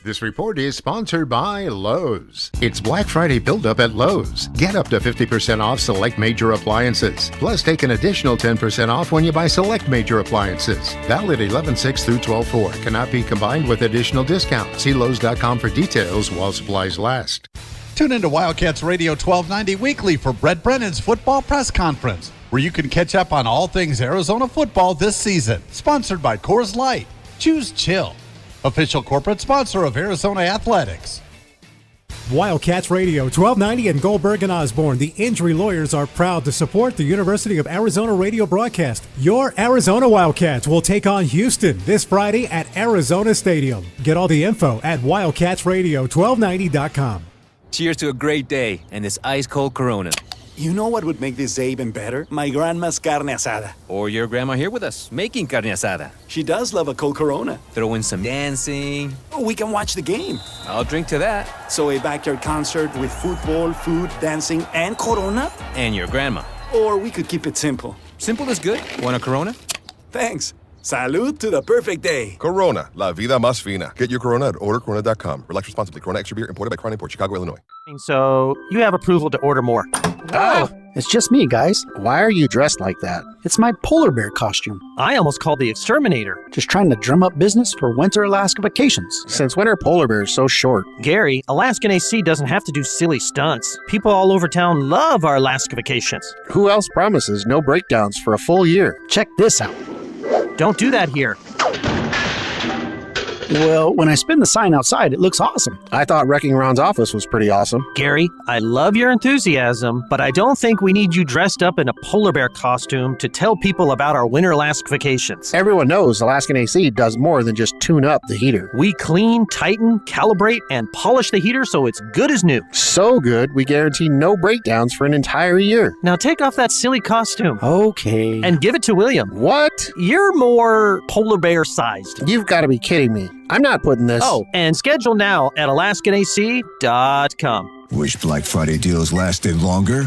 This report is sponsored by Lowe's. It's Black Friday build-up at Lowe's. Get up to 50% off select major appliances. Plus, take an additional 10% off when you buy select major appliances. Valid 11/6 through 12/4. Cannot be combined with additional discounts. See Lowe's.com for details while supplies last. Tune into Wildcats Radio 1290 weekly for Brett Brennan's football press conference, where you can catch up on all things Arizona football this season. Sponsored by Coors Light. Choose chill. Official corporate sponsor of Arizona Athletics. Wildcats Radio 1290 and Goldberg and Osborne, the injury lawyers, are proud to support the University of Arizona radio broadcast. Your Arizona Wildcats will take on Houston this Friday at Arizona Stadium. Get all the info at wildcatsradio1290.com. Cheers to a great day and this ice-cold Corona. You know what would make this day even better? My grandma's carne asada. Or your grandma here with us, making carne asada. She does love a cold Corona. Throw in some dancing. Oh, we can watch the game. I'll drink to that. So a backyard concert with football, food, dancing, and Corona? And your grandma. Or we could keep it simple. Simple is good. Want a Corona? Thanks. Salud to the perfect day. Corona, la vida más fina. Get your Corona at ordercorona.com. Relax responsibly. Corona Extra Beer, imported by Crown Import, Chicago, Illinois. So, you have approval to order more. Oh, it's just me, guys. Why are you dressed like that? It's my polar bear costume. I almost called the exterminator. Just trying to drum up business for winter Alaska vacations. Since when are polar bears so short? Gary, Alaskan AC doesn't have to do silly stunts. People all over town love our Alaska vacations. Who else promises no breakdowns for a full year? Check this out. Don't do that here. Well, when I spin the sign outside, it looks awesome. I thought wrecking Ron's office was pretty awesome. Gary, I love your enthusiasm, but I don't think we need you dressed up in a polar bear costume to tell people about our winter Alaska vacations. Everyone knows Alaskan AC does more than just tune up the heater. We clean, tighten, calibrate, and polish the heater so it's good as new. So good, we guarantee no breakdowns for an entire year. Now take off that silly costume. Okay. And give it to William. What? You're more polar bear sized. You've got to be kidding me. I'm not putting this. Oh, and schedule now at alaskanac.com. Wish Black Friday deals lasted longer?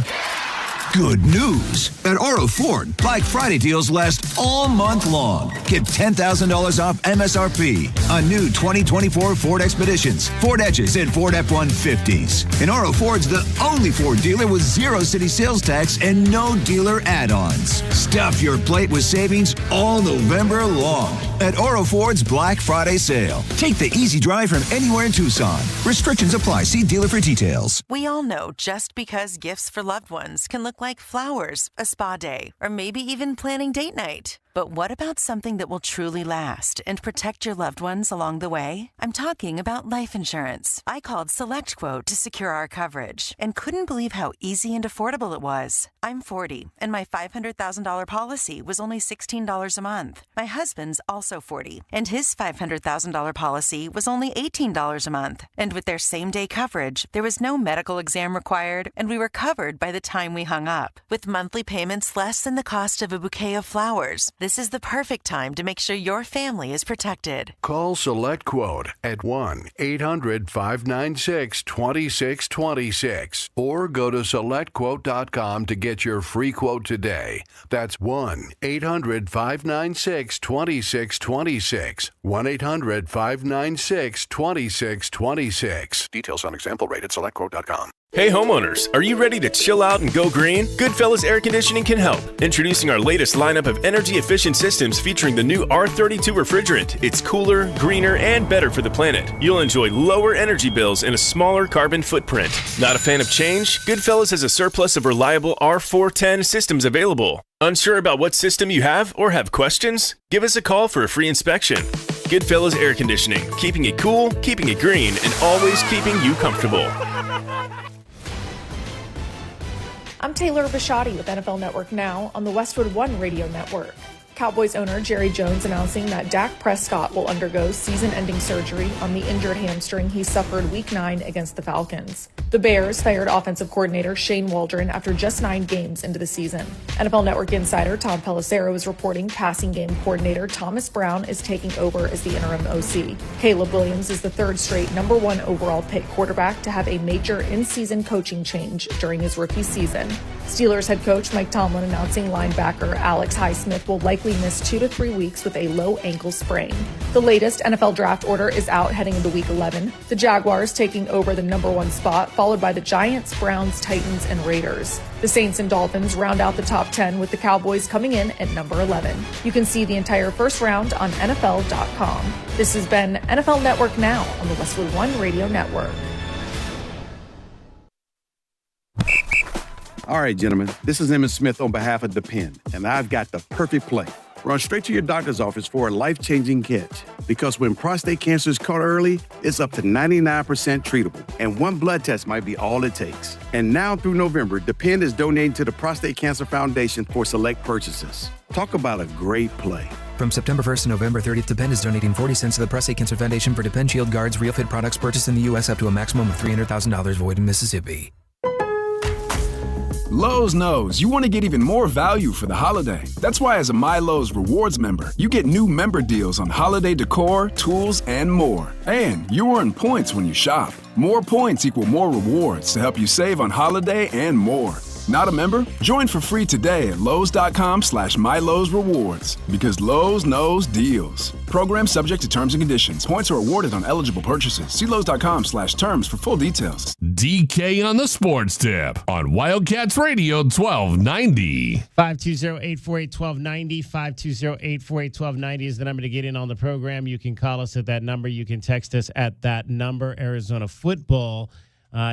Good news! At Oro Ford, Black Friday deals last all month long. Get $10,000 off MSRP on new 2024 Ford Expeditions, Ford Edges, and Ford F-150s. And Oro Ford's the only Ford dealer with zero city sales tax and no dealer add-ons. Stuff your plate with savings all November long at Oro Ford's Black Friday sale. Take the easy drive from anywhere in Tucson. Restrictions apply. See dealer for details. We all know just because gifts for loved ones can look like flowers, a spa day, or maybe even planning date night. But what about something that will truly last and protect your loved ones along the way? I'm talking about life insurance. I called SelectQuote to secure our coverage and couldn't believe how easy and affordable it was. I'm 40, and my $500,000 policy was only $16 a month. My husband's also 40, and his $500,000 policy was only $18 a month. And with their same-day coverage, there was no medical exam required, and we were covered by the time we hung up. With monthly payments less than the cost of a bouquet of flowers, this is the perfect time to make sure your family is protected. Call SelectQuote at 1-800-596-2626 or go to SelectQuote.com to get your free quote today. That's 1-800-596-2626. 1-800-596-2626. Details on example rate at SelectQuote.com. Hey homeowners, are you ready to chill out and go green? Goodfellas Air Conditioning can help. Introducing our latest lineup of energy-efficient systems featuring the new R32 refrigerant. It's cooler, greener, and better for the planet. You'll enjoy lower energy bills and a smaller carbon footprint. Not a fan of change? Goodfellas has a surplus of reliable R410 systems available. Unsure about what system you have or have questions? Give us a call for a free inspection. Goodfellas Air Conditioning, keeping it cool, keeping it green, and always keeping you comfortable. I'm Taylor Bishotti with NFL Network Now on the Westwood One Radio Network. Cowboys owner Jerry Jones announcing that Dak Prescott will undergo season-ending surgery on the injured hamstring he suffered Week 9 against the Falcons. The Bears fired offensive coordinator Shane Waldron after just 9 games into the season. NFL Network insider Tom Pelissero is reporting passing game coordinator Thomas Brown is taking over as the interim OC. Caleb Williams is the third straight number 1 overall pick quarterback to have a major in-season coaching change during his rookie season. Steelers head coach Mike Tomlin announcing linebacker Alex Highsmith will likely miss 2 to 3 weeks with a low ankle sprain. The latest NFL draft order is out heading into Week 11. The Jaguars taking over the number 1 spot, followed by the Giants, Browns, Titans, and Raiders. The Saints and Dolphins round out the top 10 with the Cowboys coming in at number 11. You can see the entire first round on NFL.com. This has been NFL Network Now on the Westwood One Radio Network. All right, gentlemen, this is Emmett Smith on behalf of Depend, and I've got the perfect play. Run straight to your doctor's office for a life-changing catch. Because when prostate cancer is caught early, it's up to 99% treatable, and 1 blood test might be all it takes. And now through November, Depend is donating to the Prostate Cancer Foundation for select purchases. Talk about a great play. From September 1st to November 30th, Depend is donating 40 cents to the Prostate Cancer Foundation for Depend Shield Guards Real Fit products purchased in the U.S. up to a maximum of $300,000 void in Mississippi. Lowe's knows you want to get even more value for the holiday. That's why as a My Lowe's Rewards member, you get new member deals on holiday decor, tools, and more. And you earn points when you shop. More points equal more rewards to help you save on holiday and more. Not a member? Join for free today at Lowes.com/MyLowe'sRewards because Lowe's knows deals. Program subject to terms and conditions. Points are awarded on eligible purchases. See Lowes.com/terms for full details. DK on the Sports Tip on Wildcats Radio 1290. 520-848-1290. 520-848-1290 is the number to get in on the program. You can call us at that number. You can text us at that number. Arizona football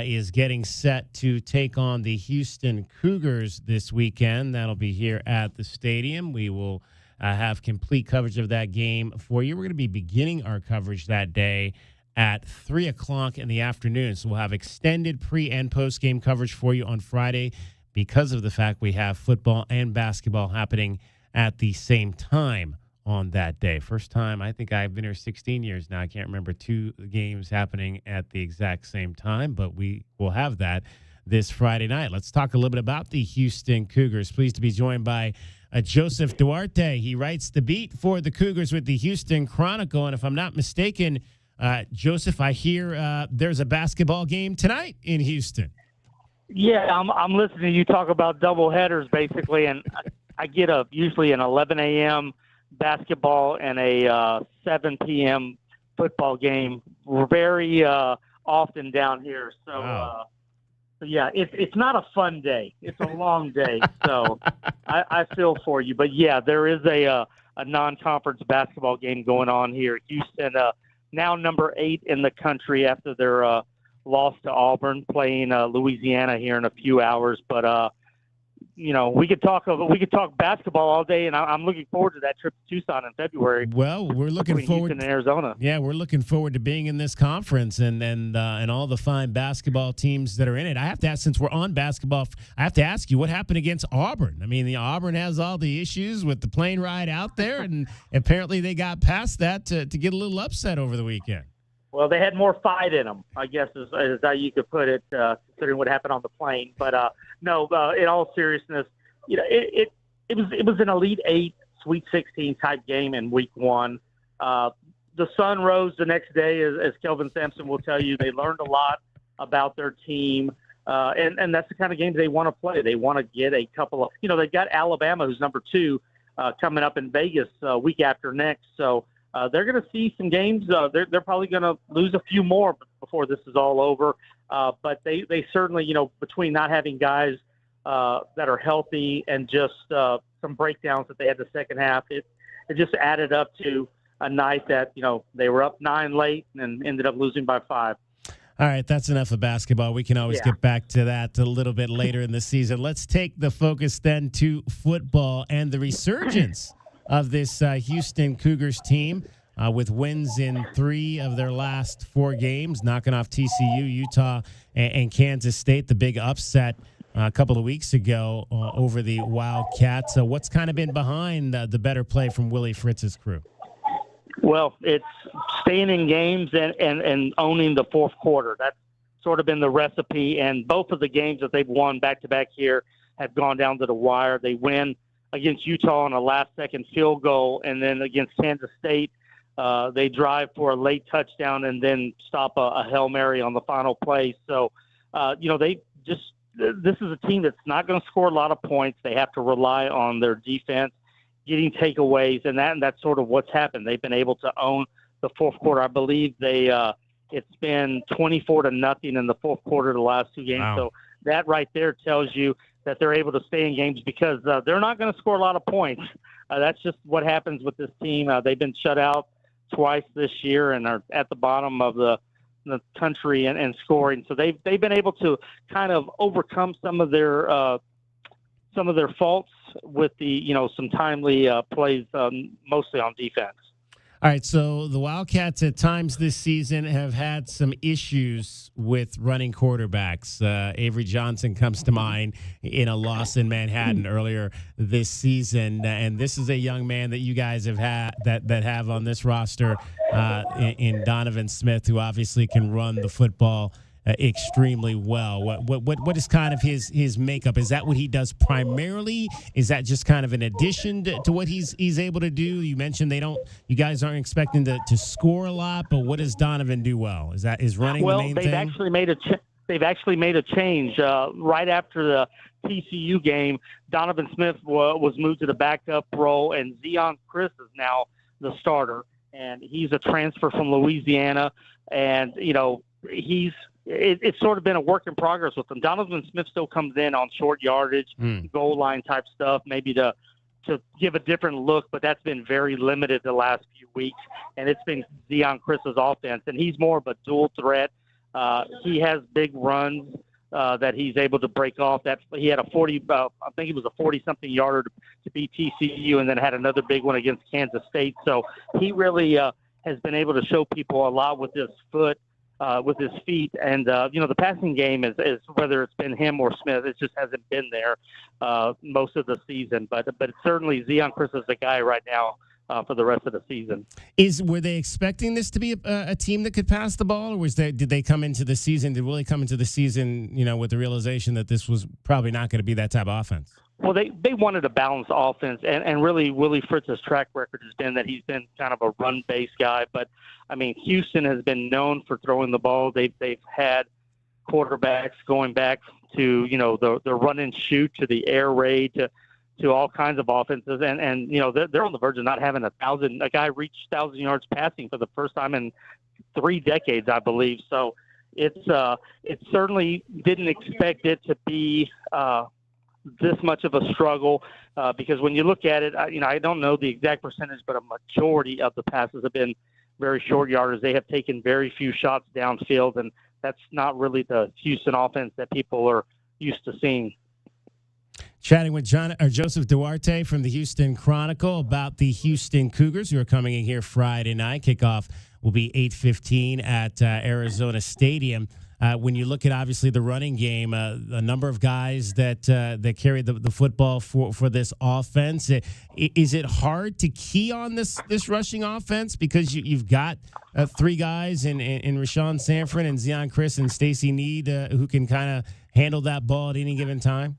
is getting set to take on the Houston Cougars this weekend. That'll be here at the stadium. We will have complete coverage of that game for you. We're going to be beginning our coverage that day at 3 o'clock in the afternoon. So we'll have extended pre- and post-game coverage for you on Friday because of the fact we have football and basketball happening at the same time on that day. First time, I think I've been here 16 years now. I can't remember two games happening at the exact same time, but we will have that this Friday night. Let's talk a little bit about the Houston Cougars. Pleased to be joined by Joseph Duarte. He writes the beat for the Cougars with the Houston Chronicle. And if I'm not mistaken, Joseph, I hear there's a basketball game tonight in Houston. Yeah, I'm listening to you talk about double headers basically, and I get usually an 11 a.m. basketball and a 7 p.m. football game. We're very often down here, so yeah, it's not a fun day. It's a long day, so I feel for you. But yeah, there is a non-conference basketball game going on here. Houston, now number 8 in the country after their loss to Auburn, playing Louisiana here in a few hours, but. We could talk basketball all day, and I'm looking forward to that trip to Tucson in February. Well, we're looking forward Houston and Arizona. Yeah, we're looking forward to being in this conference and all the fine basketball teams that are in it. I have to ask, since we're on basketball, I have to ask you what happened against Auburn. I mean, the Auburn has all the issues with the plane ride out there, and apparently they got past that to get a little upset over the weekend. Well, they had more fight in them, I guess, is how you could put it, considering what happened on the plane. But no, in all seriousness, it was an Elite Eight, Sweet 16 type game in Week 1. The sun rose the next day, as Kelvin Sampson will tell you. They learned a lot about their team, and that's the kind of game they want to play. They want to get a couple of, they've got Alabama, who's number 2, coming up in Vegas week after next. So. They're going to see some games. They're probably going to lose a few more before this is all over. But they certainly, between not having guys that are healthy and just some breakdowns that they had the second half, it just added up to a night that, they were up 9 late and ended up losing by 5. All right, that's enough of basketball. We can always get back to that a little bit later in the season. Let's take the focus then to football and the resurgence of this Houston Cougars team with wins in 3 of their last 4 games, knocking off TCU, Utah, and Kansas State, the big upset a couple of weeks ago over the Wildcats. So what's kind of been behind the better play from Willie Fritz's crew? Well, it's staying in games and owning the fourth quarter. That's sort of been the recipe, and both of the games that they've won back-to-back here have gone down to the wire. They win against Utah on a last-second field goal, and then against Kansas State, they drive for a late touchdown and then stop a Hail Mary on the final play. So, this is a team that's not going to score a lot of points. They have to rely on their defense, getting takeaways, and that's sort of what's happened. They've been able to own the fourth quarter. I believe it's been 24-0 in the fourth quarter of the last 2 games. Wow. So that right there tells you that they're able to stay in games because they're not going to score a lot of points. That's just what happens with this team. They've been shut out twice this year and are at the bottom of the country and scoring. So they've been able to kind of overcome some of their faults with the some timely plays, mostly on defense. All right, so the Wildcats at times this season have had some issues with running quarterbacks. Avery Johnson comes to mind in a loss in Manhattan earlier this season, and this is a young man that you guys have had that have on this roster in Donovan Smith, who obviously can run the football extremely well. What is kind of his makeup? Is that what he does primarily? Is that just kind of an addition to what he's able to do? You mentioned you guys aren't expecting to score a lot, but what does Donovan do well? Is running the main thing? They've actually made a change right after the TCU game. Donovan Smith was moved to the backup role, and Zion Chris is now the starter, and he's a transfer from Louisiana, and it's sort of been a work in progress with them. Donovan Smith still comes in on short yardage, goal line type stuff, maybe to give a different look, but that's been very limited the last few weeks. And it's been Zion Chris's offense, and he's more of a dual threat. He has big runs that he's able to break off. That he had a 40, I think it was a 40-something yarder to beat TCU, and then had another big one against Kansas State. So he really has been able to show people a lot with his foot, with his feet, and the passing game is whether it's been him or Smith, it just hasn't been there most of the season. But certainly Zeon Chriss is the guy right now for the rest of the season. Were they expecting this to be a team that could pass the ball, or did they come into the season? Did Willie come into the season, with the realization that this was probably not going to be that type of offense? Well, they wanted a balanced offense, and really Willie Fritz's track record has been that he's been kind of a run-based guy. But I mean, Houston has been known for throwing the ball. They've had quarterbacks going back to the run and shoot, to the air raid, to all kinds of offenses, and they're on the verge of not having a guy reach 1,000 yards passing for the first time in 3 decades, I believe. So it certainly didn't expect it to be this much of a struggle because when you look at it, I don't know the exact percentage, but a majority of the passes have been very short yarders. They have taken very few shots downfield, and that's not really the Houston offense that people are used to seeing. Chatting with Joseph Duarte from the Houston Chronicle about the Houston Cougars, who are coming in here Friday night. Kickoff will be 8:15 at Arizona Stadium. When you look at, obviously, the running game, a number of guys that carry the football for this offense, is it hard to key on this rushing offense because you've got 3 guys in Rashawn Sanford and Zeon Chriss and Stacey Need who can kind of handle that ball at any given time?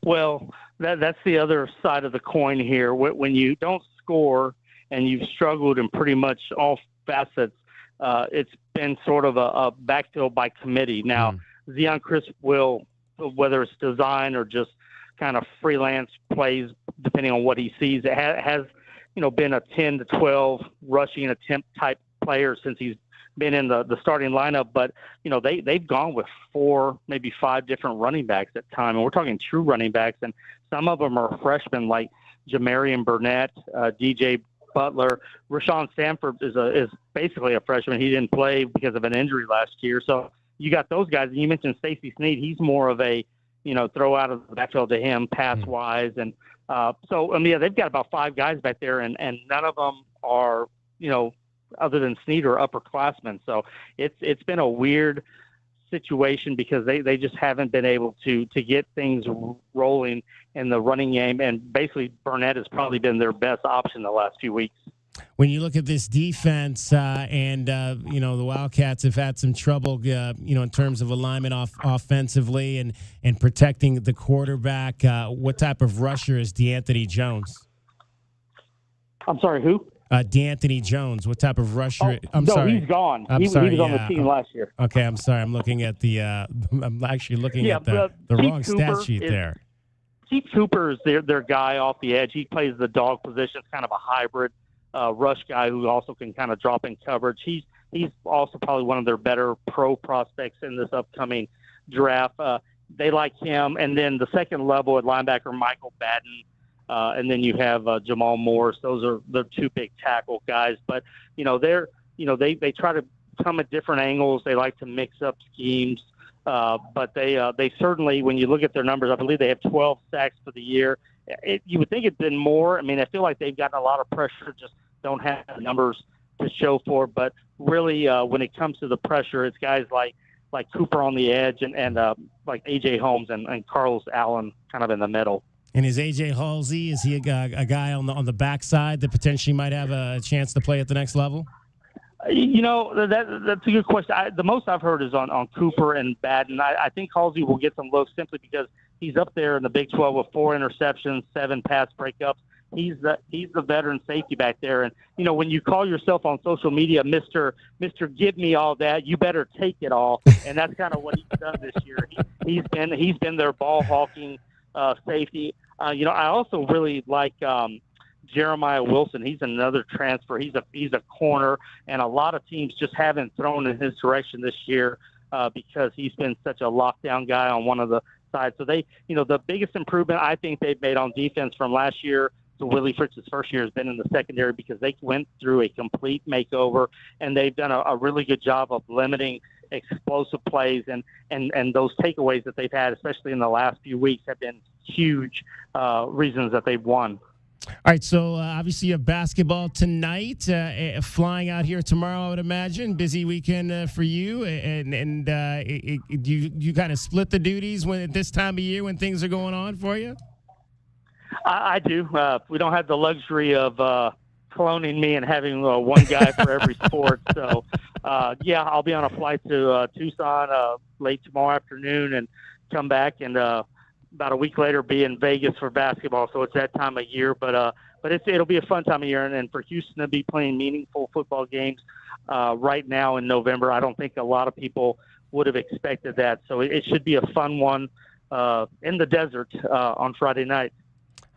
Well, that's the other side of the coin here. When you don't score and you've struggled in pretty much all facets, it's been sort of a backfill by committee. Now, Zeon Chriss will, whether it's design or just kind of freelance plays, depending on what he sees, it has been a 10 to 12 rushing attempt type player since he's been in the starting lineup, but they've gone with 4, maybe 5 different running backs at time, and we're talking true running backs, and some of them are freshmen like Jamarian Burnett, DJ Butler. Rashawn Sanford is basically a freshman. He didn't play because of an injury last year, so you got those guys. And you mentioned Stacey Snead. He's more of a throw out of the backfield to him pass wise, and they've got about 5 guys back there, and none of them are other than Snead or upperclassmen. So it's been a weird situation because they just haven't been able to get things rolling in the running game. And basically Burnett has probably been their best option the last few weeks. When you look at this defense and the Wildcats have had some trouble, in terms of alignment offensively and protecting the quarterback, what type of rusher is DeAnthony Jones? I'm sorry, who? DeAnthony Jones, what type of rusher? Sorry, he's gone. He was on the team last year. Okay, I'm sorry. I'm looking at I'm actually looking at the wrong stat sheet there. Keith Cooper is their guy off the edge. He plays the dog position. It's kind of a hybrid rush guy who also can kind of drop in coverage. He's also probably one of their better pro prospects in this upcoming draft. They like him. And then the second level at linebacker, Michael Batten. And then you have Jamal Morris. Those are the 2 big tackle guys. But they try to come at different angles. They like to mix up schemes. But they certainly, when you look at their numbers, I believe they have 12 sacks for the year. You would think it'd been more. I mean, I feel like they've gotten a lot of pressure, just don't have the numbers to show for. But really, when it comes to the pressure, it's guys like Cooper on the edge and like A.J. Holmes and Carlos Allen kind of in the middle. And is A.J. Halsey, is he a guy on the backside that potentially might have a chance to play at the next level? That's a good question. The most I've heard is on Cooper and Batten. I think Halsey will get some looks simply because he's up there in the Big 12 with 4 interceptions, 7 pass breakups. He's the veteran safety back there. And, when you call yourself on social media, Mr. Give me all that, you better take it all. And that's kind of what he's done this year. He's been their ball hawking safety. I also really like Jeremiah Wilson. He's another transfer. He's a corner, and a lot of teams just haven't thrown in his direction this year because he's been such a lockdown guy on one of the sides. So the biggest improvement I think they've made on defense from last year to Willie Fritz's first year has been in the secondary because they went through a complete makeover, and they've done a really good job of limiting explosive plays, and those takeaways that they've had, especially in the last few weeks, have been huge reasons that they've won. All right, so obviously you have basketball tonight, flying out here tomorrow, I would imagine. Busy weekend for you, and you kind of split the duties when at this time of year when things are going on for you? I do. We don't have the luxury of cloning me and having one guy for every sport. So, I'll be on a flight to Tucson late tomorrow afternoon and come back and about a week later be in Vegas for basketball. So it's that time of year, but it'll be a fun time of year. And for Houston to be playing meaningful football games right now in November, I don't think a lot of people would have expected that. So it should be a fun one in the desert on Friday night.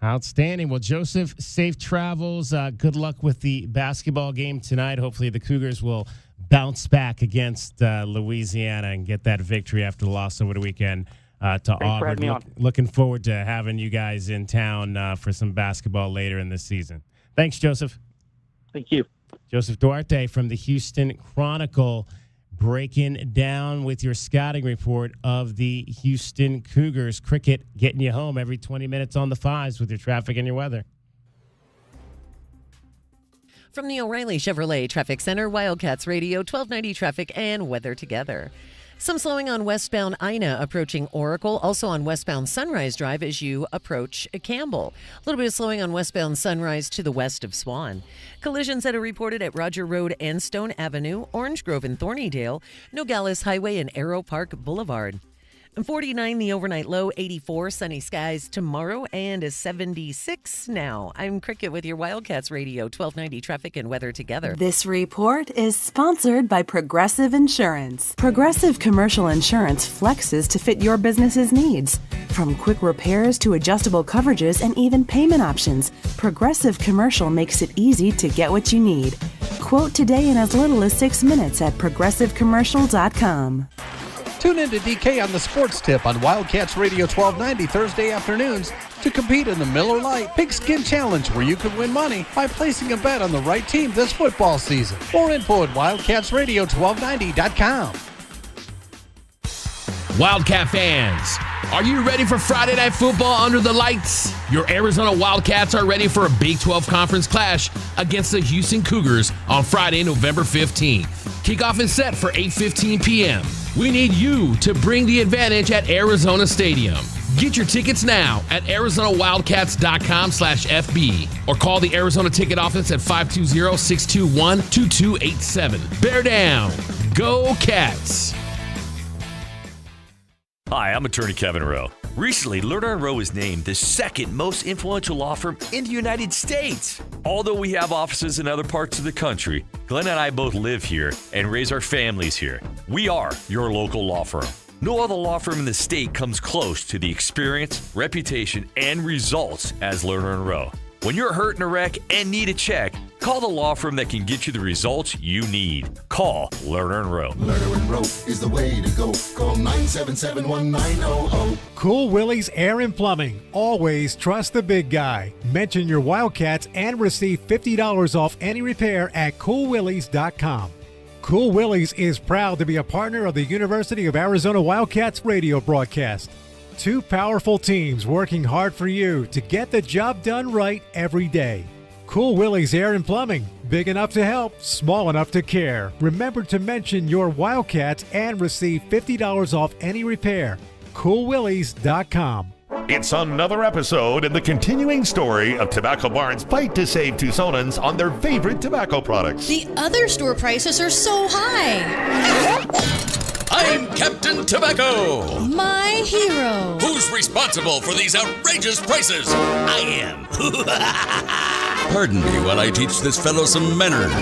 Outstanding. Well, Joseph, safe travels. Good luck with the basketball game tonight. Hopefully the Cougars will bounce back against Louisiana and get that victory after the loss over the weekend to Auburn. Looking forward to having you guys in town for some basketball later in this season. Thanks, Joseph. Thank you. Joseph Duarte from the Houston Chronicle, breaking down with your scouting report of the Houston Cougars. Cricket getting you home every 20 minutes on the fives with your traffic and your weather. From the O'Reilly Chevrolet Traffic Center, Wildcats Radio, 1290 traffic and weather together. Some slowing on westbound Ina approaching Oracle, also on westbound Sunrise Drive as you approach Campbell. A little bit of slowing on westbound Sunrise to the west of Swan. Collisions that are reported at Roger Road and Stone Avenue, Orange Grove and Thornydale, Nogales Highway and Arrow Park Boulevard. 49 the overnight low, 84 sunny skies tomorrow, and a 76 now. I'm Cricket with your Wildcats Radio, 1290 traffic and weather together. This report is sponsored by Progressive Insurance. Progressive Commercial Insurance flexes to fit your business's needs. From quick repairs to adjustable coverages and even payment options, Progressive Commercial makes it easy to get what you need. Quote today in as little as 6 minutes at progressivecommercial.com. Tune in to DK on the Sports Tip on Wildcats Radio 1290 Thursday afternoons to compete in the Miller Lite Pigskin Challenge, where you can win money by placing a bet on the right team this football season. More info at wildcatsradio1290.com. Wildcat fans, are you ready for Friday Night Football under the lights? Your Arizona Wildcats are ready for a Big 12 conference clash against the Houston Cougars on Friday, November 15th. Kickoff is set for 8:15 p.m. We need you to bring the advantage at Arizona Stadium. Get your tickets now at ArizonaWildcats.com/FB or call the Arizona ticket office at 520-621-2287. Bear down. Go Cats. Hi, I'm attorney Kevin Rowe. Recently, Lerner & Rowe was named the second most influential law firm in the United States. Although we have offices in other parts of the country, Glenn and I both live here and raise our families here. We are your local law firm. No other law firm in the state comes close to the experience, reputation, and results as Lerner & Rowe. When you're hurt in a wreck and need a check, call the law firm that can get you the results you need. Call Lerner & Rowe. Lerner & Rowe is the way to go. Call 977-1900. Cool Willie's Air and Plumbing. Always trust the big guy. Mention your Wildcats and receive $50 off any repair at coolwillies.com. Cool Willie's is proud to be a partner of the University of Arizona Wildcats radio broadcast. Two powerful teams working hard for you to get the job done right every day. Cool Willie's Air and Plumbing. Big enough to help, small enough to care. Remember to mention your Wildcats and receive $50 off any repair. CoolWillies.com. It's another episode in the continuing story of Tobacco Barn's fight to save Tucsonans on their favorite tobacco products. The other store prices are so high. I'm Captain Tobacco. My hero. Who's responsible for these outrageous prices? I am. Pardon me while I teach this fellow some manners.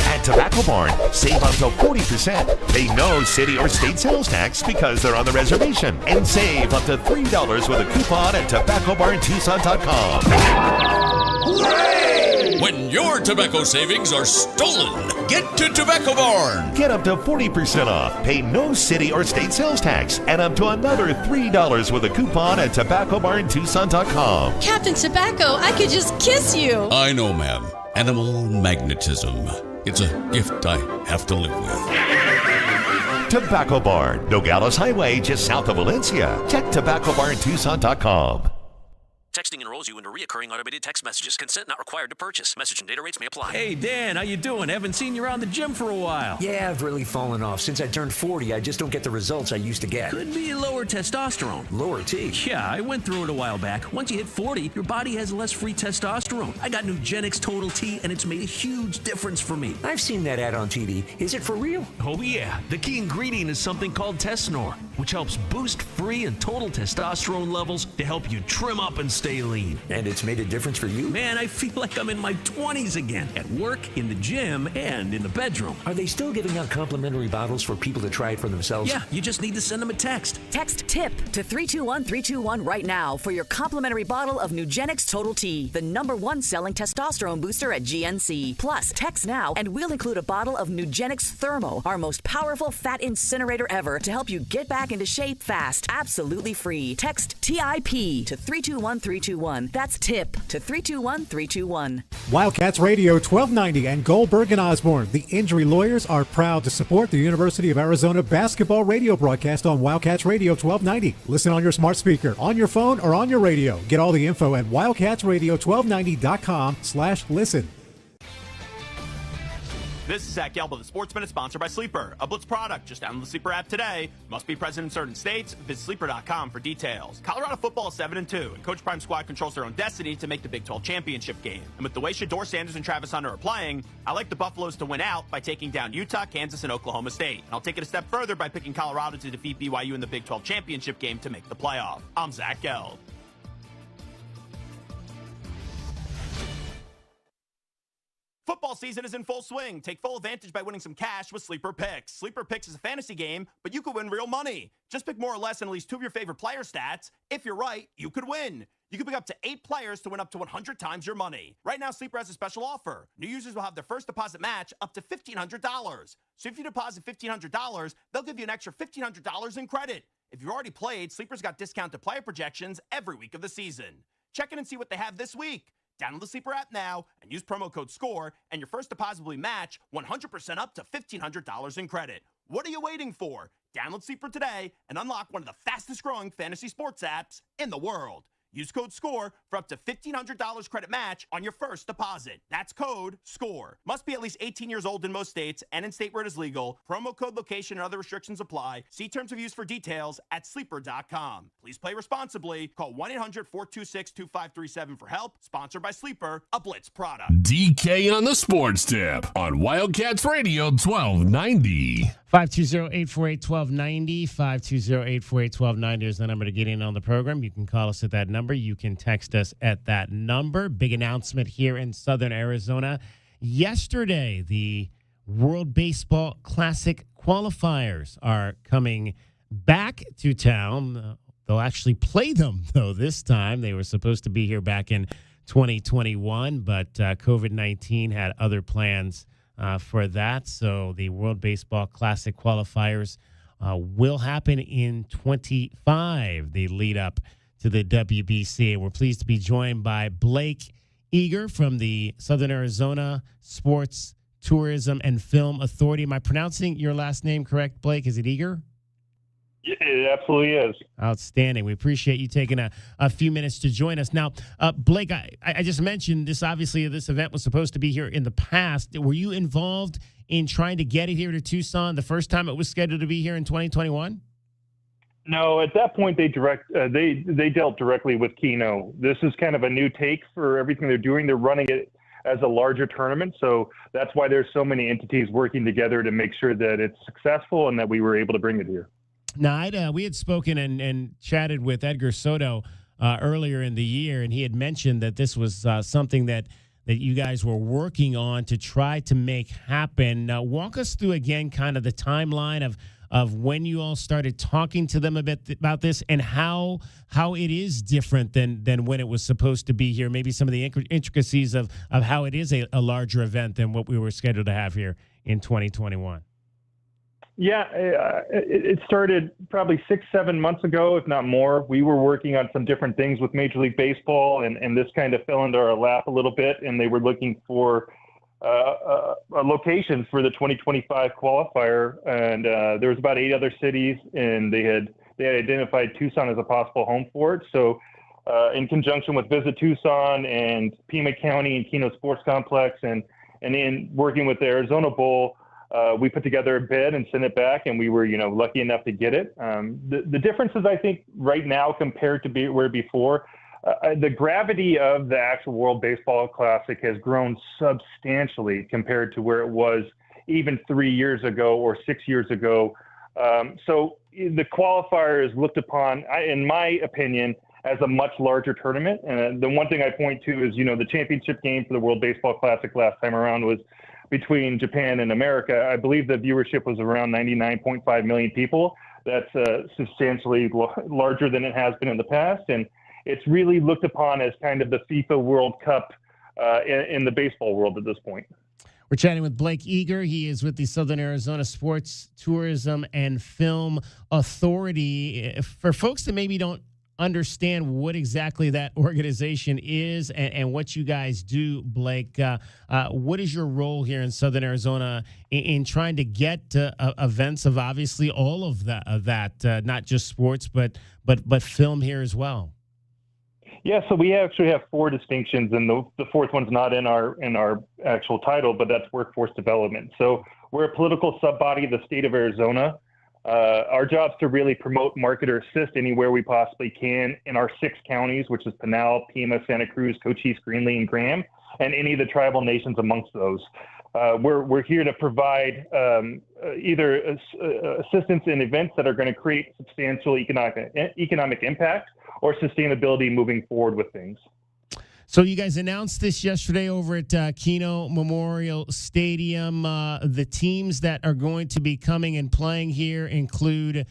At Tobacco Barn, save up to 40%. Pay no city or state sales tax because they're on the reservation. And save up to $3 with a coupon at tobaccobarntucson.com. When your tobacco savings are stolen, get to Tobacco Barn. Get up to 40% off. Pay no city or state sales tax. And up to another $3 with a coupon at tobaccobarntucson.com. Captain Tobacco, I could just kiss you. I know, ma'am. Animal magnetism. It's a gift I have to live with. Tobacco Barn, Nogales Highway, just south of Valencia. Check tobaccobarntucson.com. Texting enrolls you into reoccurring automated text messages. Consent not required to purchase. Message and data rates may apply. Hey, Dan, how you doing? Haven't seen you around the gym for a while. Yeah, I've really fallen off. Since I turned 40, I just don't get the results I used to get. Could be lower testosterone. Lower T? Yeah, I went through it a while back. Once you hit 40, your body has less free testosterone. I got Nugenix Total T, and it's made a huge difference for me. I've seen that ad on TV. Is it for real? Oh, yeah. The key ingredient is something called Tesnor, which helps boost free and total testosterone levels to help you trim up and stay lean. And it's made a difference for you? Man, I feel like I'm in my 20s again. At work, in the gym, and in the bedroom. Are they still giving out complimentary bottles for people to try it for themselves? Yeah, you just need to send them a text. Text TIP to 321-321 right now for your complimentary bottle of Nugenix Total T, the #1 selling testosterone booster at GNC. Plus, text now and we'll include a bottle of Nugenix Thermo, our most powerful fat incinerator ever, to help you get back into shape fast. Absolutely free. Text TIP to 321-321. That's TIP to 321-321. Wildcats Radio 1290 and Goldberg and Osborne, the injury lawyers, are proud to support the University of Arizona basketball radio broadcast on Wildcats Radio 1290. Listen on your smart speaker, on your phone, or on your radio. Get all the info at wildcatsradio1290.com/listen. This is Zach Gelba. The Sports Minute sponsored by Sleeper, a Blitz product. Just download the Sleeper app today. Must be present in certain states. Visit sleeper.com for details. Colorado football is 7-2, and Coach Prime's squad controls their own destiny to make the Big 12 championship game. And with the way Shedeur Sanders and Travis Hunter are playing, I like the Buffaloes to win out by taking down Utah, Kansas, and Oklahoma State. And I'll take it a step further by picking Colorado to defeat BYU in the Big 12 championship game to make the playoff. I'm Zach Gelb. Football season is in full swing. Take full advantage by winning some cash with Sleeper Picks. Sleeper Picks is a fantasy game, but you could win real money. Just pick more or less than at least 2 of your favorite player stats. If you're right, you could win. You can pick up to 8 players to win up to 100 times your money. Right now, Sleeper has a special offer. New users will have their first deposit match up to $1,500. So if you deposit $1,500, they'll give you an extra $1,500 in credit. If you've already played, Sleeper's got discounted player projections every week of the season. Check in and see what they have this week. Download the Sleeper app now and use promo code SCORE, and your first deposit will be matched 100% up to $1,500 in credit. What are you waiting for? Download Sleeper today and unlock one of the fastest growing fantasy sports apps in the world. Use code SCORE for up to $1,500 credit match on your first deposit. That's code SCORE. Must be at least 18 years old in most states and in state where it is legal. Promo code, location, and other restrictions apply. See terms of use for details at sleeper.com. Please play responsibly. Call 1-800-426-2537 for help. Sponsored by Sleeper, a Blitz product. DK on the Sports Tip on Wildcats Radio 1290. 520-848-1290. 520-848-1290 is the number to get in on the program. You can call us at that number. You can text us at that number. Big announcement here in Southern Arizona. Yesterday, the World Baseball Classic qualifiers are coming back to town. They'll actually play them, though, this time. They were supposed to be here back in 2021, but COVID-19 had other plans for that. So the World Baseball Classic qualifiers will happen in 25, the lead up to the WBC. We're pleased to be joined by Blake Eager from the Southern Arizona Sports, Tourism, and Film Authority. Am I pronouncing your last name correct, Blake? Is it Eager? It absolutely is. Outstanding. We appreciate you taking a few minutes to join us. Now, Blake, I just mentioned this. Obviously, this event was supposed to be here in the past. Were you involved in trying to get it here to Tucson the first time it was scheduled to be here in 2021? No, at that point they dealt directly with Keno. This is kind of a new take for everything they're doing. They're running it as a larger tournament, so that's why there's so many entities working together to make sure that it's successful and that we were able to bring it here. Now, we had spoken and chatted with Edgar Soto earlier in the year, and he had mentioned that this was something that you guys were working on to try to make happen. Now, walk us through again kind of the timeline of when you all started talking to them a bit about this and how it is different than when it was supposed to be here, maybe some of the intricacies of how it is a larger event than what we were scheduled to have here in 2021. Yeah, it started probably 6-7 months ago, if not more. We were working on some different things with Major League Baseball, and this kind of fell into our lap a little bit, and they were looking for a location for the 2025 qualifier, and there was about 8 other cities, and they had identified Tucson as a possible home for it. So, in conjunction with Visit Tucson and Pima County and Keno Sports Complex, and in working with the Arizona Bowl, we put together a bid and sent it back, and we were, lucky enough to get it. The differences, I think, right now compared to where before. The gravity of the actual World Baseball Classic has grown substantially compared to where it was even 3 years ago or 6 years ago. So the qualifier is looked upon, in my opinion, as a much larger tournament. And the one thing I point to is, the championship game for the World Baseball Classic last time around was between Japan and America. I believe the viewership was around 99.5 million people. That's substantially larger than it has been in the past. And it's really looked upon as kind of the FIFA World Cup in the baseball world at this point. We're chatting with Blake Eager. He is with the Southern Arizona Sports, Tourism, and Film Authority. For folks that maybe don't understand what exactly that organization is and what you guys do, Blake, what is your role here in Southern Arizona in trying to get events of obviously all of that, not just sports, but film here as well? Yeah, so we actually have 4 distinctions, and the fourth one's not in our actual title, but that's workforce development. So we're a political sub-body of the state of Arizona. Our job is to really promote, market, or assist anywhere we possibly can in our 6 counties, which is Pinal, Pima, Santa Cruz, Cochise, Greenlee, and Graham, and any of the tribal nations amongst those. We're here to provide either assistance in events that are going to create substantial economic impact or sustainability moving forward with things. So you guys announced this yesterday over at Keno Memorial Stadium. The teams that are going to be coming and playing here include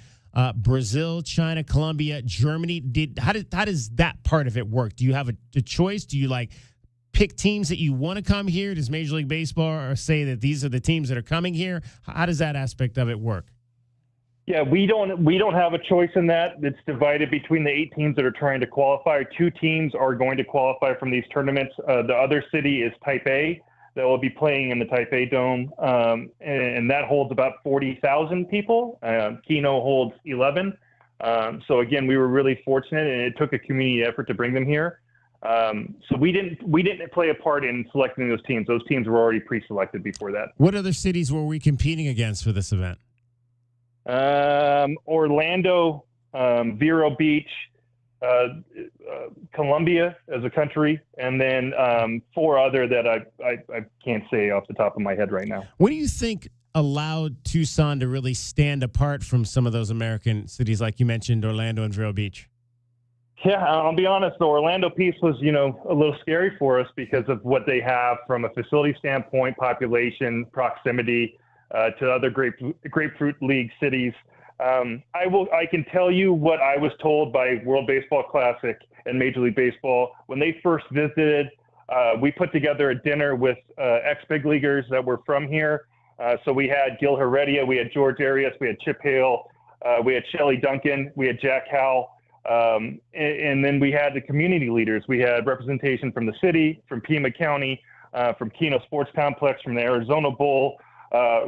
Brazil, China, Colombia, Germany. How does that part of it work? Do you have a choice? Do you pick teams that you want to come here? Does Major League Baseball or say that these are the teams that are coming here? How does that aspect of it work? Yeah, we don't have a choice in that. It's divided between the 8 teams that are trying to qualify. 2 teams are going to qualify from these tournaments. The other city is Taipei that will be playing in the Taipei Dome, and that holds about 40,000 people. Keno holds 11. So again, we were really fortunate, and it took a community effort to bring them here. So we didn't play a part in selecting those teams. Those teams were already pre-selected before that. What other cities were we competing against for this event? Orlando, Vero Beach, Colombia as a country, and then 4 other that I can't say off the top of my head right now. What do you think allowed Tucson to really stand apart from some of those American cities, like you mentioned, Orlando and Vero Beach? Yeah, I'll be honest. The Orlando piece was, a little scary for us because of what they have from a facility standpoint, population, proximity to other Grapefruit League cities. I can tell you what I was told by World Baseball Classic and Major League Baseball when they first visited. We put together a dinner with ex-big leaguers that were from here. So we had Gil Heredia, we had George Arias, we had Chip Hale, we had Shelley Duncan, we had Jack Howell. And then we had the community leaders. We had representation from the city, from Pima County, from Keno Sports Complex, from the Arizona Bowl.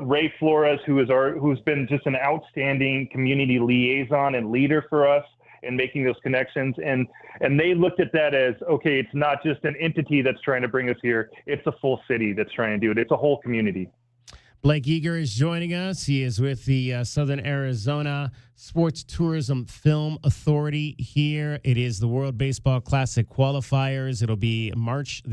Ray Flores, who's been just an outstanding community liaison and leader for us in making those connections. And they looked at that as, okay, it's not just an entity that's trying to bring us here. It's a full city that's trying to do it. It's a whole community. Blake Eager is joining us. He is with the Southern Arizona Sports Tourism Film Authority here. It is the World Baseball Classic qualifiers. It'll be March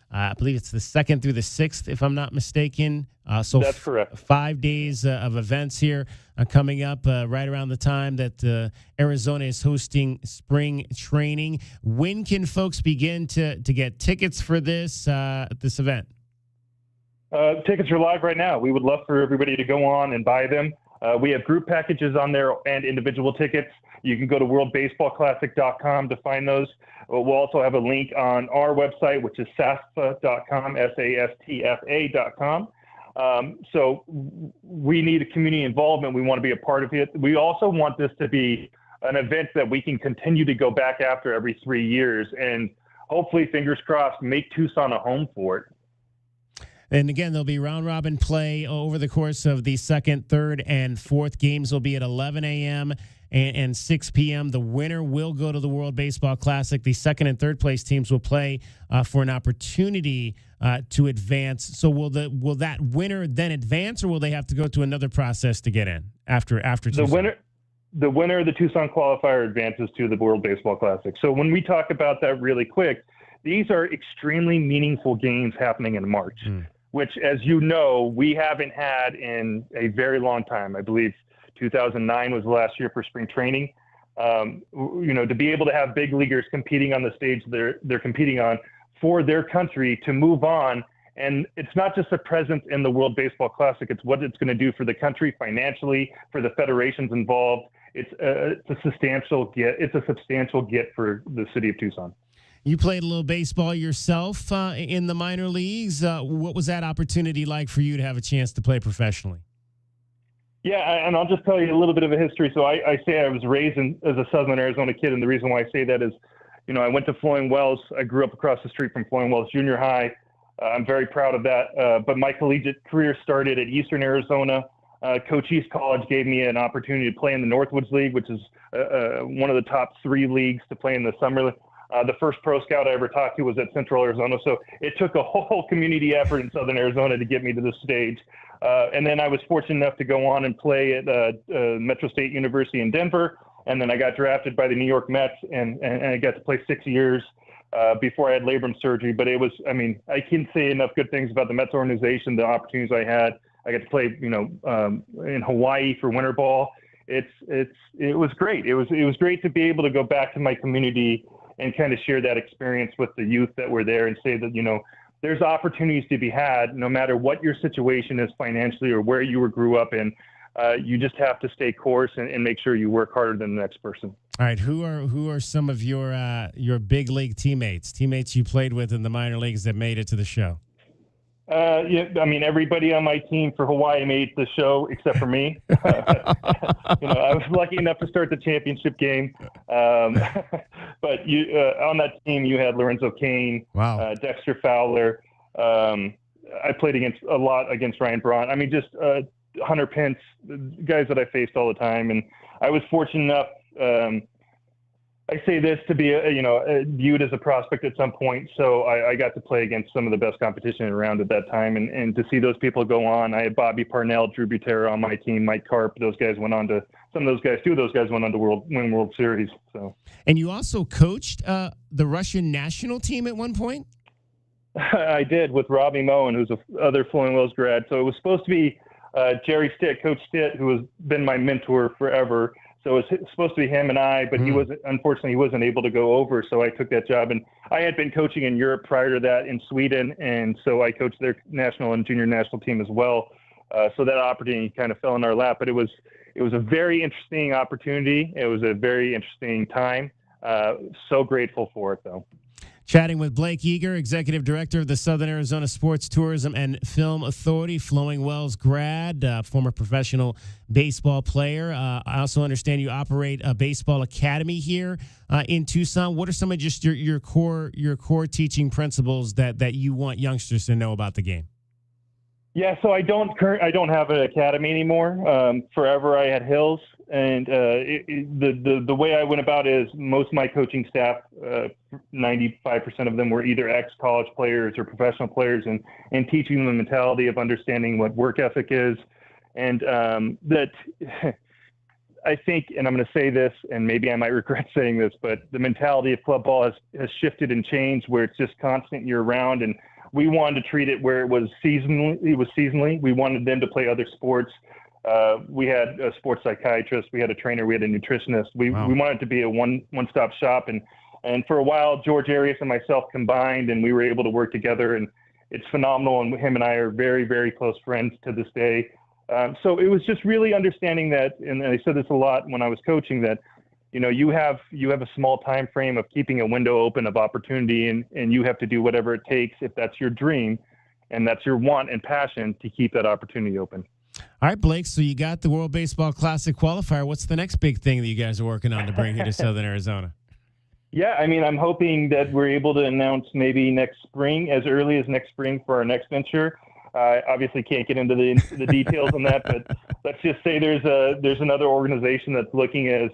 I believe it's the 2nd through the 6th, if I'm not mistaken. So that's correct. 5 days of events here coming up right around the time that Arizona is hosting spring training. When can folks begin to get tickets for this event? Tickets are live right now. We would love for everybody to go on and buy them. We have group packages on there and individual tickets. You can go to worldbaseballclassic.com to find those. We'll also have a link on our website, which is sastfa.com, SASTFA.com. So we need a community involvement. We want to be a part of it. We also want this to be an event that we can continue to go back after every 3 years and hopefully, fingers crossed, make Tucson a home for it. And again, there'll be round-robin play over the course of the second, third, and fourth. Games will be at 11 a.m. and 6 p.m. The winner will go to the World Baseball Classic. The second and third place teams will play for an opportunity to advance. So will that winner then advance, or will they have to go to another process to get in after Tucson? The winner of the Tucson qualifier advances to the World Baseball Classic. So when we talk about that really quick, these are extremely meaningful games happening in March, which, as you know, we haven't had in a very long time. I believe 2009 was the last year for spring training. To be able to have big leaguers competing on the stage they're competing on for their country to move on. And it's not just a presence in the World Baseball Classic. It's what it's going to do for the country financially, for the federations involved. It's a substantial get. It's a substantial get for the city of Tucson. You played a little baseball yourself in the minor leagues. What was that opportunity like for you to have a chance to play professionally? Yeah, and I'll just tell you a little bit of a history. So I say I was raised as a Southern Arizona kid, and the reason why I say that is, I went to Flowing Wells. I grew up across the street from Flowing Wells Junior High. I'm very proud of that. But my collegiate career started at Eastern Arizona. Coach East College gave me an opportunity to play in the Northwoods League, which is one of the top 3 leagues to play in the summer. The first pro scout I ever talked to was at Central Arizona. So it took a whole community effort in Southern Arizona to get me to this stage. And then I was fortunate enough to go on and play at Metro State University in Denver. And then I got drafted by the New York Mets, and I got to play 6 years before I had labrum surgery. But it was, I can't say enough good things about the Mets organization, the opportunities I had. I got to play, in Hawaii for winter ball. It was great. It was great to be able to go back to my community and kind of share that experience with the youth that were there and say that, there's opportunities to be had no matter what your situation is financially or where you grew up in. You just have to stay course and make sure you work harder than the next person. All right. Who are some of your big league teammates you played with in the minor leagues that made it to the show? Everybody on my team for Hawaii made the show except for me. I was lucky enough to start the championship game. But on that team, you had Lorenzo Cain, wow. Dexter Fowler. I played a lot against Ryan Braun. Hunter Pence, guys that I faced all the time. And I was fortunate enough, I say this to be, viewed as a prospect at some point. So I got to play against some of the best competition around at that time. And to see those people go on, I had Bobby Parnell, Drew Butera on my team, Mike Karp. Two of those guys went on to win World Series. So. And you also coached the Russian national team at one point? I did, with Robbie Moen, who's another Flowing Wells grad. So it was supposed to be Jerry Stitt, Coach Stitt, who has been my mentor forever. So it was supposed to be him and I, but unfortunately, he wasn't able to go over. So I took that job, and I had been coaching in Europe prior to that in Sweden. And so I coached their national and junior national team as well. So that opportunity kind of fell in our lap, but it was a very interesting opportunity. It was a very interesting time. So grateful for it, though. Chatting with Blake Eager, Executive Director of the Southern Arizona Sports Tourism and Film Authority, Flowing Wells grad, former professional baseball player. I also understand you operate a baseball academy here in Tucson. What are some of just your core teaching principles that you want youngsters to know about the game? Yeah, so I don't have an academy anymore. Forever I had Hills, and the way I went about it is most of my coaching staff, 95% of them were either ex-college players or professional players, and teaching them the mentality of understanding what work ethic is, and that I think, and I'm going to say this, and maybe I might regret saying this, but the mentality of club ball has shifted and changed, where it's just constant year-round, and we wanted to treat it where it was seasonally. We wanted them to play other sports. We had a sports psychiatrist. We had a trainer. We had a nutritionist. We wanted to be a one-stop shop. And for a while, George Arias and myself combined, and we were able to work together. And it's phenomenal. And him and I are very, very close friends to this day. So it was just really understanding that, and I said this a lot when I was coaching, that you have a small time frame of keeping a window open of opportunity, and you have to do whatever it takes, if that's your dream and that's your want and passion, to keep that opportunity open. All right, Blake, so you got the World Baseball Classic qualifier. What's the next big thing that you guys are working on to bring here to Southern Arizona? Yeah, I'm hoping that we're able to announce maybe next spring, as early as next spring, for our next venture. I obviously can't get into the details on that, but let's just say there's another organization that's looking at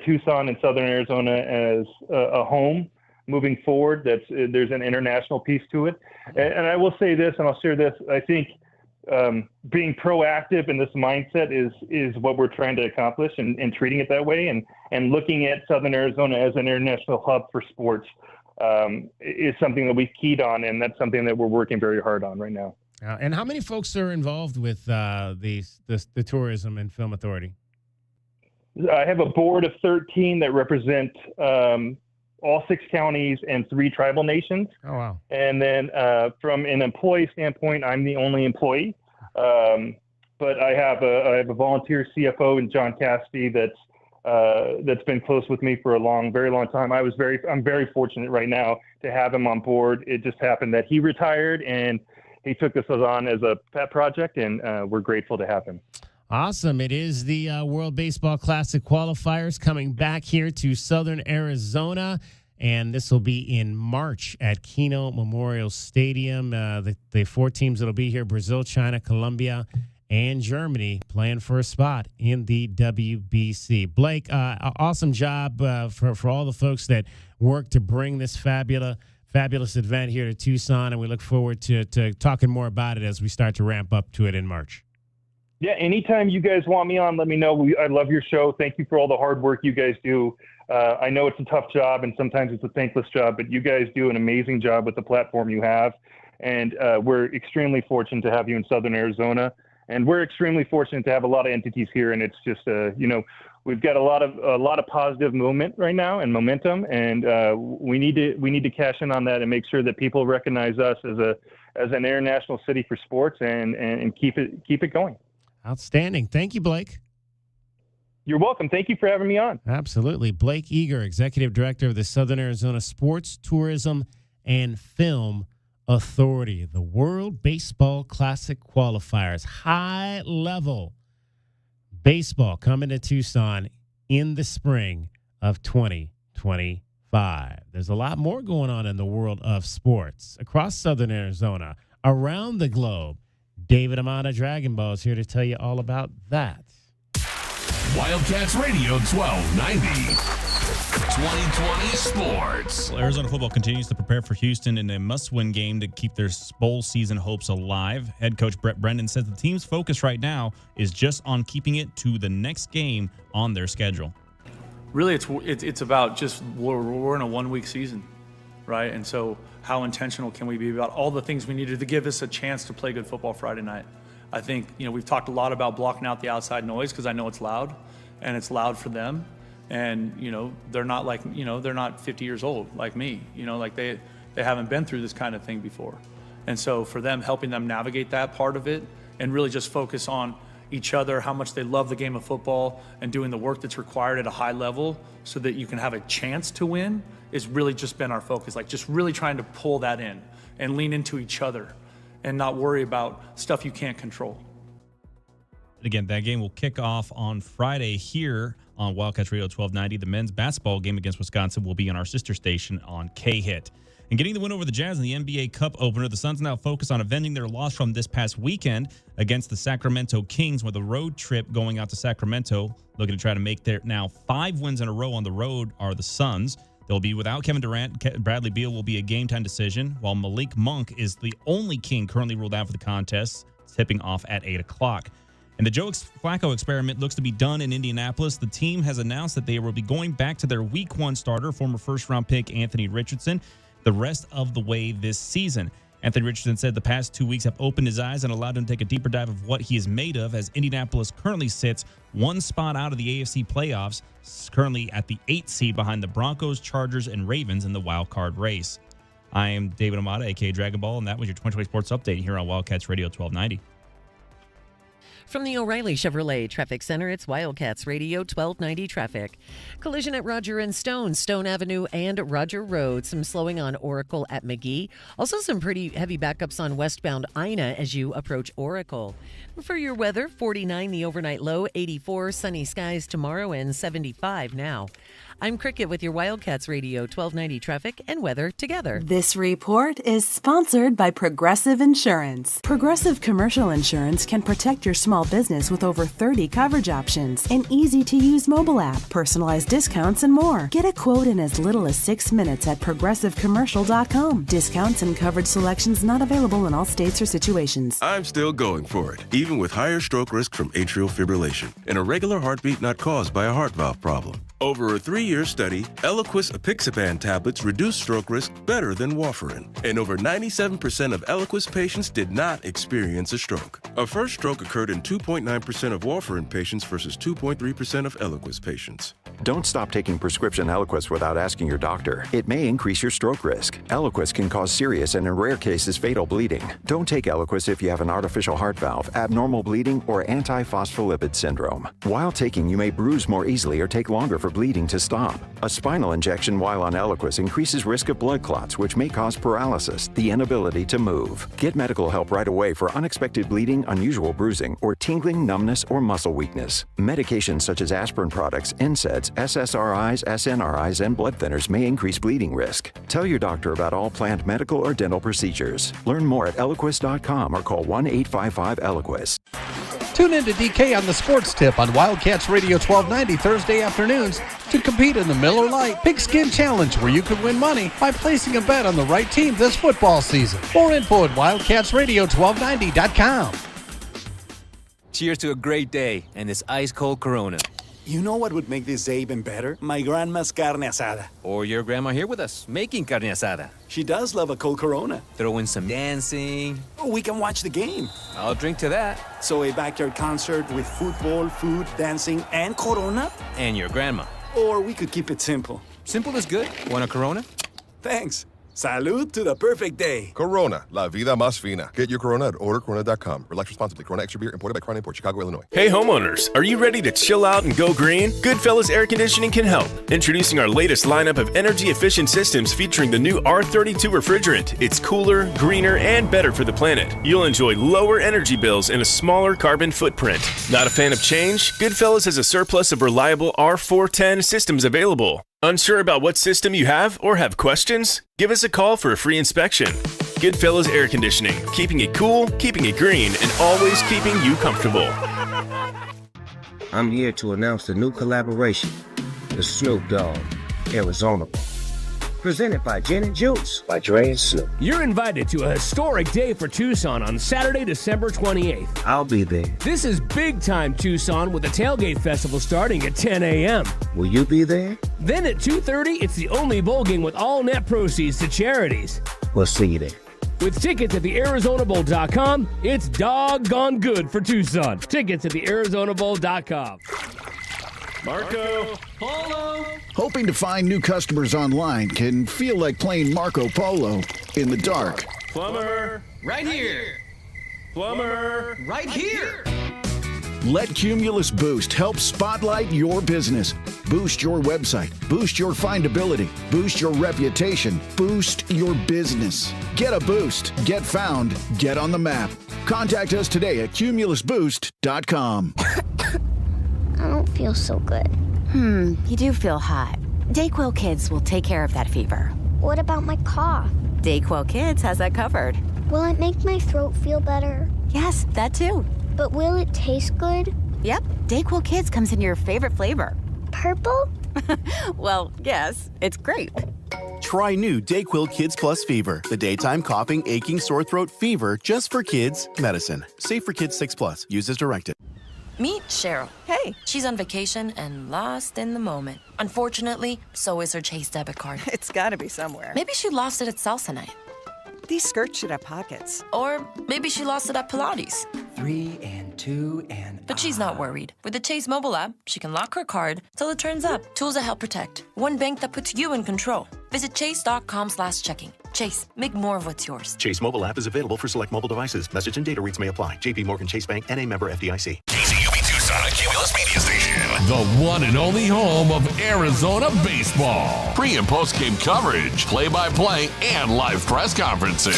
Tucson and Southern Arizona as a home moving forward. There's an international piece to it. And I will say this, and I'll share this. I think being proactive in this mindset is what we're trying to accomplish, and treating it that way, and looking at Southern Arizona as an international hub for sports is something that we've keyed on, and that's something that we're working very hard on right now. And how many folks are involved with the Tourism and Film Authority? I have a board of 13 that represent all 6 counties and 3 tribal nations. Oh, wow. And then from an employee standpoint, I'm the only employee. But I have a volunteer CFO in John Cassidy that's been close with me for a very long time. I'm very fortunate right now to have him on board. It just happened that he retired, and he took this on as a pet project, and we're grateful to have him. Awesome. It is the World Baseball Classic qualifiers coming back here to Southern Arizona, and this will be in March at Keno Memorial Stadium. The 4 teams that will be here, Brazil, China, Colombia, and Germany, playing for a spot in the WBC. Blake, awesome job for all the folks that worked to bring this fabulous event here to Tucson, and we look forward to talking more about it as we start to ramp up to it in March. Yeah, anytime you guys want me on, let me know. I love your show. Thank you for all the hard work you guys do. I know it's a tough job, and sometimes it's a thankless job, but you guys do an amazing job with the platform you have, and we're extremely fortunate to have you in Southern Arizona. And we're extremely fortunate to have a lot of entities here, and it's just, we've got a lot of positive movement right now and momentum, and we need to cash in on that and make sure that people recognize us as an international city for sports, and keep it going. Outstanding. Thank you, Blake. You're welcome. Thank you for having me on. Absolutely. Blake Eager, Executive Director of the Southern Arizona Sports, Tourism, and Film Authority. The World Baseball Classic qualifiers. High-level baseball coming to Tucson in the spring of 2025. There's a lot more going on in the world of sports across Southern Arizona, around the globe. David Amata, Dragon Ball, is here to tell you all about that. Wildcats Radio 1290. 2020 Sports. Well, Arizona football continues to prepare for Houston in a must-win game to keep their bowl season hopes alive. Head coach Brett Brendan says the team's focus right now is just on keeping it to the next game on their schedule. Really, it's about just we're in a one-week season, right? And so how intentional can we be about all the things we needed to give us a chance to play good football Friday night? I think, we've talked a lot about blocking out the outside noise because I know it's loud, and it's loud for them. And, they're not like, they're not 50 years old like me, like they haven't been through this kind of thing before. And so for them, helping them navigate that part of it and really just focus on each other, how much they love the game of football, and doing the work that's required at a high level so that you can have a chance to win is really just been our focus. Like just really trying to pull that in and lean into each other and not worry about stuff you can't control. Again, that game will kick off on Friday here on Wildcats Radio 1290. The men's basketball game against Wisconsin will be on our sister station on K-Hit. And getting the win over the Jazz in the NBA Cup opener, the Suns now focus on avenging their loss from this past weekend against the Sacramento Kings, with a road trip going out to Sacramento. Looking to try to make their now 5 wins in a row on the road are the Suns. They'll be without Kevin Durant. Bradley Beal will be a game-time decision, while Malik Monk is the only King currently ruled out for the contest, tipping off at 8 o'clock. And the Joe Flacco experiment looks to be done in Indianapolis. The team has announced that they will be going back to their Week 1 starter, former first-round pick Anthony Richardson, the rest of the way this season. Anthony Richardson said the past 2 weeks have opened his eyes and allowed him to take a deeper dive of what he is made of, as Indianapolis currently sits 1 spot out of the AFC playoffs, currently at the 8th seed behind the Broncos, Chargers, and Ravens in the wild card race. I am David Amata, a.k.a. Dragon Ball, and that was your 2020 Sports Update here on Wildcats Radio 1290. From the O'Reilly Chevrolet Traffic Center, it's Wildcats Radio 1290 traffic. Collision at Roger and Stone, Stone Avenue and Roger Road. Some slowing on Oracle at McGee. Also some pretty heavy backups on westbound Ina as you approach Oracle. For your weather, 49 the overnight low, 84 sunny skies tomorrow and 75 now. I'm Cricket with your Wildcats Radio 1290 traffic and weather together. This report is sponsored by Progressive Insurance. Progressive Commercial Insurance can protect your small business with over 30 coverage options, an easy-to-use mobile app, personalized discounts, and more. Get a quote in as little as 6 minutes at progressivecommercial.com. Discounts and coverage selections not available in all states or situations. I'm still going for it, even with higher stroke risk from atrial fibrillation and a regular heartbeat not caused by a heart valve problem. Over a 3-year study, Eliquis apixaban tablets reduce stroke risk better than warfarin, and over 97% of Eliquis patients did not experience a stroke. A first stroke occurred in 2.9% of warfarin patients versus 2.3% of Eliquis patients. Don't stop taking prescription Eliquis without asking your doctor. It may increase your stroke risk. Eliquis can cause serious and in rare cases fatal bleeding. Don't take Eliquis if you have an artificial heart valve, abnormal bleeding, or antiphospholipid syndrome. While taking, you may bruise more easily or take longer for bleeding to stop. A spinal injection while on Eliquis increases risk of blood clots, which may cause paralysis, the inability to move. Get medical help right away for unexpected bleeding, unusual bruising, or tingling, numbness, or muscle weakness. Medications such as aspirin products, NSAIDs, SSRIs, SNRIs, and blood thinners may increase bleeding risk. Tell your doctor about all planned medical or dental procedures. Learn more at Eliquis.com or call 1-855-ELIQUIS. Tune in to DK on the Sports Tip on Wildcats Radio 1290 Thursday afternoons to compete in the Miller Lite Pigskin Challenge, where you can win money by placing a bet on the right team this football season. More info at wildcatsradio1290.com. Cheers to a great day and this ice-cold Corona. You know what would make this day even better? My grandma's carne asada. Or your grandma here with us, making carne asada. She does love a cold Corona. Throw in some dancing. Oh, we can watch the game. I'll drink to that. So a backyard concert with football, food, dancing, and Corona? And your grandma. Or we could keep it simple. Simple is good. Want a Corona? Thanks. Salud to the perfect day. Corona, la vida más fina. Get your Corona at ordercorona.com. Relax responsibly. Corona Extra Beer, imported by Crown Import, Chicago, Illinois. Hey homeowners, are you ready to chill out and go green? Goodfellas Air Conditioning can help. Introducing our latest lineup of energy-efficient systems featuring the new R32 refrigerant. It's cooler, greener, and better for the planet. You'll enjoy lower energy bills and a smaller carbon footprint. Not a fan of change? Goodfellas has a surplus of reliable R410 systems available. Unsure about what system you have or have questions? Give us a call for a free inspection. Goodfellas Air Conditioning, keeping it cool, keeping it green, and always keeping you comfortable. I'm here to announce the new collaboration, the Snoop Dogg Arizona Bowl. Presented by Gin and Juice by Dre and Snoop. You're invited to a historic day for Tucson on Saturday, December 28th. I'll be there. This is big time Tucson with the Tailgate Festival starting at 10 a.m. Will you be there? Then at 2:30, it's the only bowl game with all net proceeds to charities. We'll see you there. With tickets at thearizonabowl.com, it's doggone good for Tucson. Tickets at thearizonabowl.com. Marco Polo. Hoping to find new customers online can feel like playing Marco Polo in the dark. Plumber. Right here. Plumber. Right here. Let Cumulus Boost help spotlight your business. Boost your website. Boost your findability. Boost your reputation. Boost your business. Get a boost. Get found. Get on the map. Contact us today at cumulusboost.com. I don't feel so good. You do feel hot. Dayquil Kids will take care of that fever. What about my cough? Dayquil Kids has that covered. Will it make my throat feel better? Yes, that too. But will it taste good? Yep, Dayquil Kids comes in your favorite flavor. Purple? Well, yes, it's grape. Try new Dayquil Kids Plus Fever, the daytime coughing, aching, sore throat fever just for kids medicine. Safe for kids 6+. Use as directed. Meet Cheryl. Hey. She's on vacation and lost in the moment. Unfortunately, so is her Chase debit card. It's gotta be somewhere. Maybe she lost it at salsa night. These skirts should have pockets. Or maybe she lost it at Pilates. 3 and 2 and... But she's not worried. With the Chase mobile app, she can lock her card till it turns up. Tools that help protect. One bank that puts you in control. Visit chase.com/checking. Chase, make more of what's yours. Chase mobile app is available for select mobile devices. Message and data rates may apply. JP Morgan Chase Bank, N.A. member FDIC. KCUB Tucson, a Cumulus media station. The one and only home of Arizona baseball. Pre- and post-game coverage, play-by-play, and live press conferences.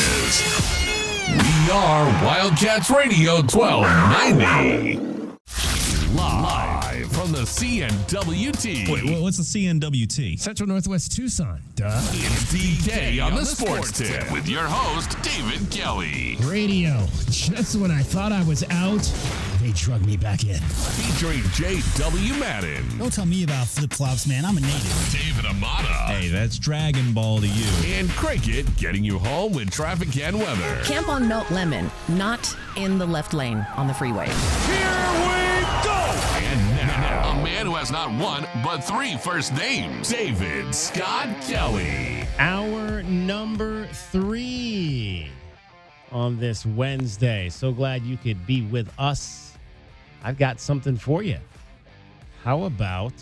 We are Wildcats Radio 1290. Live from the CNWT. Wait, what's the CNWT? Central Northwest Tucson. Duh. It's DK on the Sports Tip with your host, David Kelly. Radio. Just when I thought I was out, they drug me back in. Featuring J.W. Madden. Don't tell me about flip-flops, man. I'm a native. David Amata. Hey, that's Dragon Ball to you. And Cricket getting you home with traffic and weather. Camp on Melt Lemon, not in the left lane on the freeway. Here we go! And now, a man who has not one, but three first names, David Scott Kelly. Hour number 3 on this Wednesday. So glad you could be with us. I've got something for you. How about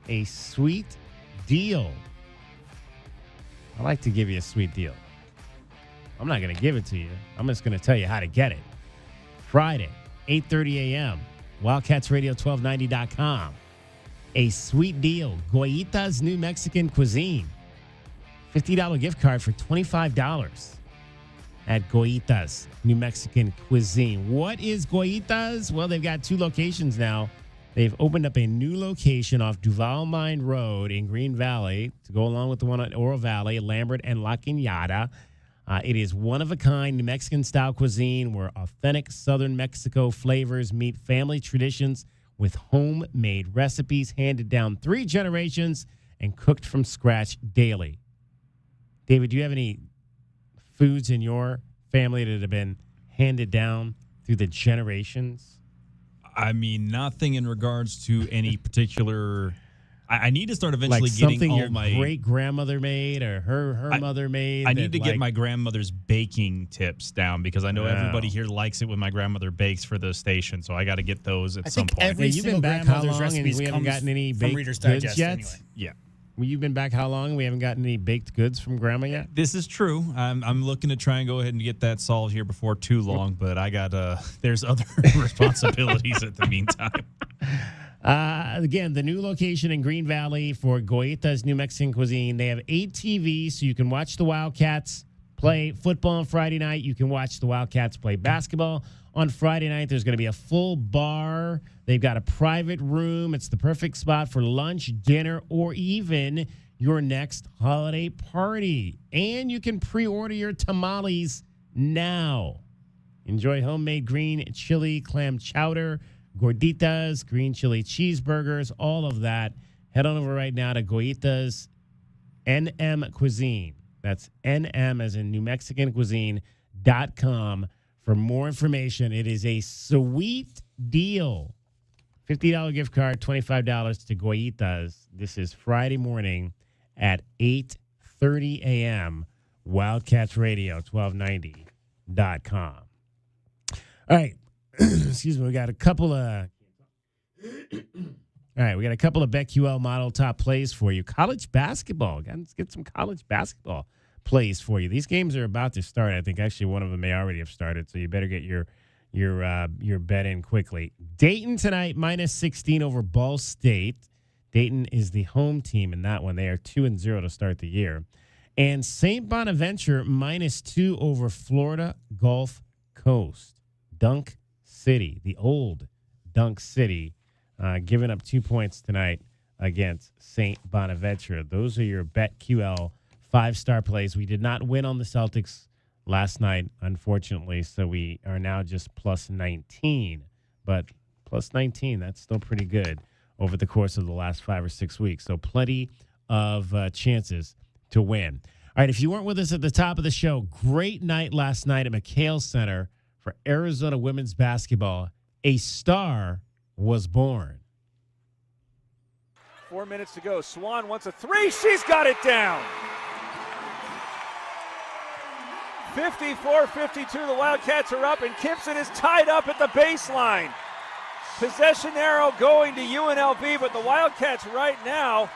a sweet deal? I like to give you a sweet deal. I'm not going to give it to you. I'm just going to tell you how to get it. Friday, 8:30 a.m., WildcatsRadio1290.com. A sweet deal. Goyitas New Mexican Cuisine. $50 gift card for $25 at Goyitas New Mexican Cuisine. What is Goyitas? Well, they've got 2 locations now. They've opened up a new location off Duval Mine Road in Green Valley to go along with the one at Oro Valley, Lambert, and La Cañada. It is one-of-a-kind New Mexican-style cuisine where authentic Southern Mexico flavors meet family traditions with homemade recipes handed down 3 generations and cooked from scratch daily. David, do you have any foods in your family that have been handed down through the generations? I mean, nothing in regards to any particular. I need to start eventually like getting something all your my great grandmother made or her mother made. I need to get my grandmother's baking tips down because I know everybody here likes it when my grandmother bakes for the station. So I got to get those at some point. You've been back how long and we haven't gotten any baked goods yet? Anyway. Yeah. Well, you've been back how long and we haven't gotten any baked goods from Grandma yet? This is true. I'm looking to try and go ahead and get that solved here before too long, but I got there's other responsibilities at the meantime. Again, the new location in Green Valley for Goyitas New Mexican Cuisine. They have 8 TVs, so you can watch the Wildcats play football on Friday night. You can watch the Wildcats play basketball on Friday night. There's going to be a full bar. They've got a private room. It's the perfect spot for lunch, dinner, or even your next holiday party. And you can pre-order your tamales now. Enjoy homemade green chili clam chowder, gorditas, green chili cheeseburgers, all of that. Head on over right now to Goyitas NM Cuisine. That's NM as in New Mexican Cuisine.com for more information. It is a sweet deal. $50 gift card, $25 to Goyitas. This is Friday morning at 8:30 a.m. Wildcats Radio 1290.com. All right. Excuse me. We got a couple of BetQL model top plays for you. College basketball. Let's get some college basketball plays for you. These games are about to start. I think actually one of them may already have started, so you better get your bet in quickly. Dayton tonight, -16 over Ball State. Dayton is the home team in that one. They are 2-0 to start the year. And St. Bonaventure -2 over Florida Gulf Coast. Dunk City, the old Dunk City, giving up 2 points tonight against St. Bonaventure. Those are your BetQL 5-star plays. We did not win on the Celtics last night, unfortunately, so we are now just +19. But +19, that's still pretty good over the course of the last 5 or 6 weeks. So plenty of chances to win. All right, if you weren't with us at the top of the show, great night last night at McKale Center for Arizona women's basketball. A star was born. 4 minutes to go. Swann wants a 3. She's got it down. 54-52. The Wildcats are up, and Kimpson is tied up at the baseline. Possession arrow going to UNLV, but the Wildcats right now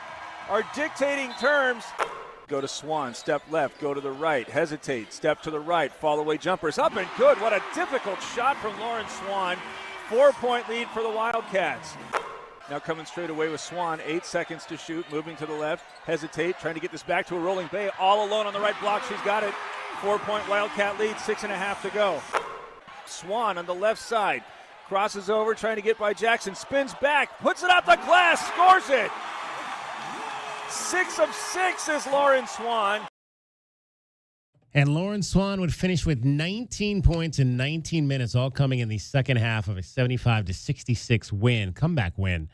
are dictating terms. Go to Swann, step left, go to the right, hesitate, step to the right, fall away jumpers, up and good. What a difficult shot from Lauryn Swann. 4-point lead for the Wildcats. Now coming straight away with Swann, 8 seconds to shoot, moving to the left, hesitate, trying to get this back to a rolling Bay, all alone on the right block, she's got it. 4-point Wildcat lead, 6.5 to go. Swann on the left side, crosses over, trying to get by Jackson, spins back, puts it off the glass, scores it. 6 of 6 is Lauryn Swann. And Lauryn Swann would finish with 19 points in 19 minutes, all coming in the second half of a 75-66 win, comeback win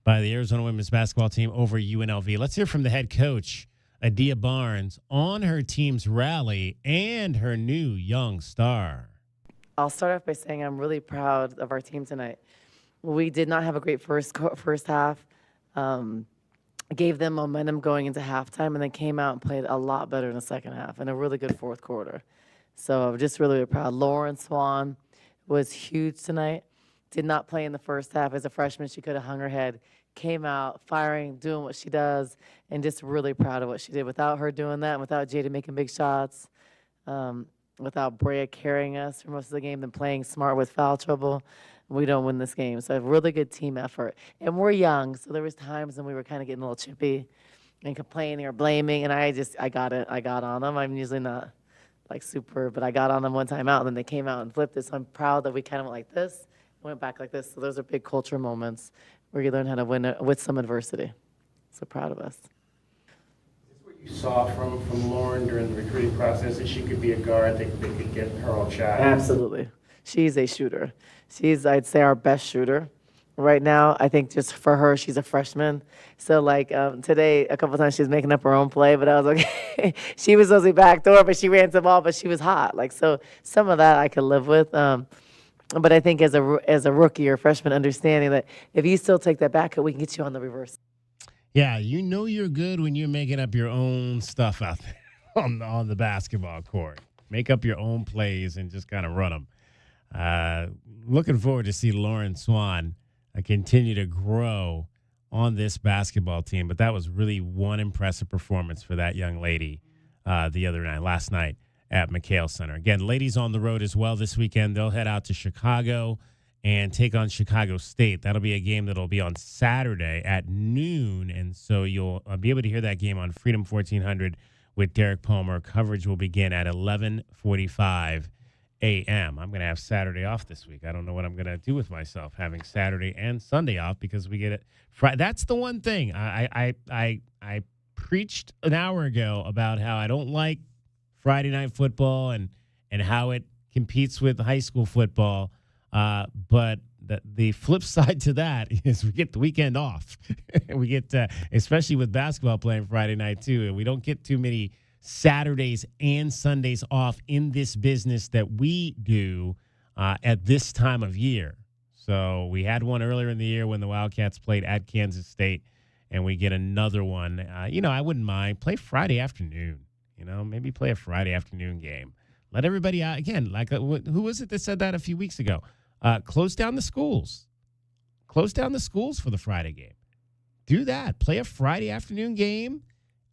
by the Arizona women's basketball team over UNLV. Let's hear from the head coach, Adia Barnes, on her team's rally and her new young star. I'll start off by saying I'm really proud of our team tonight. We did not have a great first half. Gave them momentum going into halftime, and then came out and played a lot better in the second half and a really good fourth quarter. So I'm just really, really proud. Lauryn Swann was huge tonight. Did not play in the first half. As a freshman, she could have hung her head. Came out, firing, doing what she does, and just really proud of what she did. Without her doing that, without Jada making big shots, without Brea carrying us for most of the game, then playing smart with foul trouble, we don't win this game. So a really good team effort. And we're young, so there was times when we were kind of getting a little chippy and complaining or blaming, and I got on them. I'm usually not like super, but I got on them one time out, and then they came out and flipped it. So I'm proud that we kind of went like this, went back like this. So those are big culture moments where you learn how to win with some adversity. So proud of us. You saw from Lauryn during the recruiting process that she could be a guard that could get her own shot. Absolutely. She's a shooter. She's, I'd say, our best shooter. Right now, I think just for her, she's a freshman. So, like, today, a couple times she was making up her own play, but I was okay. She was supposed to be backdoor, but she ran to the ball, but she was hot. Like, so some of that I could live with. But I think as a rookie or freshman, understanding that if you still take that back, we can get you on the reverse. Yeah, you know you're good when you're making up your own stuff out there on the basketball court. Make up your own plays and just kind of run them. Looking forward to see Lauryn Swann continue to grow on this basketball team. But that was really one impressive performance for that young lady last night at McKale Center. Again, ladies on the road as well this weekend. They'll head out to Chicago and take on Chicago State. That'll be a game that'll be on Saturday at noon, and so you'll be able to hear that game on Freedom 1400 with Derek Palmer. Coverage will begin at 11:45 a.m. I'm going to have Saturday off this week. I don't know what I'm going to do with myself, having Saturday and Sunday off, because we get it Friday. That's the one thing. I preached an hour ago about how I don't like Friday night football and how it competes with high school football. But the flip side to that is we get the weekend off. We get, especially with basketball playing Friday night too, and we don't get too many Saturdays and Sundays off in this business that we do at this time of year. So we had one earlier in the year when the Wildcats played at Kansas State, and we get another one. I wouldn't mind. Play Friday afternoon. Maybe play a Friday afternoon game. Let everybody out. Again, like who was it that said that a few weeks ago? Close down the schools. Close down the schools for the Friday game. Do that. Play a Friday afternoon game,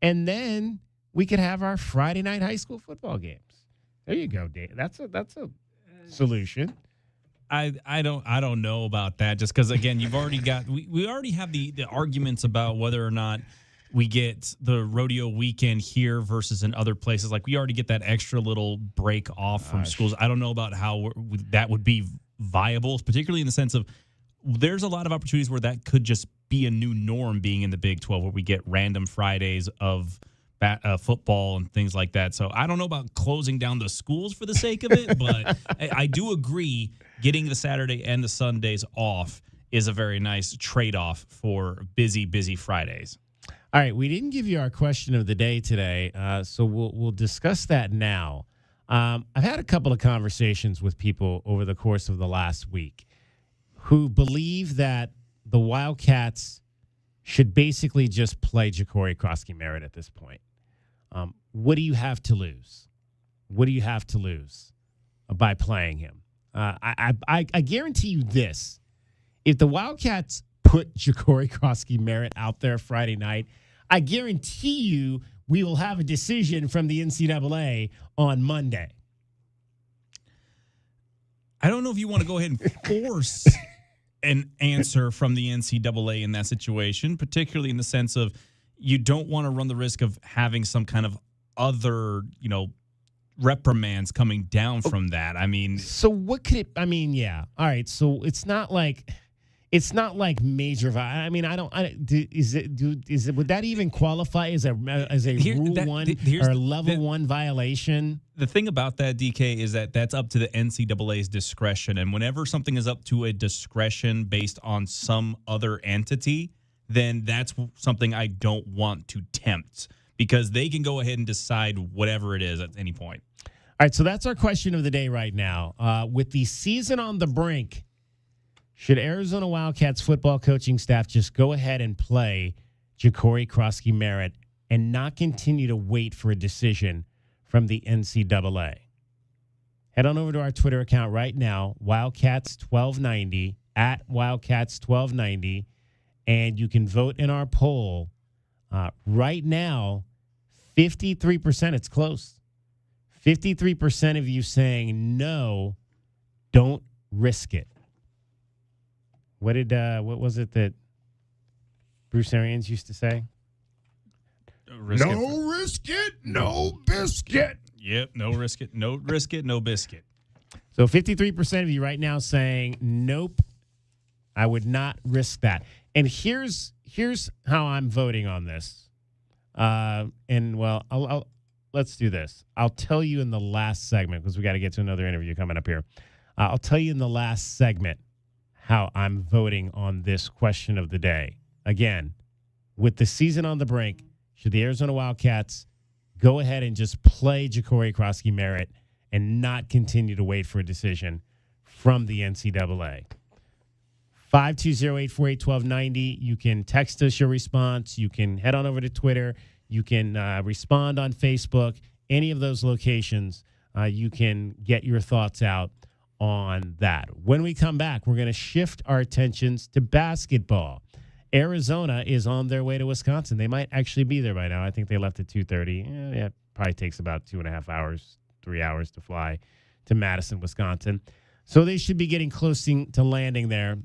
and then we could have our Friday night high school football games. There you go, Dave. That's a solution. I don't know about that, just because, again, you've already got we already have the arguments about whether or not we get the rodeo weekend here versus in other places. Like, we already get that extra little break off from schools. I don't know about how that would be viable, particularly in the sense of there's a lot of opportunities where that could just be a new norm being in the Big 12, where we get random Fridays of football and things like that. So I don't know about closing down the schools for the sake of it, but I do agree getting the Saturday and the Sundays off is a very nice trade-off for busy Fridays. All right, we didn't give you our question of the day today, so we'll discuss that now. I've had a couple of conversations with people over the course of the last week who believe that the Wildcats should basically just play Jacory Croskey-Merritt at this point. What do you have to lose? What do you have to lose by playing him? I guarantee you this. If the Wildcats put Jacory Croskey-Merritt out there Friday night, I guarantee you we will have a decision from the NCAA on Monday. I don't know if you want to go ahead and force an answer from the NCAA in that situation, particularly in the sense of you don't want to run the risk of having some kind of other, reprimands coming down from that. I mean, so what could it? I mean, yeah. All right. So it's not like major. I mean, is it? Would that even qualify as a Rule 1 or Level 1 violation? The thing about that, DK, is that that's up to the NCAA's discretion, and whenever something is up to a discretion based on some other entity, then that's something I don't want to tempt, because they can go ahead and decide whatever it is at any point. All right, so that's our question of the day right now. With the season on the brink, should Arizona Wildcats football coaching staff just go ahead and play Jacory Croskey-Merritt and not continue to wait for a decision from the NCAA? Head on over to our Twitter account right now, Wildcats1290, at Wildcats1290, and you can vote in our poll. Right now, 53%, it's close. 53% of you saying no, don't risk it. What was it that Bruce Arians used to say? Risk it, no biscuit. Yep, no risk it, no biscuit. So 53% of you right now saying nope, I would not risk that. And here's how I'm voting on this. Let's do this. I'll tell you in the last segment, because we got to get to another interview coming up here. I'll tell you in the last segment how I'm voting on this question of the day. Again, with the season on the brink, should the Arizona Wildcats go ahead and just play Jacory Croskey-Merritt and not continue to wait for a decision from the NCAA? 520-848-1290. You can text us your response. You can head on over to Twitter. You can respond on Facebook. Any of those locations, you can get your thoughts out on that. When we come back, we're going to shift our attentions to basketball. Arizona is on their way to Wisconsin. They might actually be there by now. I think they left at 2:30. Yeah, it probably takes about 2.5 hours, 3 hours to fly to Madison, Wisconsin. So they should be getting close to landing there.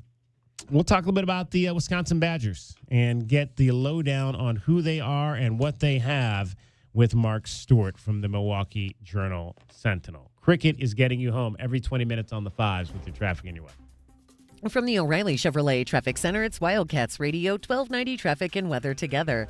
We'll talk a little bit about the Wisconsin Badgers and get the lowdown on who they are and what they have with Mark Stewart from the Milwaukee Journal-Sentinel. Cricket is getting you home every 20 minutes on the fives with your traffic in your way. From the O'Reilly Chevrolet Traffic Center, it's Wildcats Radio 1290 Traffic and Weather Together.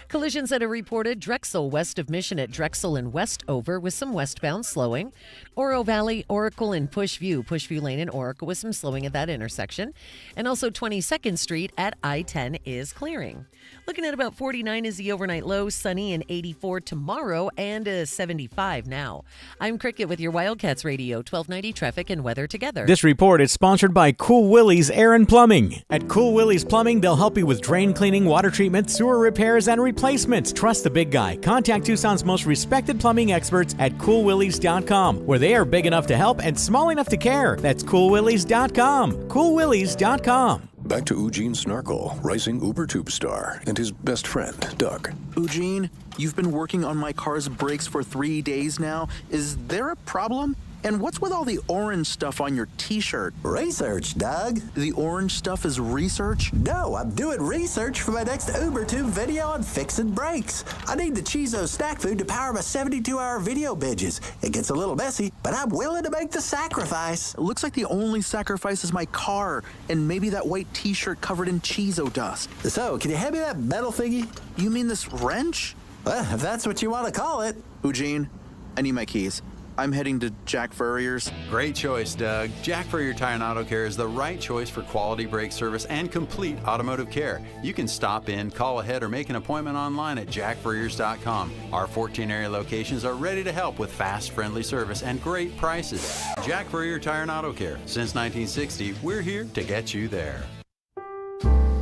Collisions that are reported Drexel west of Mission at Drexel and Westover with some westbound slowing. Oro Valley, Oracle, and Pushview Lane and Oracle with some slowing at that intersection. And also 22nd Street at I-10 is clearing. Looking at about 49 is the overnight low, sunny and 84 tomorrow and 75 now. I'm Cricket with your Wildcats Radio 1290 Traffic and Weather Together. This report is sponsored by Cool Willie's Air and Plumbing. At Cool Willie's Plumbing, they'll help you with drain cleaning, water treatment, sewer repairs, and replacements. Trust the big guy. Contact Tucson's most respected plumbing experts at coolwillies.com, where they are big enough to help and small enough to care. That's coolwillies.com. coolwillies.com. Back to Eugene Snarkle, rising Uber tube star, and his best friend, Doug. Eugene, you've been working on my car's brakes for 3 days now. Is there a problem? And what's with all the orange stuff on your t-shirt? Research, Doug. The orange stuff is research? No, I'm doing research for my next UberTube video on fixing brakes. I need the Chizo snack food to power my 72-hour video binges. It gets a little messy, but I'm willing to make the sacrifice. It looks like the only sacrifice is my car, and maybe that white t-shirt covered in Chizo dust. So, can you hand me that metal thingy? You mean this wrench? Well, if that's what you want to call it. Eugene, I need my keys. I'm heading to Jack Furrier's. Great choice, Doug. Jack Furrier Tire and Auto Care is the right choice for quality brake service and complete automotive care. You can stop in, call ahead, or make an appointment online at jackfurriers.com. Our 14 area locations are ready to help with fast, friendly service and great prices. Jack Furrier Tire and Auto Care. Since 1960, we're here to get you there.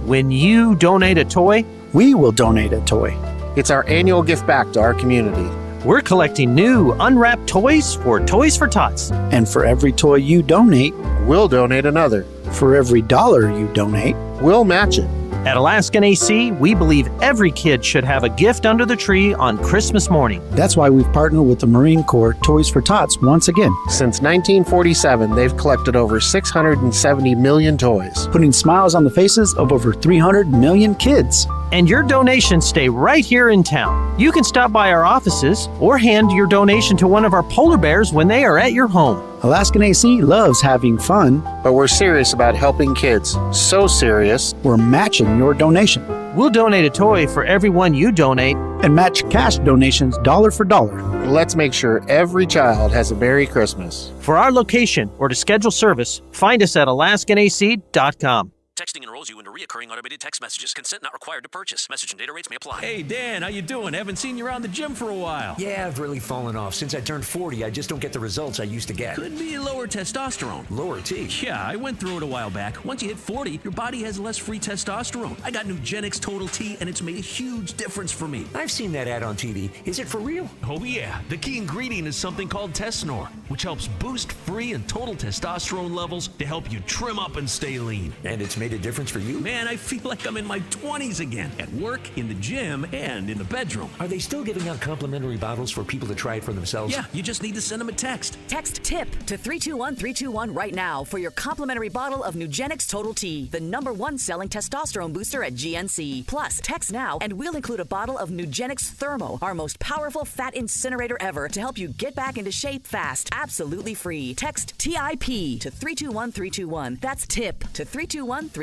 When you donate a toy, we will donate a toy. It's our annual gift back to our community. We're collecting new, unwrapped toys for Toys for Tots. And for every toy you donate, we'll donate another. For every $1 you donate, we'll match it. At Alaskan AC, we believe every kid should have a gift under the tree on Christmas morning. That's why we've partnered with the Marine Corps Toys for Tots once again. Since 1947, they've collected over 670 million toys, putting smiles on the faces of over 300 million kids. And your donations stay right here in town. You can stop by our offices or hand your donation to one of our polar bears when they are at your home. Alaskan AC loves having fun, but we're serious about helping kids. So serious, we're matching your donation. We'll donate a toy for every one you donate and match cash donations dollar for dollar. Let's make sure every child has a Merry Christmas. For our location or to schedule service, find us at alaskanac.com. Texting enrolls you into recurring automated text messages. Consent not required to purchase. Message and data rates may apply. Hey, Dan, how you doing? Haven't seen you around the gym for a while. Yeah, I've really fallen off. Since I turned 40, I just don't get the results I used to get. Could be lower testosterone. Lower T? Yeah, I went through it a while back. Once you hit 40, your body has less free testosterone. I got Nugenix Total T, and it's made a huge difference for me. I've seen that ad on TV. Is it for real? Oh, yeah. The key ingredient is something called Tesnor, which helps boost free and total testosterone levels to help you trim up and stay lean. And it's made a difference for you? Man, I feel like I'm in my 20s again. At work, in the gym, and in the bedroom. Are they still giving out complimentary bottles for people to try it for themselves? Yeah, you just need to send them a text. Text TIP to 321-321 right now for your complimentary bottle of Nugenix Total T, the #1 selling testosterone booster at GNC. Plus, text now and we'll include a bottle of Nugenix Thermo, our most powerful fat incinerator ever, to help you get back into shape fast. Absolutely free. Text TIP to 321-321. That's TIP to 321-321.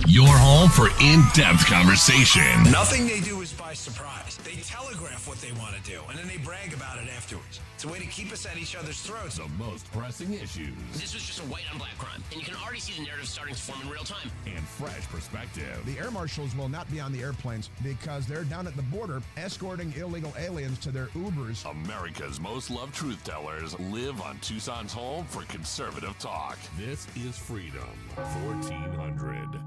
Your home for in-depth conversation. Nothing they do is by surprise. They telegraph what they want to do, and then they brag about it afterwards. It's a way to keep us at each other's throats. The most pressing issues. This was just a white on black crime, and you can already see the narrative starting to form in real time. And fresh perspective. The air marshals will not be on the airplanes because they're down at the border escorting illegal aliens to their Ubers. America's most loved truth tellers live on Tucson's home for conservative talk. This is Freedom 1400.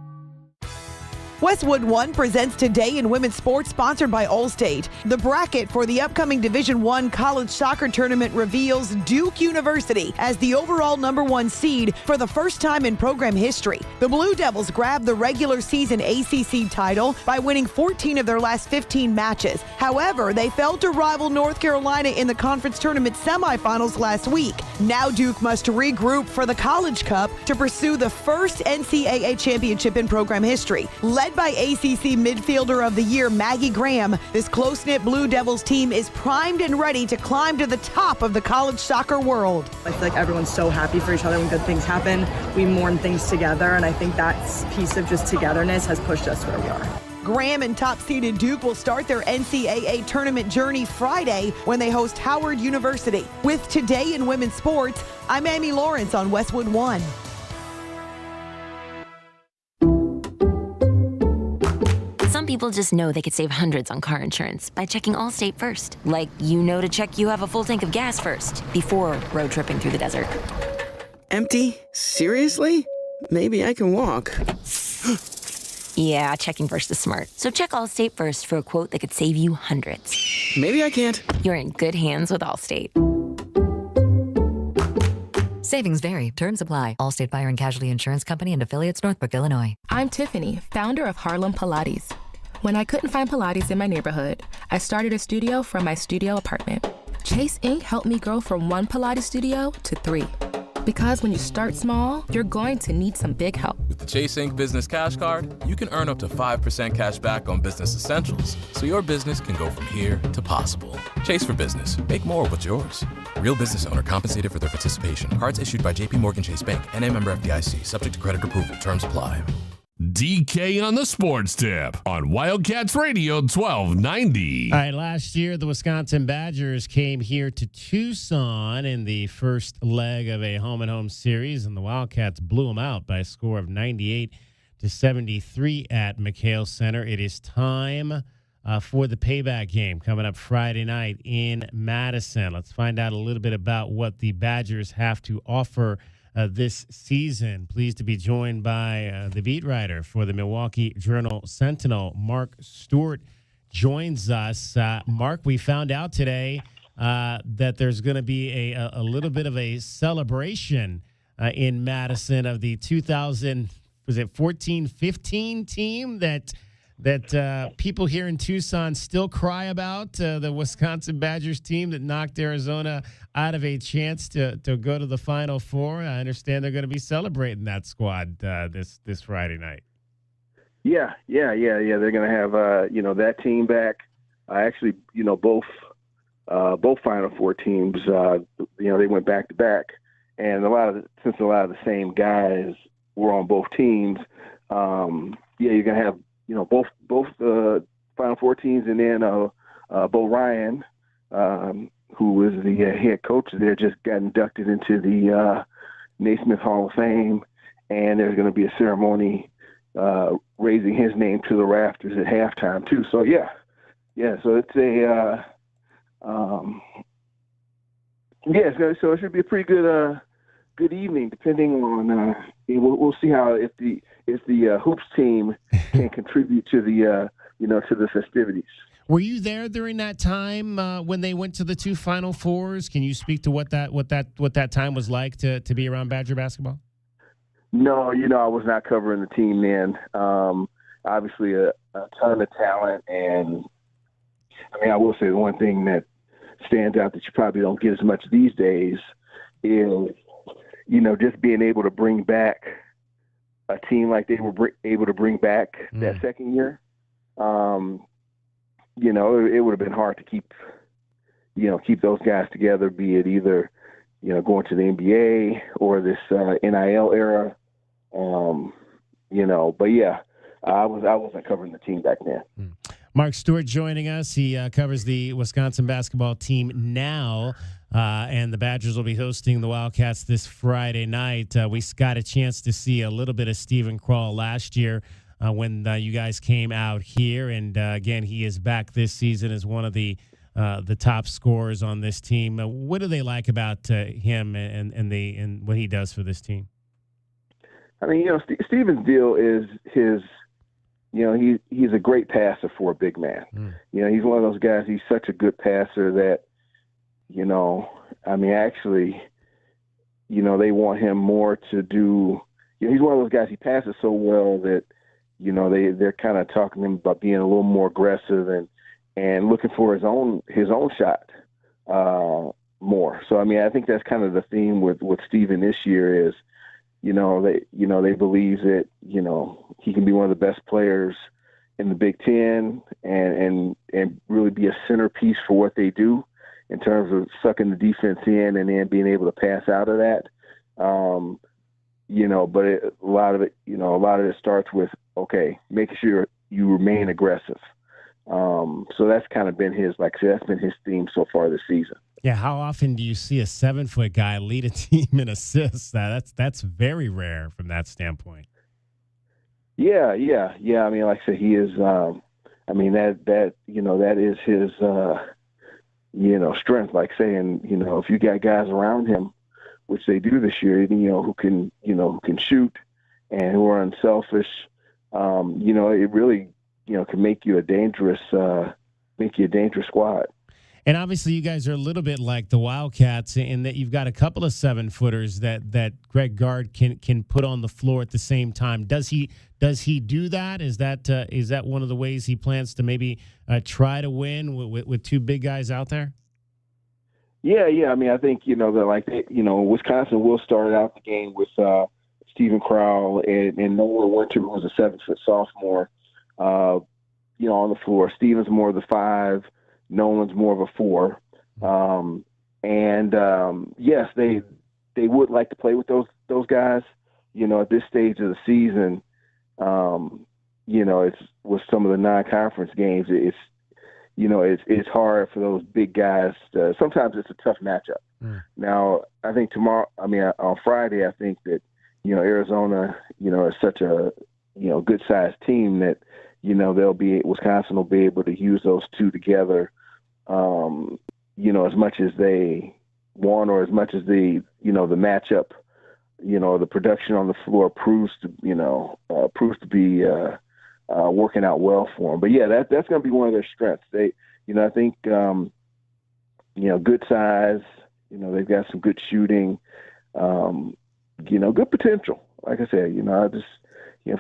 Westwood One presents Today in Women's Sports, sponsored by Allstate. The bracket for the upcoming Division I college soccer tournament reveals Duke University as the overall #1 seed for the first time in program history. The Blue Devils grabbed the regular season ACC title by winning 14 of their last 15 matches. However, they failed to rival North Carolina in the conference tournament semifinals last week. Now Duke must regroup for the College Cup to pursue the first NCAA championship in program history. Led by ACC Midfielder of the Year Maggie Graham, this close-knit Blue Devils team is primed and ready to climb to the top of the college soccer world. I feel like everyone's so happy for each other when good things happen. We mourn things together, and I think that piece of just togetherness has pushed us where we are. Graham and top-seeded Duke will start their NCAA tournament journey Friday when they host Howard University. With Today in Women's Sports, I'm Amy Lawrence on Westwood One. Some people just know they could save hundreds on car insurance by checking Allstate first. Like, you know to check you have a full tank of gas first before road tripping through the desert. Empty? Seriously? Maybe I can walk. Yeah, checking first is smart. So check Allstate first for a quote that could save you hundreds. Maybe I can't. You're in good hands with Allstate. Savings vary. Terms apply. Allstate Fire and Casualty Insurance Company and affiliates, Northbrook, Illinois. I'm Tiffany, founder of Harlem Pilates. When I couldn't find Pilates in my neighborhood, I started a studio from my studio apartment. Chase Inc. helped me grow from 1 Pilates studio to 3. Because when you start small, you're going to need some big help. With the Chase Inc. Business Cash Card, you can earn up to 5% cash back on business essentials, so your business can go from here to possible. Chase for Business. Make more what's yours. Real business owner compensated for their participation. Cards issued by J.P. Morgan Chase Bank, N.A. member FDIC, subject to credit approval. Terms apply. DK on the Sports Tip on Wildcats Radio 1290. All right, last year the Wisconsin Badgers came here to Tucson in the first leg of a home-and-home series, and the Wildcats blew them out by a score of 98-73 at McKale Center. It is time for the payback game coming up Friday night in Madison. Let's find out a little bit about what the Badgers have to offer this season. Pleased to be joined by the beat writer for the Milwaukee Journal-Sentinel, Mark Stewart, joins us. Mark, we found out today that there's going to be a little bit of a celebration in Madison of the 2000 was it 14-15 team that people here in Tucson still cry about, the Wisconsin Badgers team that knocked Arizona out of a chance to go to the Final Four. I understand they're going to be celebrating that squad this Friday night. Yeah. They're going to have that team back. Actually, both Final Four teams, they went back to back, and since a lot of the same guys were on both teams, you're going to have both Final Four teams, and then Bo Ryan, who was the head coach there, just got inducted into the Naismith Hall of Fame, and there's going to be a ceremony raising his name to the rafters at halftime too. So so it's a so it should be a pretty good evening, depending on we'll see how if the hoops team can contribute to the to the festivities. Were you there during that time when they went to the two Final Fours? Can you speak to what that time was like to be around Badger basketball? No, I was not covering the team then. Obviously, a ton of talent, and I will say the one thing that stands out that you probably don't get as much these days is, just being able to bring back a team like they were able to bring back that second year. It would have been hard to keep those guys together, be it either, going to the NBA or this NIL era. But yeah, I wasn't covering the team back then. Mark Stewart joining us. He covers the Wisconsin basketball team now, and the Badgers will be hosting the Wildcats this Friday night. We got a chance to see a little bit of Stephen Kral last year when you guys came out here, and again, he is back this season as one of the top scorers on this team. What do they like about him and what he does for this team? Stephen's deal is his. He's a great passer for a big man. He's one of those guys. He's such a good passer that, actually, they want him more to do. He's one of those guys. He passes so well that, they're kind of talking to him about being a little more aggressive and looking for his own shot more. So I think that's kind of the theme with Stephen this year is, they believe that, he can be one of the best players in the Big Ten and really be a centerpiece for what they do in terms of sucking the defense in and then being able to pass out of that. But a lot of it starts with, making sure you remain aggressive. So that's kind of been that's been his theme so far this season. Yeah, how often do you see a 7-foot guy lead a team in assists? That's very rare from that standpoint. Yeah. Like I said, he is. That is his. Strength. Like saying, if you got guys around him, which they do this year, who can shoot and who are unselfish, it really, can make you a dangerous squad. And obviously, you guys are a little bit like the Wildcats in that you've got a couple of 7-footers that Greg Gard can put on the floor at the same time. Does he do that? Is that one of the ways he plans to maybe try to win with two big guys out there? Yeah. I think Wisconsin will start out the game with Stephen Kral and Nolan Winter, who was a 7-foot sophomore, on the floor. Stephen's more of the 5. Nolan's more of a 4. Yes, they would like to play with those guys. At this stage of the season, it's with some of the non-conference games, it's hard for those big guys. Sometimes it's a tough matchup. Now, I think on Friday, I think that, Arizona, is such a, good-sized team that, Wisconsin will be able to use those two together, as much as they want or as much as the matchup, the production on the floor proves to be working out well for them. But yeah, that's going to be one of their strengths. They, I think, good size, they've got some good shooting, good potential. Like I said,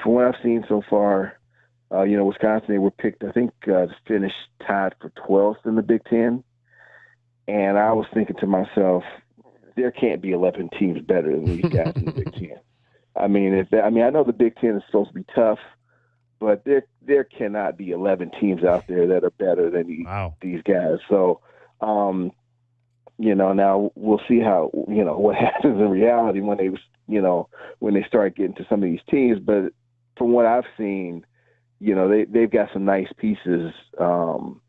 from what I've seen so far, Wisconsin, they were picked, I think, to finish tied for 12th in the Big Ten. And I was thinking to myself, there can't be 11 teams better than these guys in the Big Ten. I know the Big Ten is supposed to be tough, but there cannot be 11 teams out there that are better than these guys. So, now we'll see how, what happens in reality when they start getting to some of these teams. But from what I've seen, they've got some nice pieces. And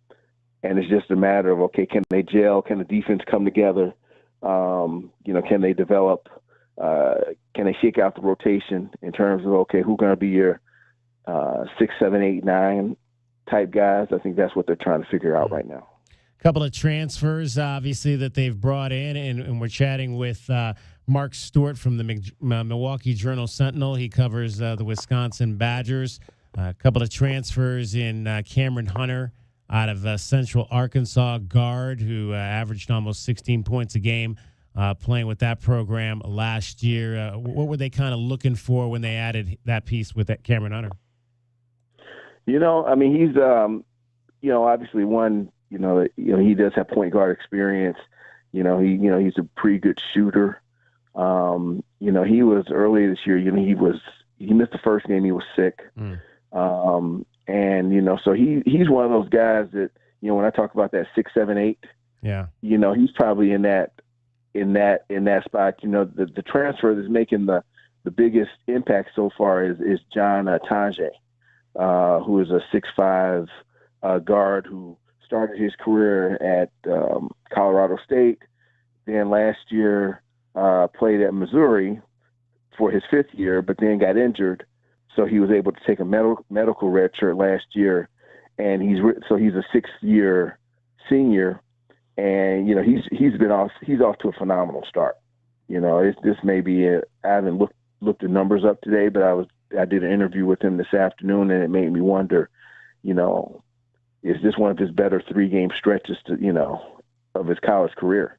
it's just a matter of, okay, can they gel? Can the defense come together? Can they develop? Can they shake out the rotation in terms of, okay, who's going to be your 6, 7, 8, 9 type guys? I think that's what they're trying to figure out right now. A couple of transfers, obviously, that they've brought in, and we're chatting with Mark Stewart from the Milwaukee Journal-Sentinel. He covers the Wisconsin Badgers. A couple of transfers in Cameron Hunter out of Central Arkansas, guard, who averaged almost 16 points a game playing with that program last year. What were they kind of looking for when they added that piece with that Cameron Hunter? He's, obviously one, he does have point guard experience. He's a pretty good shooter. He was earlier this year, he missed the first game. He was sick. So he's one of those guys that, when I talk about that 6, 7, 8, he's probably in that spot. The transfer that's making the biggest impact so far is John Tange, who is a 6'5" guard who started his career at Colorado State. Then last year played at Missouri for his 5th year, but then got injured. So he was able to take a medical redshirt last year, and he's a 6th-year senior, and he's off to a phenomenal start. This may be I haven't looked the numbers up today, but I did an interview with him this afternoon, and it made me wonder, is this one of his better 3-game stretches of his college career?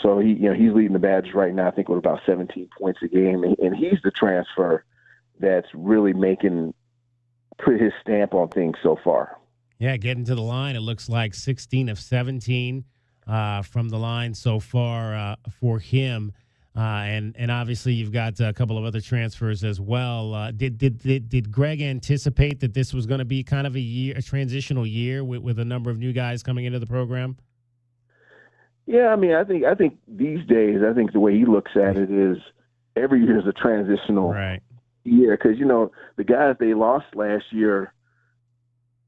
So he's leading the Badgers right now, I think, with about 17 points a game. And he's the transfer that's really put his stamp on things so far. Yeah, getting to the line, it looks like 16 of 17 from the line so far for him. And obviously you've got a couple of other transfers as well. Did Greg anticipate that this was going to be kind of a transitional year with a number of new guys coming into the program? Yeah, I think these days, the way he looks at it is every year is a transitional year, because the guys they lost last year,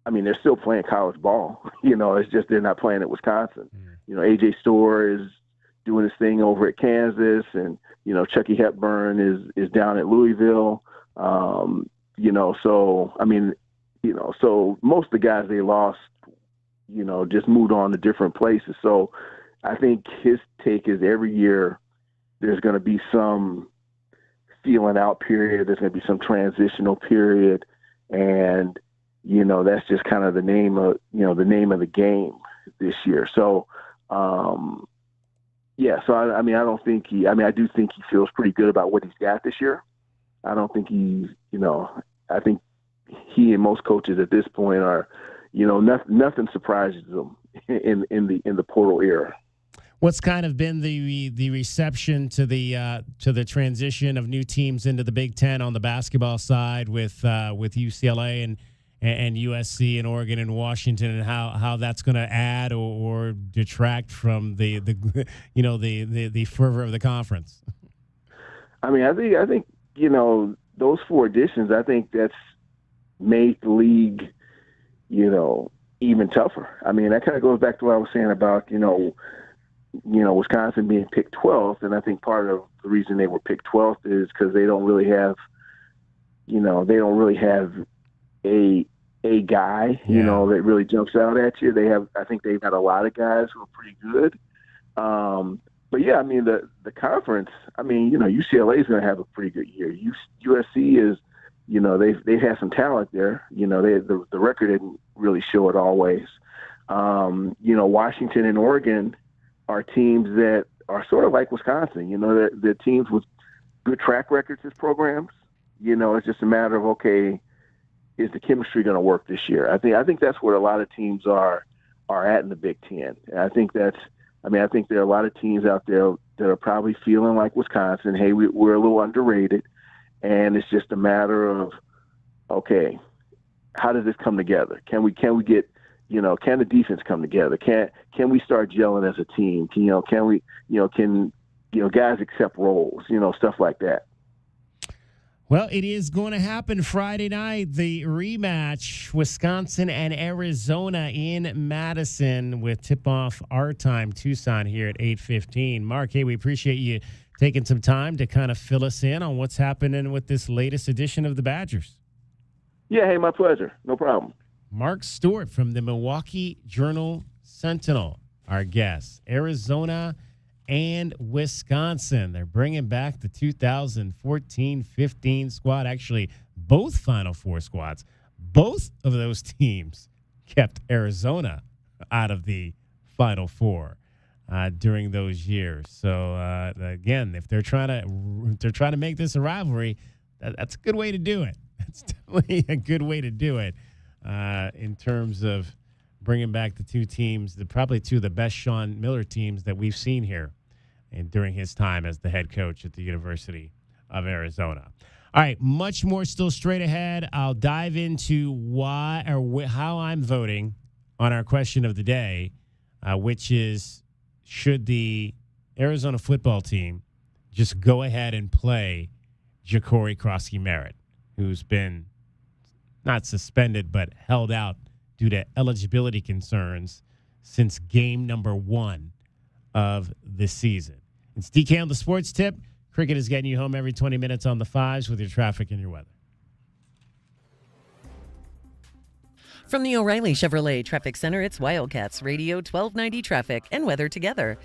they're still playing college ball. It's just they're not playing at Wisconsin. AJ Storr is doing his thing over at Kansas, and Chucky Hepburn is down at Louisville. So most of the guys they lost, just moved on to different places. So I think his take is every year there's going to be some feeling out period. There's going to be some transitional period. And, that's just kind of the name of the game this year. So, so I don't think I do think he feels pretty good about what he's got this year. I don't think I think he and most coaches at this point are, nothing surprises them in the portal era. What's kind of been the reception to the transition of new teams into the Big Ten on the basketball side with UCLA and USC and Oregon and Washington, and how that's going to add or detract from the fervor of the conference? I think those 4 additions, I think that's made the league even tougher. That kind of goes back to what I was saying about Wisconsin being picked 12th, and I think part of the reason they were picked 12th is because they don't really have a guy, that really jumps out at you. I think they've got a lot of guys who are pretty good. But yeah, the conference, UCLA is going to have a pretty good year. USC is, they've had some talent there. The record didn't really show it always. Washington and Oregon are teams that are sort of like Wisconsin. They're teams with good track records as programs. it's just a matter of, okay, is the chemistry going to work this year? I think that's where a lot of teams are at in the Big Ten. And I think there are a lot of teams out there that are probably feeling like Wisconsin, hey, we're a little underrated, and it's just a matter of, okay, how does this come together? Can we get, can the defense come together? Can we start gelling as a team? Can guys accept roles? Stuff like that. Well, it is going to happen Friday night, the rematch, Wisconsin and Arizona in Madison, with tip-off our time, Tucson, here at 8:15. Mark, hey, we appreciate you taking some time to kind of fill us in on what's happening with this latest edition of the Badgers. Yeah, hey, my pleasure. No problem. Mark Stewart from the Milwaukee Journal-Sentinel, our guest. Arizona and Wisconsin. They're bringing back the 2014-15 squad. Actually, both Final Four squads. Both of those teams kept Arizona out of the Final Four during those years. So again, if they're trying to make this a rivalry, that's a good way to do it. That's definitely a good way to do it in terms of bringing back the two teams, probably two of the best Sean Miller teams that we've seen here and during his time as the head coach at the University of Arizona. All right, much more still straight ahead. I'll dive into how I'm voting on our question of the day, which is, should the Arizona football team just go ahead and play Jacory Croskey-Merritt, who's been not suspended but held out due to eligibility concerns since game number 1 of the season. It's DK on the Sports Tip. Cricket is getting you home every 20 minutes on the fives with your traffic and your weather. From the O'Reilly Chevrolet Traffic Center, it's Wildcats Radio 1290 traffic and weather together.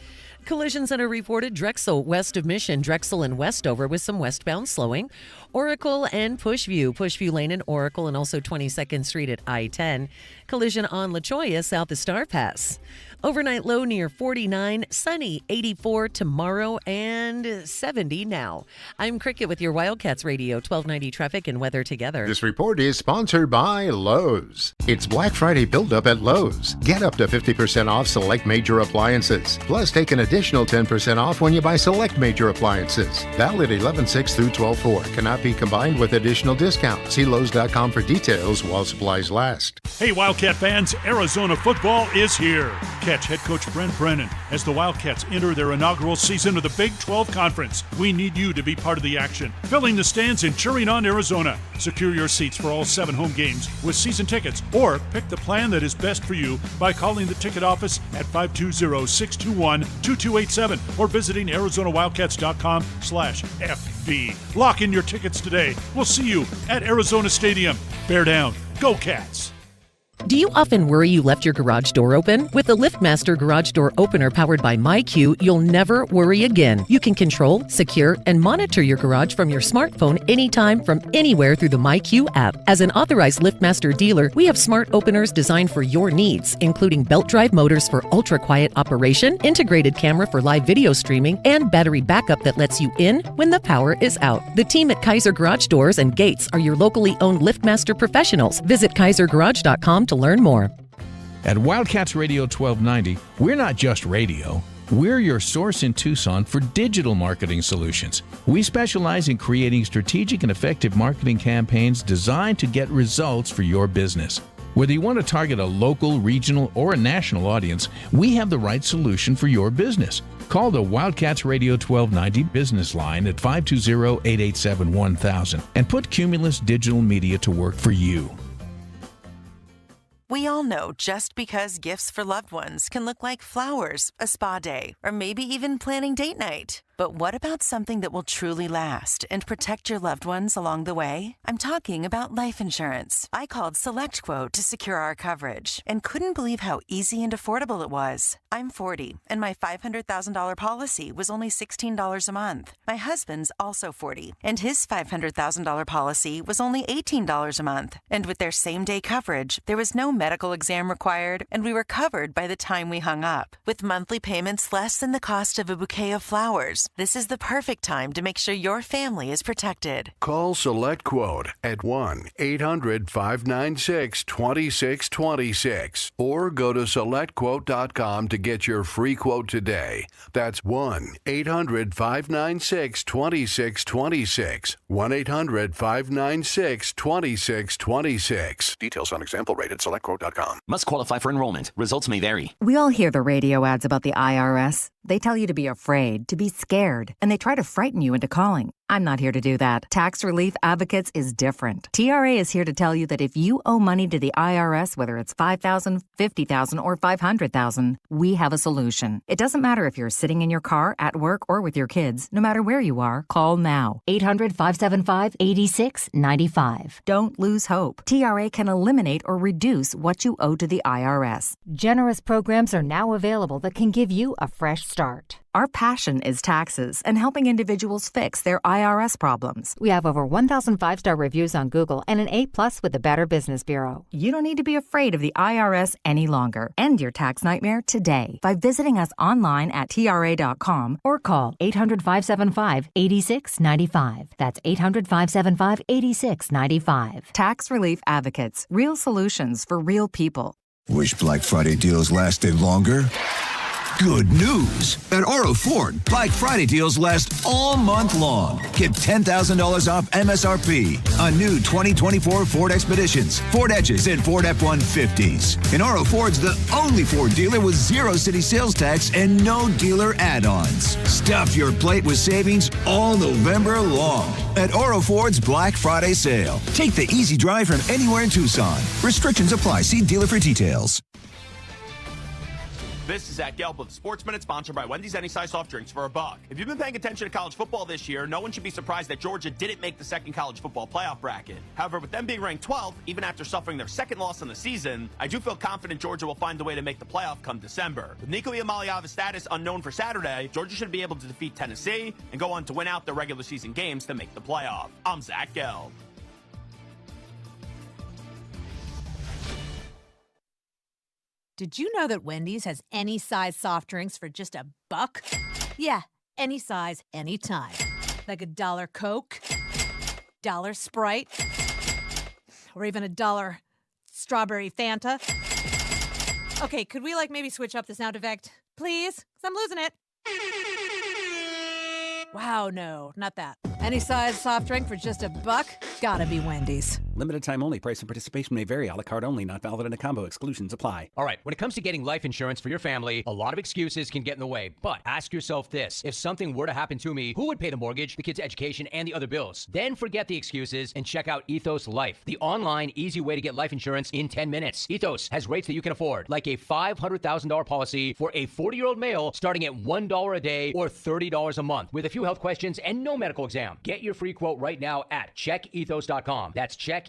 Collision Center reported Drexel west of Mission, Drexel and Westover with some westbound slowing. Oracle and Pushview Lane and Oracle, and also 22nd Street at I-10. Collision on La Cholla south of Star Pass. Overnight low near 49, sunny 84 tomorrow and 70 now. I'm Cricket with your Wildcats Radio 1290 traffic and weather together. This report is sponsored by Lowe's. It's Black Friday build-up at Lowe's. Get up to 50% off select major appliances. Plus, take an additional 10% off when you buy select major appliances. Valid 11/6 through 12/4. Cannot be combined with additional discounts. See Lowe's.com for details while supplies last. Hey, Wildcat fans, Arizona football is here. Catch head coach Brent Brennan as the Wildcats enter their inaugural season of the Big 12 Conference. We need you to be part of the action, filling the stands and cheering on Arizona. Secure your seats for all 7 home games with season tickets, or pick the plan that is best for you by calling the ticket office at 520-621-2287 or visiting ArizonaWildcats.com/FB. Lock in your tickets today. We'll see you at Arizona Stadium. Bear down. Go Cats. Do you often worry you left your garage door open? With the LiftMaster Garage Door Opener powered by MyQ, you'll never worry again. You can control, secure, and monitor your garage from your smartphone anytime from anywhere through the MyQ app. As an authorized LiftMaster dealer, we have smart openers designed for your needs, including belt drive motors for ultra-quiet operation, integrated camera for live video streaming, and battery backup that lets you in when the power is out. The team at Kaiser Garage Doors and Gates are your locally owned LiftMaster professionals. Visit KaiserGarage.com to learn more. At Wildcats Radio 1290, we're not just radio. We're your source in Tucson for digital marketing solutions. We specialize in creating strategic and effective marketing campaigns designed to get results for your business. Whether you want to target a local, regional, or a national audience, we have the right solution for your business. Call the Wildcats Radio 1290 business line at 520-887-1000 and put Cumulus Digital Media to work for you. We all know just because gifts for loved ones can look like flowers, a spa day, or maybe even planning date night. But what about something that will truly last and protect your loved ones along the way? I'm talking about life insurance. I called SelectQuote to secure our coverage and couldn't believe how easy and affordable it was. I'm 40, and my $500,000 policy was only $16 a month. My husband's also 40, and his $500,000 policy was only $18 a month. And with their same-day coverage, there was no medical exam required, and we were covered by the time we hung up. With monthly payments less than the cost of a bouquet of flowers, Insurance. This is the perfect time to make sure your family is protected. Call SelectQuote at 1-800-596-2626 or go to SelectQuote.com to get your free quote today. That's 1-800-596-2626. 1-800-596-2626. Details on example rate at SelectQuote.com. Must qualify for enrollment. Results may vary. We all hear the radio ads about the IRS. They tell you to be afraid, to be scared, and they try to frighten you into calling. I'm not here to do that. Tax Relief Advocates is different. TRA is here to tell you that if you owe money to the IRS, whether it's $5,000, $50,000, or $500,000, we have a solution. It doesn't matter if you're sitting in your car, at work, or with your kids. No matter where you are, call now. 800-575-8695. Don't lose hope. TRA can eliminate or reduce what you owe to the IRS. Generous programs are now available that can give you a fresh start. Our passion is taxes and helping individuals fix their IRS problems. We have over 1,000 5-star reviews on Google and an A+ with the Better Business Bureau. You don't need to be afraid of the IRS any longer. End your tax nightmare today by visiting us online at TRA.com or call 800-575-8695. That's 800-575-8695. Tax Relief Advocates. Real solutions for real people. Wish Black Friday deals lasted longer? Good news! At Oro Ford, Black Friday deals last all month long. Get $10,000 off MSRP on new 2024 Ford Expeditions, Ford Edges, and Ford F-150s. And Oro Ford's the only Ford dealer with zero city sales tax and no dealer add-ons. Stuff your plate with savings all November long at Oro Ford's Black Friday sale. Take the easy drive from anywhere in Tucson. Restrictions apply. See dealer for details. This is Zach Gelb with Sports Minute, sponsored by Wendy's Any Size Soft Drinks for $1. If you've been paying attention to college football this year, no one should be surprised that Georgia didn't make the second college football playoff bracket. However, with them being ranked 12th, even after suffering their second loss in the season, I do feel confident Georgia will find a way to make the playoff come December. With Nico Iamaleava's status unknown for Saturday, Georgia should be able to defeat Tennessee and go on to win out their regular season games to make the playoff. I'm Zach Gelb. Did you know that Wendy's has any size soft drinks for just $1? Yeah, any size, anytime. Like $1 Coke, $1 Sprite, or even $1 strawberry Fanta. Okay, could we maybe switch up the sound effect, please? 'Cause I'm losing it. Wow, no, not that. Any size soft drink for just $1? Gotta be Wendy's. Limited time only. Price and participation may vary. A la carte only. Not valid in a combo. Exclusions apply. All right. When it comes to getting life insurance for your family, a lot of excuses can get in the way. But ask yourself this. If something were to happen to me, who would pay the mortgage, the kids' education, and the other bills? Then forget the excuses and check out Ethos Life, the online, easy way to get life insurance in 10 minutes. Ethos has rates that you can afford, like a $500,000 policy for a 40-year-old male starting at $1 a day or $30 a month with a few health questions and no medical exam. Get your free quote right now at checkethos.com. That's checkethos.com.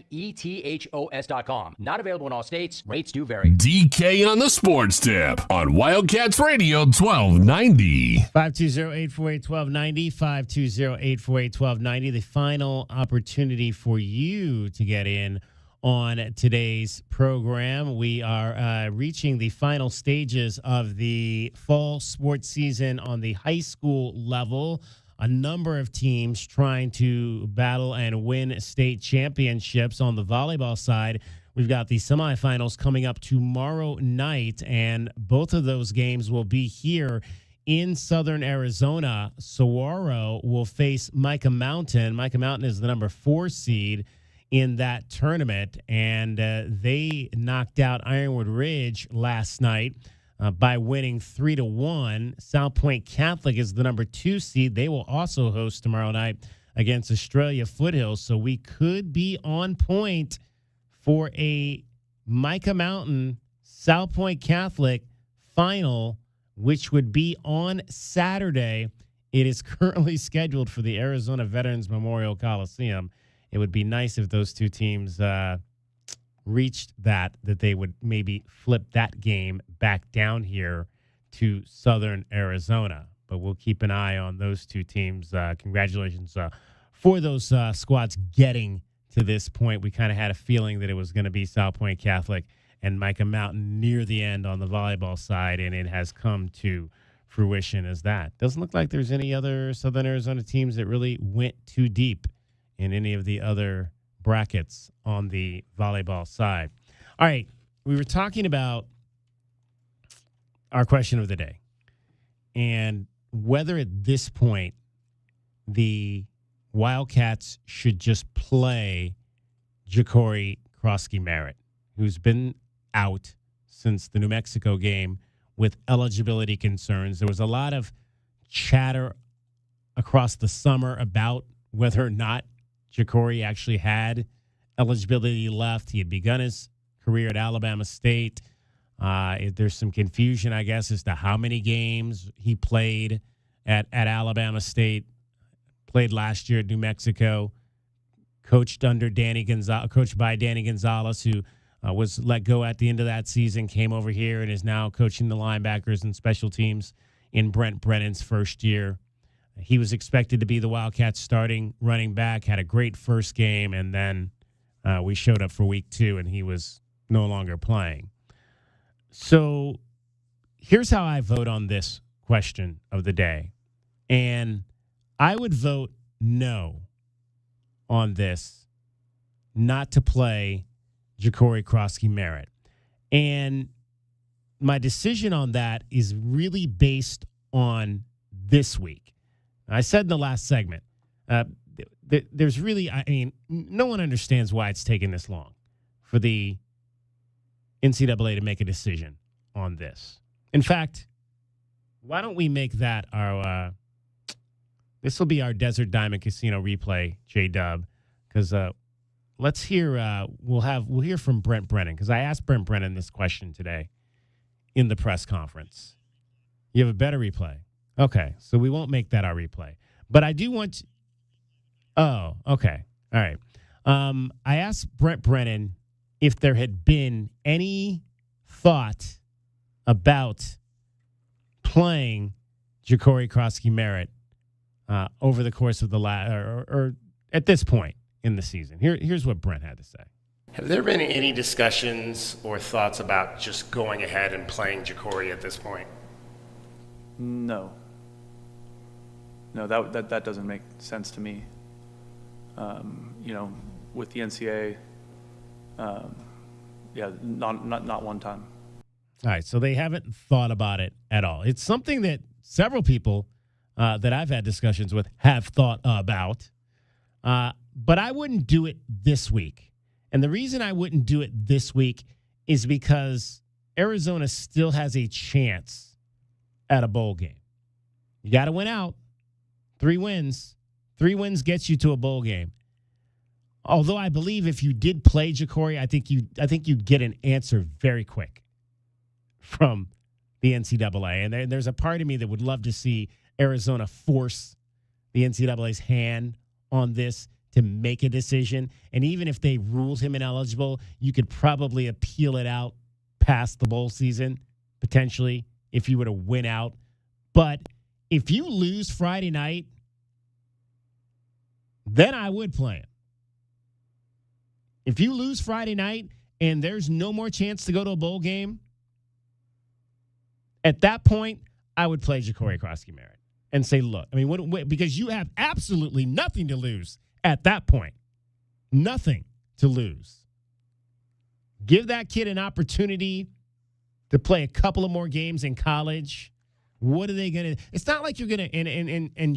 Not available in all states. Rates do vary. DK on the Sports Tip on Wildcats Radio 1290. 520-848-1290, 520-848-1290. The final opportunity for you to get in on today's program. We are reaching the final stages of the fall sports season on the high school level. A number of teams trying to battle and win state championships. On the volleyball side, we've got the semifinals coming up tomorrow night, and both of those games will be here in southern Arizona. Saguaro will face Micah Mountain. Micah Mountain is the number 4 seed in that tournament, and they knocked out Ironwood Ridge last night by winning 3-1. South Point Catholic is the number 2 seed. They will also host tomorrow night against Australia Foothills. So we could be on point for a Micah Mountain South Point Catholic final, which would be on Saturday. It is currently scheduled for the Arizona Veterans Memorial Coliseum. It would be nice if those two teams reached that they would maybe flip that game back down here to southern Arizona. But we'll keep an eye on those two teams. Congratulations for those squads getting to this point. We kind of had a feeling that it was going to be South Point Catholic and Micah Mountain near the end on the volleyball side, and it has come to fruition as that. Doesn't look like there's any other Southern Arizona teams that really went too deep in any of the other brackets on the volleyball side. All right, we were talking about our question of the day and whether at this point the Wildcats should just play Jacory Croskey-Merritt, who's been out since the New Mexico game with eligibility concerns. There was a lot of chatter across the summer about whether or not Jacory actually had eligibility left. He had begun his career at Alabama State. There's some confusion, I guess, as to how many games he played at Alabama State. Played last year at New Mexico. Coached by Danny Gonzalez, who was let go at the end of that season, came over here and is now coaching the linebackers and special teams in Brent Brennan's first year. He was expected to be the Wildcats starting running back, had a great first game, and then we showed up for week 2, and he was no longer playing. So here's how I vote on this question of the day. And I would vote no on this, not to play Jacory Croskey-Merritt. And my decision on that is really based on this week. I said in the last segment, there's really, no one understands why it's taken this long for the NCAA to make a decision on this. In fact, why don't we make that our, this will be our Desert Diamond Casino replay, J-Dub, because let's hear, we'll hear from Brent Brennan, because I asked Brent Brennan this question today in the press conference. You have a better replay. Okay, so we won't make that our replay. But I do want to, oh, okay. All right. I asked Brent Brennan if there had been any thought about playing Jacory Croskey-Merritt over the course of the or at this point in the season. Here's what Brent had to say. Have there been any discussions or thoughts about just going ahead and playing Jacory at this point? No. No, that doesn't make sense to me. With the NCAA, not one time. All right, so they haven't thought about it at all. It's something that several people that I've had discussions with have thought about, but I wouldn't do it this week. And the reason I wouldn't do it this week is because Arizona still has a chance at a bowl game. You got to win out. 3 wins. 3 wins gets you to a bowl game. Although I believe if you did play Jacory, I think you'd get an answer very quick from the NCAA. And there's a part of me that would love to see Arizona force the NCAA's hand on this to make a decision. And even if they ruled him ineligible, you could probably appeal it out past the bowl season, potentially, if you were to win out. But if you lose Friday night, then I would play him. If you lose Friday night and there's no more chance to go to a bowl game, at that point, I would play Jacory Croskey-Merritt and say, look, because you have absolutely nothing to lose at that point. Nothing to lose. Give that kid an opportunity to play a couple of more games in college. What are they going to? It's not like you're going to. And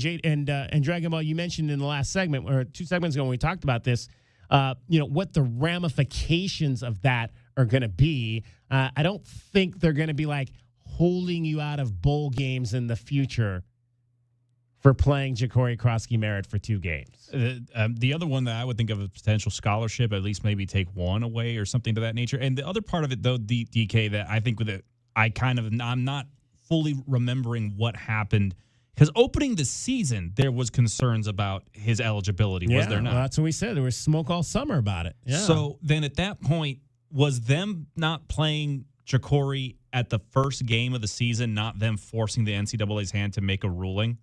Dragon Ball, you mentioned in the last segment or 2 segments ago when we talked about this. What the ramifications of that are going to be. I don't think they're going to be like holding you out of bowl games in the future for playing Jacory Croskey-Merritt for 2 games. The other one that I would think of a potential scholarship, at least maybe take 1 away or something to that nature. And the other part of it, though, DK, that I think with it, I'm not fully remembering what happened. Because opening the season, there was concerns about his eligibility, was there not? Well, that's what we said. There was smoke all summer about it. Yeah. So then at that point, was them not playing Jacory at the first game of the season, not them forcing the NCAA's hand to make a ruling?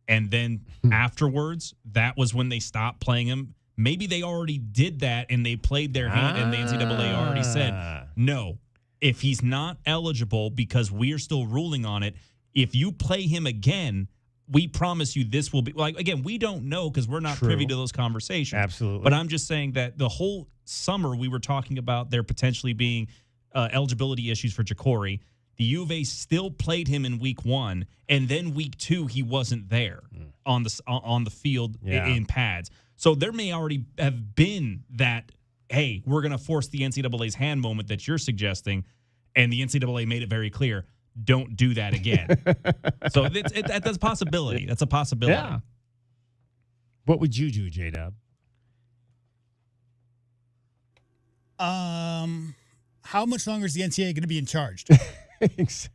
And then afterwards, that was when they stopped playing him. Maybe they already did that and they played their hand and the NCAA already said, no, if he's not eligible because we're still ruling on it, If you play him again, we promise you this will be like, again, we don't know because we're not privy to those conversations. Absolutely. But I'm just saying that the whole summer we were talking about there potentially being eligibility issues for Jacory. The U of A still played him in week 1, and then week 2 he wasn't there on the field in pads. So there may already have been that, hey, we're going to force the NCAA's hand moment that you're suggesting, and the NCAA made it very clear, don't do that again. So that's a possibility. That's a possibility. Yeah. What would you do, J-Dub? How much longer is the NCAA going to be in charge? That's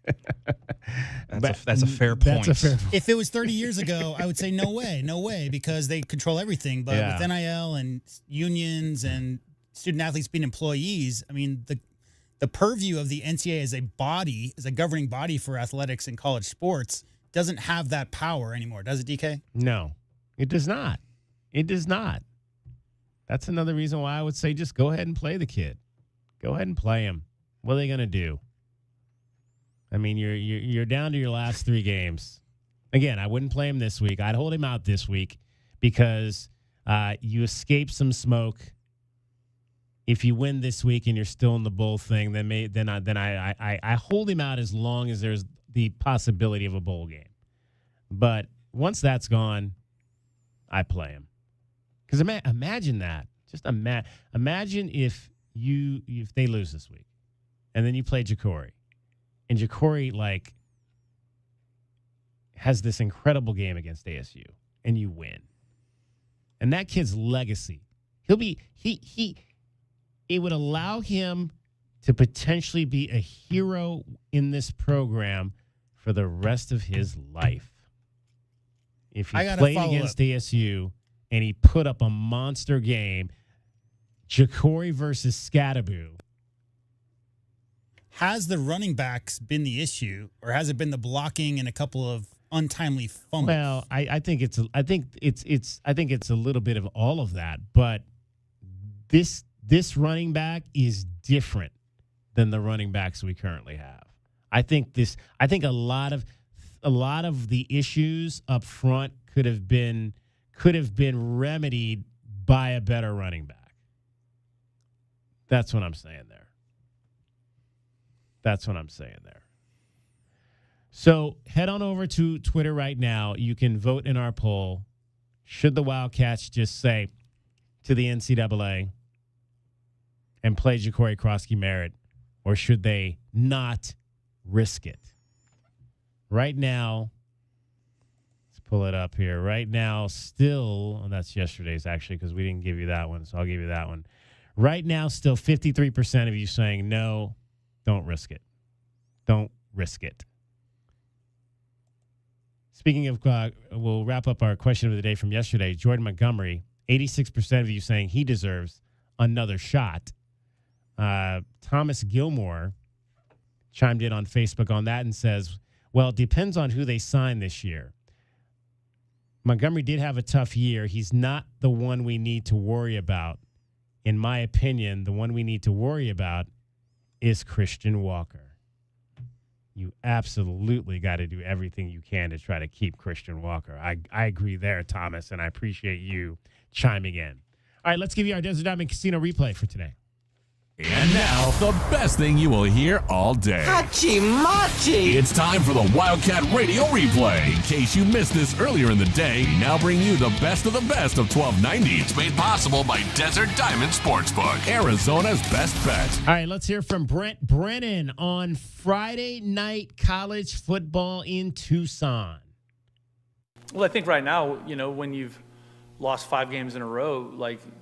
a fair point. If it was 30 years ago, I would say no way, because they control everything. But with NIL and unions and student athletes being employees, I mean, the purview of the NCAA as a body, as a governing body for athletics and college sports, doesn't have that power anymore, does it, DK? No, it does not. It does not. That's another reason why I would say just go ahead and play the kid. Go ahead and play him. What are they going to do? I mean, you're down to your last 3 games. Again, I wouldn't play him this week. I'd hold him out this week because you escape some smoke. If you win this week and you're still in the bowl thing, then I hold him out as long as there's the possibility of a bowl game. But once that's gone, I play him. Because imagine that. Just imagine if they lose this week, and then you play Jacory, and Jacory has this incredible game against ASU, and you win, and that kid's legacy, it would allow him to potentially be a hero in this program for the rest of his life. If he played against ASU and he put up a monster game, Jacory versus Scadaboo. Has the running backs been the issue, or has it been the blocking and a couple of untimely fumbles? Well, I think it's a little bit of all of that, but this running back is different than the running backs we currently have. I think a lot of the issues up front could have been remedied by a better running back. That's what I'm saying there. So head on over to Twitter right now. You can vote in our poll. Should the Wildcats just say to the NCAA and play Jacory Croskey-Merritt, or should they not risk it? Right now, let's pull it up here. Right now, still, that's yesterday's actually, because we didn't give you that one, so I'll give you that one. Right now, still 53% of you saying no, don't risk it. Don't risk it. Speaking of, we'll wrap up our question of the day from yesterday. Jordan Montgomery, 86% of you saying he deserves another shot. Thomas Gilmore chimed in on Facebook on that and says, well, it depends on who they sign this year. Montgomery did have a tough year. He's not the one we need to worry about. In my opinion, the one we need to worry about is Christian Walker. You absolutely got to do everything you can to try to keep Christian Walker. I agree there, Thomas, and I appreciate you chiming in. All right, let's give you our Desert Diamond Casino replay for today. And now, the best thing you will hear all day. Hachi-machi! It's time for the Wildcat Radio Replay. In case you missed this earlier in the day, we now bring you the best of 1290. It's made possible by Desert Diamond Sportsbook, Arizona's best bet. All right, let's hear from Brent Brennan on Friday night college football in Tucson. Well, I think right now, when you've lost 5 games in a row,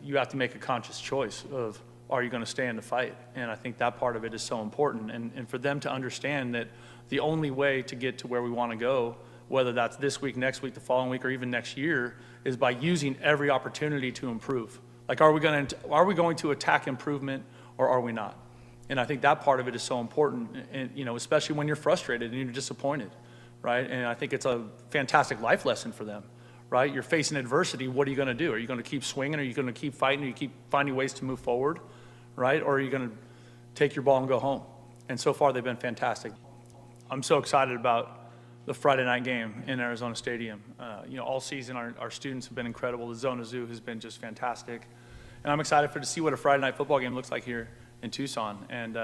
you have to make a conscious choice of, are you going to stay in the fight? And I think that part of it is so important. And for them to understand that the only way to get to where we want to go, whether that's this week, next week, the following week, or even next year, is by using every opportunity to improve. Are we going to attack improvement, or are we not? And I think that part of it is so important, and, especially when you're frustrated and you're disappointed, right? And I think it's a fantastic life lesson for them, right? You're facing adversity. What are you going to do? Are you going to keep swinging? Are you going to keep fighting? Are you keep finding ways to move forward? Right? Or are you going to take your ball and go home? And so far, they've been fantastic. I'm so excited about the Friday night game in Arizona Stadium. All season our students have been incredible. The Zona Zoo has been just fantastic. And I'm excited to see what a Friday night football game looks like here in Tucson. And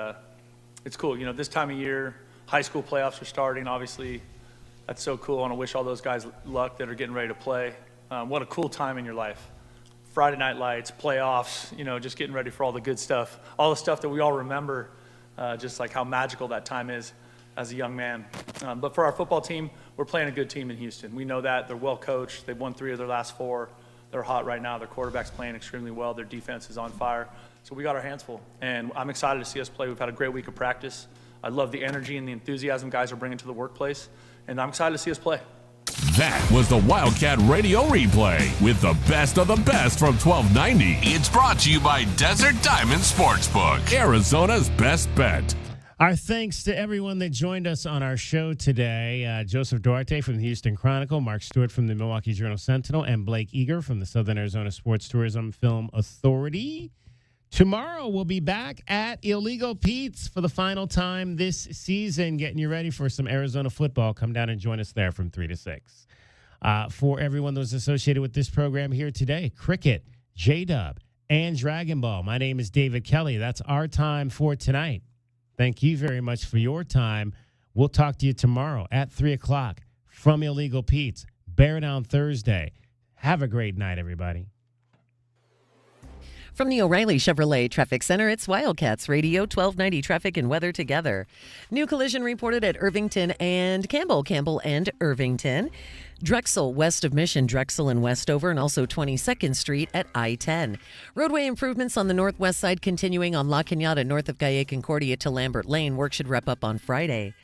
it's cool. This time of year, high school playoffs are starting. Obviously, that's so cool. I want to wish all those guys luck that are getting ready to play. What a cool time in your life. Friday night lights, playoffs, just getting ready for all the good stuff. All the stuff that we all remember, just like how magical that time is as a young man. But for our football team, we're playing a good team in Houston. We know that. They're well coached. They've won 3 of their last 4. They're hot right now. Their quarterback's playing extremely well. Their defense is on fire. So we got our hands full. And I'm excited to see us play. We've had a great week of practice. I love the energy and the enthusiasm guys are bringing to the workplace. And I'm excited to see us play. That was the Wildcat Radio Replay with the best of the best from 1290. It's brought to you by Desert Diamond Sportsbook, Arizona's best bet. Our thanks to everyone that joined us on our show today. Joseph Duarte from the Houston Chronicle, Mark Stewart from the Milwaukee Journal-Sentinel, and Blake Eager from the Southern Arizona Sports Tourism Film Authority. Tomorrow we'll be back at Illegal Pete's for the final time this season, getting you ready for some Arizona football. Come down and join us there from 3 to 6. For everyone that was associated with this program here today, Cricket, J-Dub, and Dragon Ball, my name is David Kelly. That's our time for tonight. Thank you very much for your time. We'll talk to you tomorrow at 3 o'clock from Illegal Pete's, Bear Down Thursday. Have a great night, everybody. From the O'Reilly Chevrolet Traffic Center, it's Wildcats Radio 1290 Traffic and Weather Together. New collision reported at Irvington and Campbell and Irvington. Drexel west of Mission, Drexel and Westover, and also 22nd Street at I-10. Roadway improvements on the northwest side continuing on La Cañada north of Calle Concordia to Lambert Lane. Work should wrap up on Friday.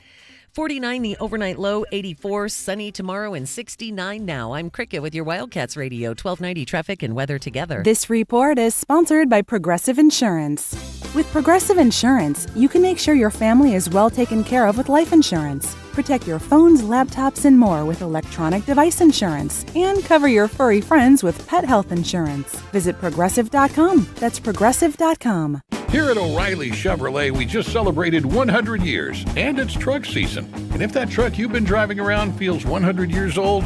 49 the overnight low, 84 sunny tomorrow, and 69 now. I'm Cricket with your Wildcats Radio 1290 Traffic and Weather Together. This report is sponsored by Progressive Insurance. With Progressive Insurance, you can make sure your family is well taken care of with life insurance. Protect your phones, laptops, and more with electronic device insurance. And cover your furry friends with pet health insurance. Visit Progressive.com. That's Progressive.com. Here at O'Reilly Chevrolet, we just celebrated 100 years, and it's truck season. And if that truck you've been driving around feels 100 years old,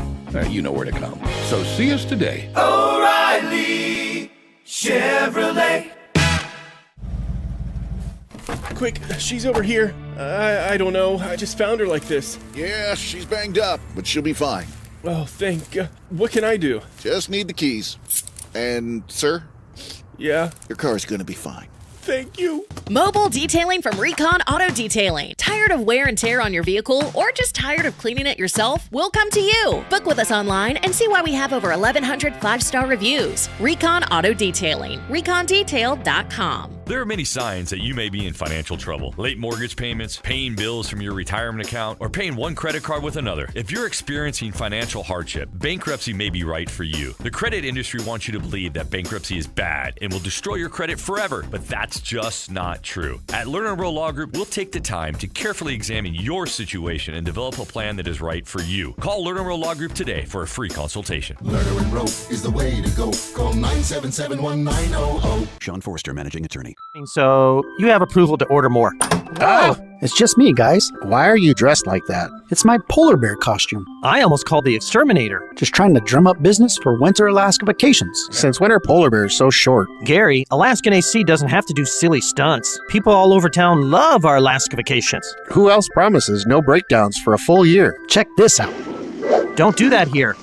you know where to come. So see us today. O'Reilly Chevrolet. Quick, she's over here. I don't know. I just found her like this. Yeah, she's banged up, but she'll be fine. Oh, thank God. What can I do? Just need the keys. And, sir? Yeah? Your car's gonna be fine. Thank you. Mobile detailing from Recon Auto Detailing. Tired of wear and tear on your vehicle or just tired of cleaning it yourself? We'll come to you. Book with us online and see why we have over 1,100 5-star reviews. Recon Auto Detailing. ReconDetail.com. There are many signs that you may be in financial trouble. Late mortgage payments, paying bills from your retirement account, or paying one credit card with another. If you're experiencing financial hardship, bankruptcy may be right for you. The credit industry wants you to believe that bankruptcy is bad and will destroy your credit forever, but that's just not true. At Lerner & Rowe Law Group, we'll take the time to carefully examine your situation and develop a plan that is right for you. Call Lerner & Rowe Law Group today for a free consultation. Lerner & Rowe is the way to go. Call 977-1900. Sean Forrester, Managing Attorney. So, you have approval to order more. Oh, it's just me, guys. Why are you dressed like that? It's my polar bear costume. I almost called the exterminator. Just trying to drum up business for winter Alaska vacations. Since when are polar bears so short? Gary, Alaskan AC doesn't have to do silly stunts. People all over town love our Alaska vacations. Who else promises no breakdowns for a full year? Check this out. Don't do that here.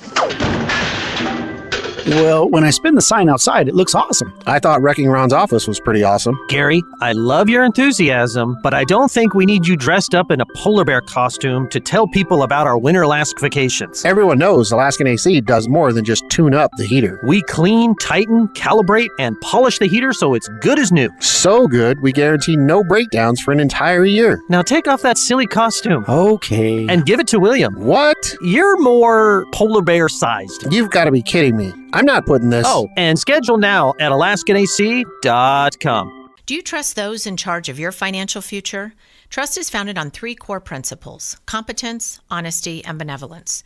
Well, when I spin the sign outside, it looks awesome. I thought Wrecking Ron's office was pretty awesome. Gary, I love your enthusiasm, but I don't think we need you dressed up in a polar bear costume to tell people about our winter Alaska vacations. Everyone knows Alaskan AC does more than just tune up the heater. We clean, tighten, calibrate, and polish the heater so it's good as new. So good, we guarantee no breakdowns for an entire year. Now take off that silly costume. Okay. And give it to William. What? You're more polar bear sized. You've got to be kidding me. I'm not putting this. Oh, and schedule now at alaskanac.com. Do you trust those in charge of your financial future? Trust is founded on 3 core principles: competence, honesty, and benevolence.